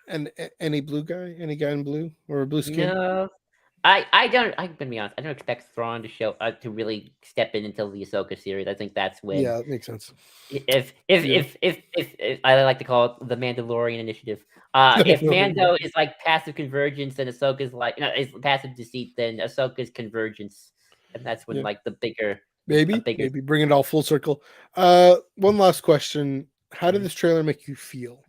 And Any blue guy? Any guy in blue or blue skin? no, I'm gonna be honest. I don't expect Thrawn to show to really step in until the Ahsoka series. I think that's when Yeah, that makes sense. if Yeah. if I like to call it the Mandalorian initiative. If Mando is like passive convergence and Ahsoka's like is passive deceit, then Ahsoka's convergence, and that's when Yeah. like the bigger Maybe bring it all full circle. One last question: how did this trailer make you feel?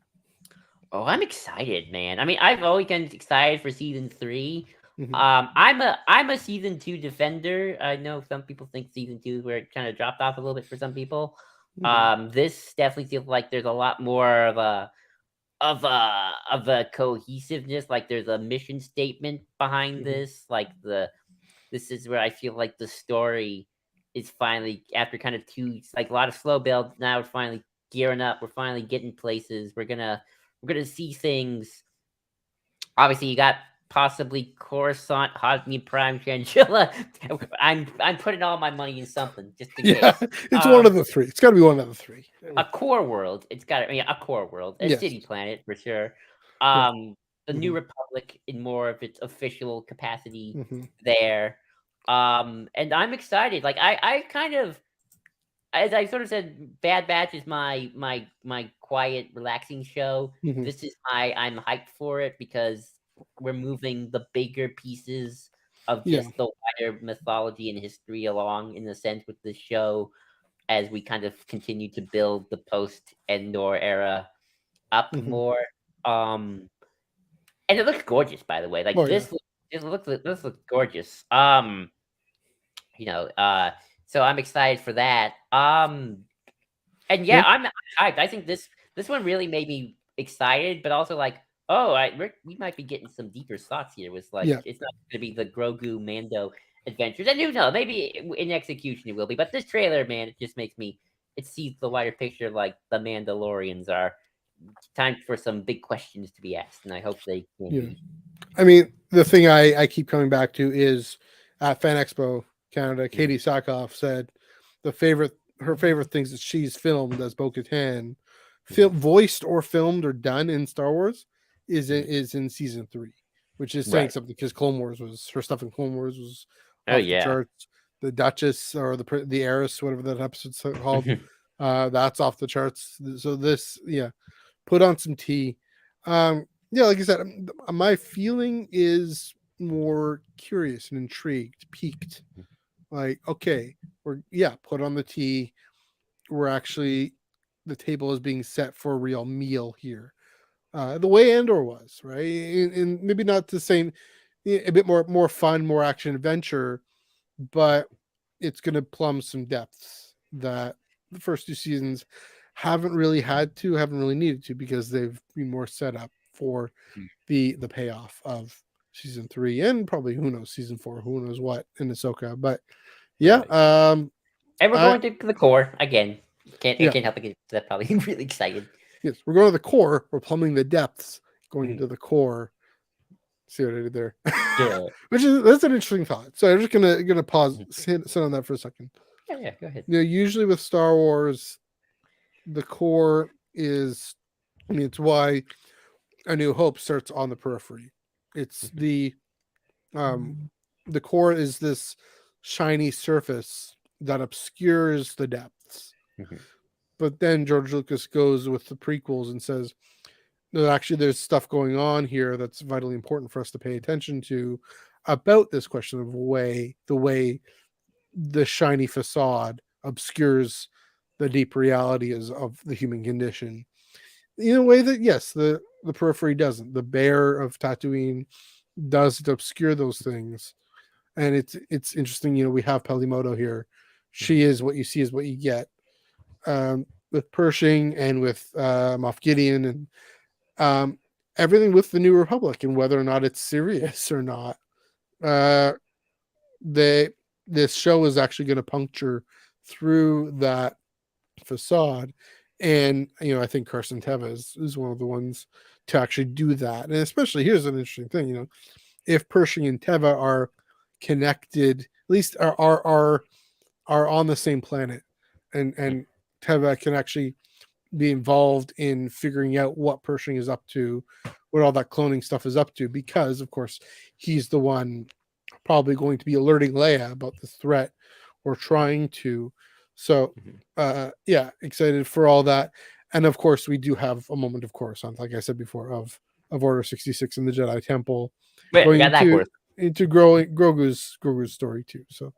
Oh, I'm excited, man. I mean, I've always been excited for season 3. Mhm. I'm a season 2 defender. I know some people think season 2 is where it kind of dropped off a little bit for some people. Mhm. This definitely feels like there's a lot more of a cohesiveness. Like there's a mission statement behind Mhm. this. Like this is where I feel like the story is finally, after kind of like a lot of slow build. Now we're finally gearing up. We're finally getting places. We're gonna see things. Obviously, you got possibly Coruscant, Hosni Prime, Shangela. I'm putting all my money in something just in Yeah, case. it's one of the three. It's got to be one of the three. A core world. It's got a core world, a Yes. city planet for sure. Yeah. The New Republic in more of its official capacity Mhm. there. And I'm excited. Like I kind of, as I sort of said, Bad Batch is my quiet, relaxing show. Mhm. This is I'm hyped for it because we're moving the bigger pieces of Yeah. just the wider mythology and history along in a sense with the show as we kind of continue to build the post Endor era up Mhm. more. And it looks gorgeous, by the way. Like Oh, yeah. this looks gorgeous. So I'm excited for that. And yeah, Yeah. I'm hyped. I think this one really made me excited, but also like, oh, we might be getting some deeper thoughts here. With like, Yeah. it's not going to be the Grogu Mando adventures, and who knows, maybe in execution it will be. But this trailer, man, it just makes me it sees the wider picture. Like the Mandalorians are time for some big questions to be asked, and I hope they can Yeah. be. I mean, the thing I keep coming back to is at Fan Expo Canada, Katie Sackhoff said her favorite things that she's filmed as Bo-Katan, voiced or filmed or done in Star Wars is in season 3, which is saying Right. something because Clone Wars was her stuff in Clone Wars was Oh off the yeah. charts. The Duchess or the Heiress, whatever that episode's called, that's off the charts. So this, yeah, put on some tea. Yeah, like I said, my feeling is more curious and intrigued, piqued. Like, okay, put on the tea. We're actually, the table is being set for a real meal here. The way Andor was, right? And maybe not the same, a bit more fun, more action adventure, but it's going to plumb some depths that the first 2 seasons haven't really needed to, because they've been more set up for the payoff of season 3 and probably, who knows, season 4, who knows what in Ahsoka. But yeah, and we're going to the core again. Can't help but get that probably really excited. Yes, we're going to the core. We're plumbing the depths, going Mhm. into the core. See what I did there? Yeah. That's an interesting thought. So I'm just gonna pause, sit on that for a second. Yeah, go ahead. Usually with Star Wars, the core is, I mean, it's why A New Hope starts on the periphery. It's the core is this shiny surface that obscures the depths. But then George Lucas goes with the prequels and says, no, actually, there's stuff going on here that's vitally important for us to pay attention to about this question of the way the shiny facade obscures the deep realities of the human condition in a way that, yes, the periphery doesn't. The bear of Tatooine does obscure those things. And it's interesting, we have Pelimoto here. She is what you see is what you get. With Pershing and with Moff Gideon and everything with the New Republic, and whether or not it's serious or not. This show is actually going to puncture through that facade And I think Carson Teva is one of the ones to actually do that. And especially, here's an interesting thing, if Pershing and Teva are connected, at least are on the same planet, and Teva can actually be involved in figuring out what Pershing is up to, what all that cloning stuff is up to, because of course he's the one probably going to be alerting Leia about the threat, or trying to. So yeah, excited for all that. And of course we do have a moment of Coruscant, like I said before, of Order 66 in the Jedi Temple, Wait, we got that into growing Grogu's story too. So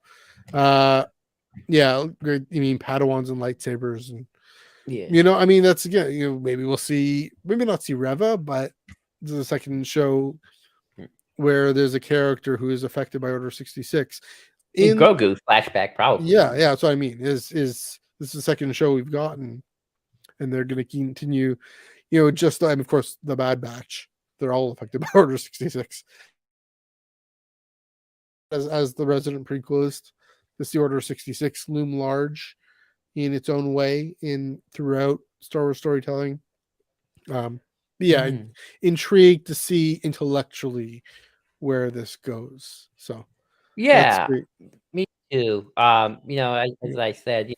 yeah, great. You mean Padawans and lightsabers, and I mean, that's again, maybe we'll see, maybe not see Reva, but this is a second show where there's a character who is affected by Order 66 in Grogu flashback, probably. Yeah, that's what I mean. Is this is the second show we've gotten, and they're going to continue, just, and of course the Bad Batch, they're all affected by Order 66 as the resident prequelist. The Order 66 loom large in its own way throughout Star Wars storytelling. Intrigued to see intellectually where this goes. So yeah, me too. As I said,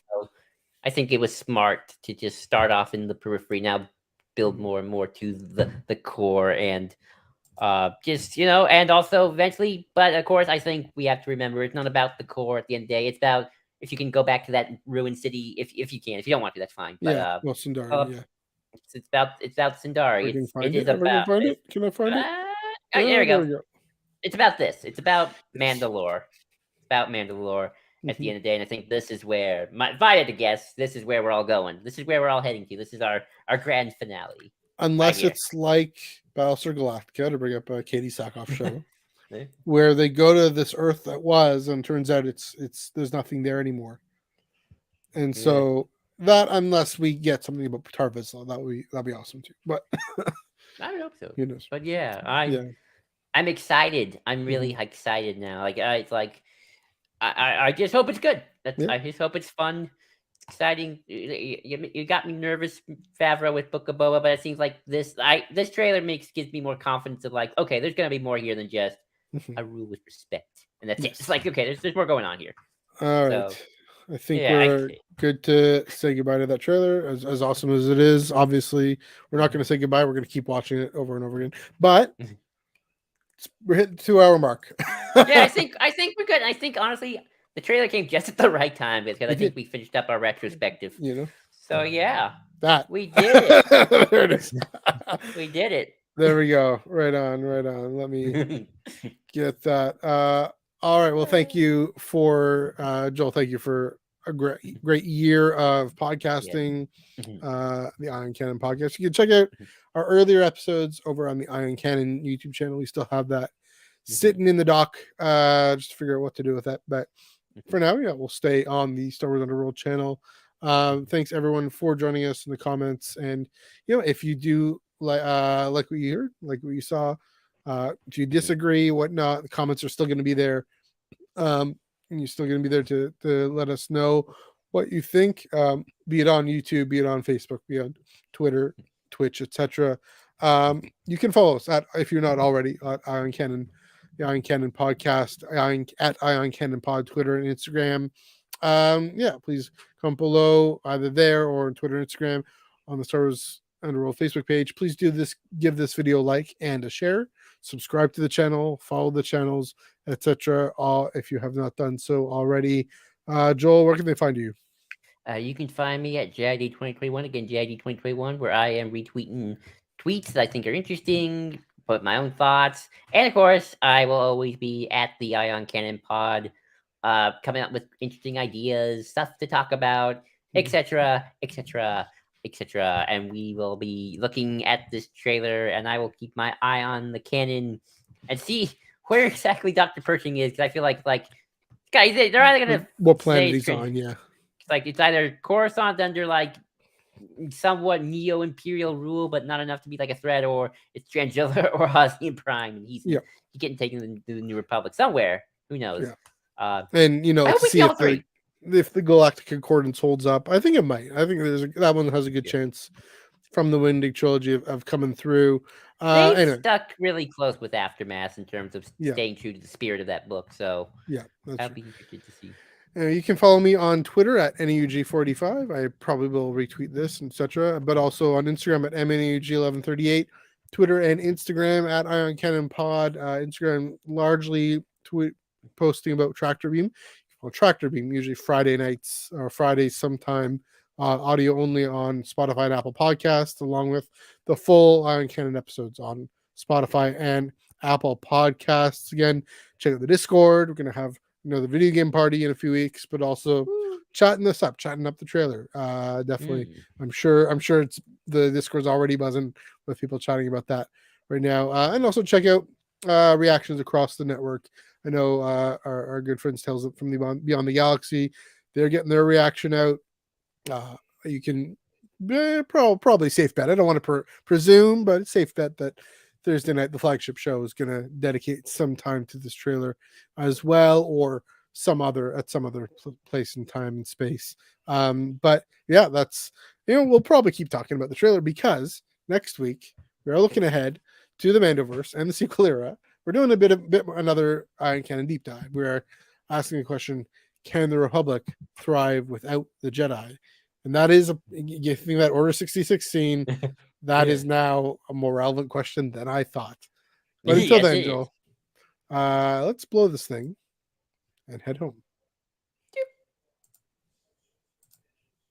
I think it was smart to just start off in the periphery, now build more and more to the core, and and also eventually, but of course I think we have to remember it's not about the core at the end of the day. It's about if you can go back to that ruined city, if you can. If you don't want to, that's fine. But Sindari, it's about Sindari. It is about. Can I find it? There we go. It's about this. It's about Mandalore. It's about Mandalore at the end of the day, and I think this is where, if I had to guess, this is where we're all going. This is where we're all heading to. This is our grand finale. Unless it's like Battlestar Galactica, to bring up a Katie Sackhoff show, where they go to this Earth that was, and turns out it's there's nothing there anymore. And so that, unless we get something about Tar Vizsla, that'd be awesome too. But I hope so. Who knows? But I'm excited. I'm really excited now. It's like I just hope it's good. I just hope it's fun. It's exciting. You got me nervous, Favreau, with Book of Boba, but it seems like this trailer gives me more confidence of okay, there's gonna be more here than just a rule with respect, and that's it. It's like, okay, there's more going on here. All right. So, I think we're good to say goodbye to that trailer. As awesome as it is, obviously, we're not going to say goodbye. We're going to keep watching it over and over again. But we're hitting the 2-hour mark. I think we're good. I think, honestly, the trailer came just at the right time, because I think we finished up our retrospective. So, that we did it. There it is. We did it. There we go. Right on. Let me get that. All right. Well, thank you for Joel. Thank you for a great year of podcasting. The Ion Canon Podcast. You can check out our earlier episodes over on the Ion Canon YouTube channel. We still have that sitting in the dock, just to figure out what to do with that. But for now, we'll stay on the Star Wars Underworld channel. Thanks everyone for joining us in the comments. And if you do like what you heard, like what you saw, if you disagree, whatnot, the comments are still going to be there. And you're still going to be there to let us know what you think, be it on YouTube, be it on Facebook, be it on Twitter, Twitch, etc. You can follow us if you're not already, at Ion Canon, the Ion Canon Podcast, at Ion Canon Pod, Twitter and Instagram. Please comment below, either there or on Twitter and Instagram, on the Star Wars Underworld Facebook page. Please give this video a like and a share. Subscribe to the channel, follow the channels, etc. All if you have not done so already. Joel, where can they find you? You can find me at JID 2021, again JID 2021, where I am retweeting tweets that I think are interesting, put my own thoughts, and of course I will always be at the Ion Canon Pod, coming up with interesting ideas, stuff to talk about, etc., etc., etc. And we will be looking at this trailer, and I will keep my eye on the canon and see where exactly Dr. Pershing is, because I feel like guys, they're either gonna what planet he's on, it's either Coruscant under somewhat neo-imperial rule, but not enough to be a threat, or it's Strangilla or Hosnian Prime, and he's getting taken to the New Republic somewhere. Who knows? And to see if if the Galactic Concordance holds up. I think it might. I think that one has a good chance from the Winding trilogy of coming through. They've Anyway, stuck really close with Aftermath in terms of Yeah. staying true to the spirit of that book. So yeah, that's I'll right. be interested to see. You can follow me on Twitter at NEUG45. I probably will retweet this, etc. But also on Instagram at MNEUG1138, Twitter and Instagram at Ion Canon Pod. Instagram largely posting about Tractor Beam. Well, Tractor Beam usually Friday nights or Fridays sometime. Audio only on Spotify and Apple Podcasts, along with the full Ion Canon episodes on Spotify and Apple Podcasts. Again, check out the Discord. We're gonna have the video game party in a few weeks, but also chatting up the trailer. Definitely. I'm sure it's the Discord's already buzzing with people chatting about that right now. And also check out reactions across the network. I know our good friends Tales from the Beyond the Galaxy, they're getting their reaction out. You can probably safe bet. I don't want to presume, but it's safe bet that Thursday night, the flagship show, is going to dedicate some time to this trailer as well, or some other place and time and space. But yeah, that's we'll probably keep talking about the trailer because next week we are looking ahead to the Mandoverse and the sequel era. We're doing a bit another Iron Canon deep dive. We're asking a question: can the Republic thrive without the Jedi? And that is you think that Order 66 scene. That is now a more relevant question than I thought. But until Yes, then, it is. Joel, let's blow this thing and head home.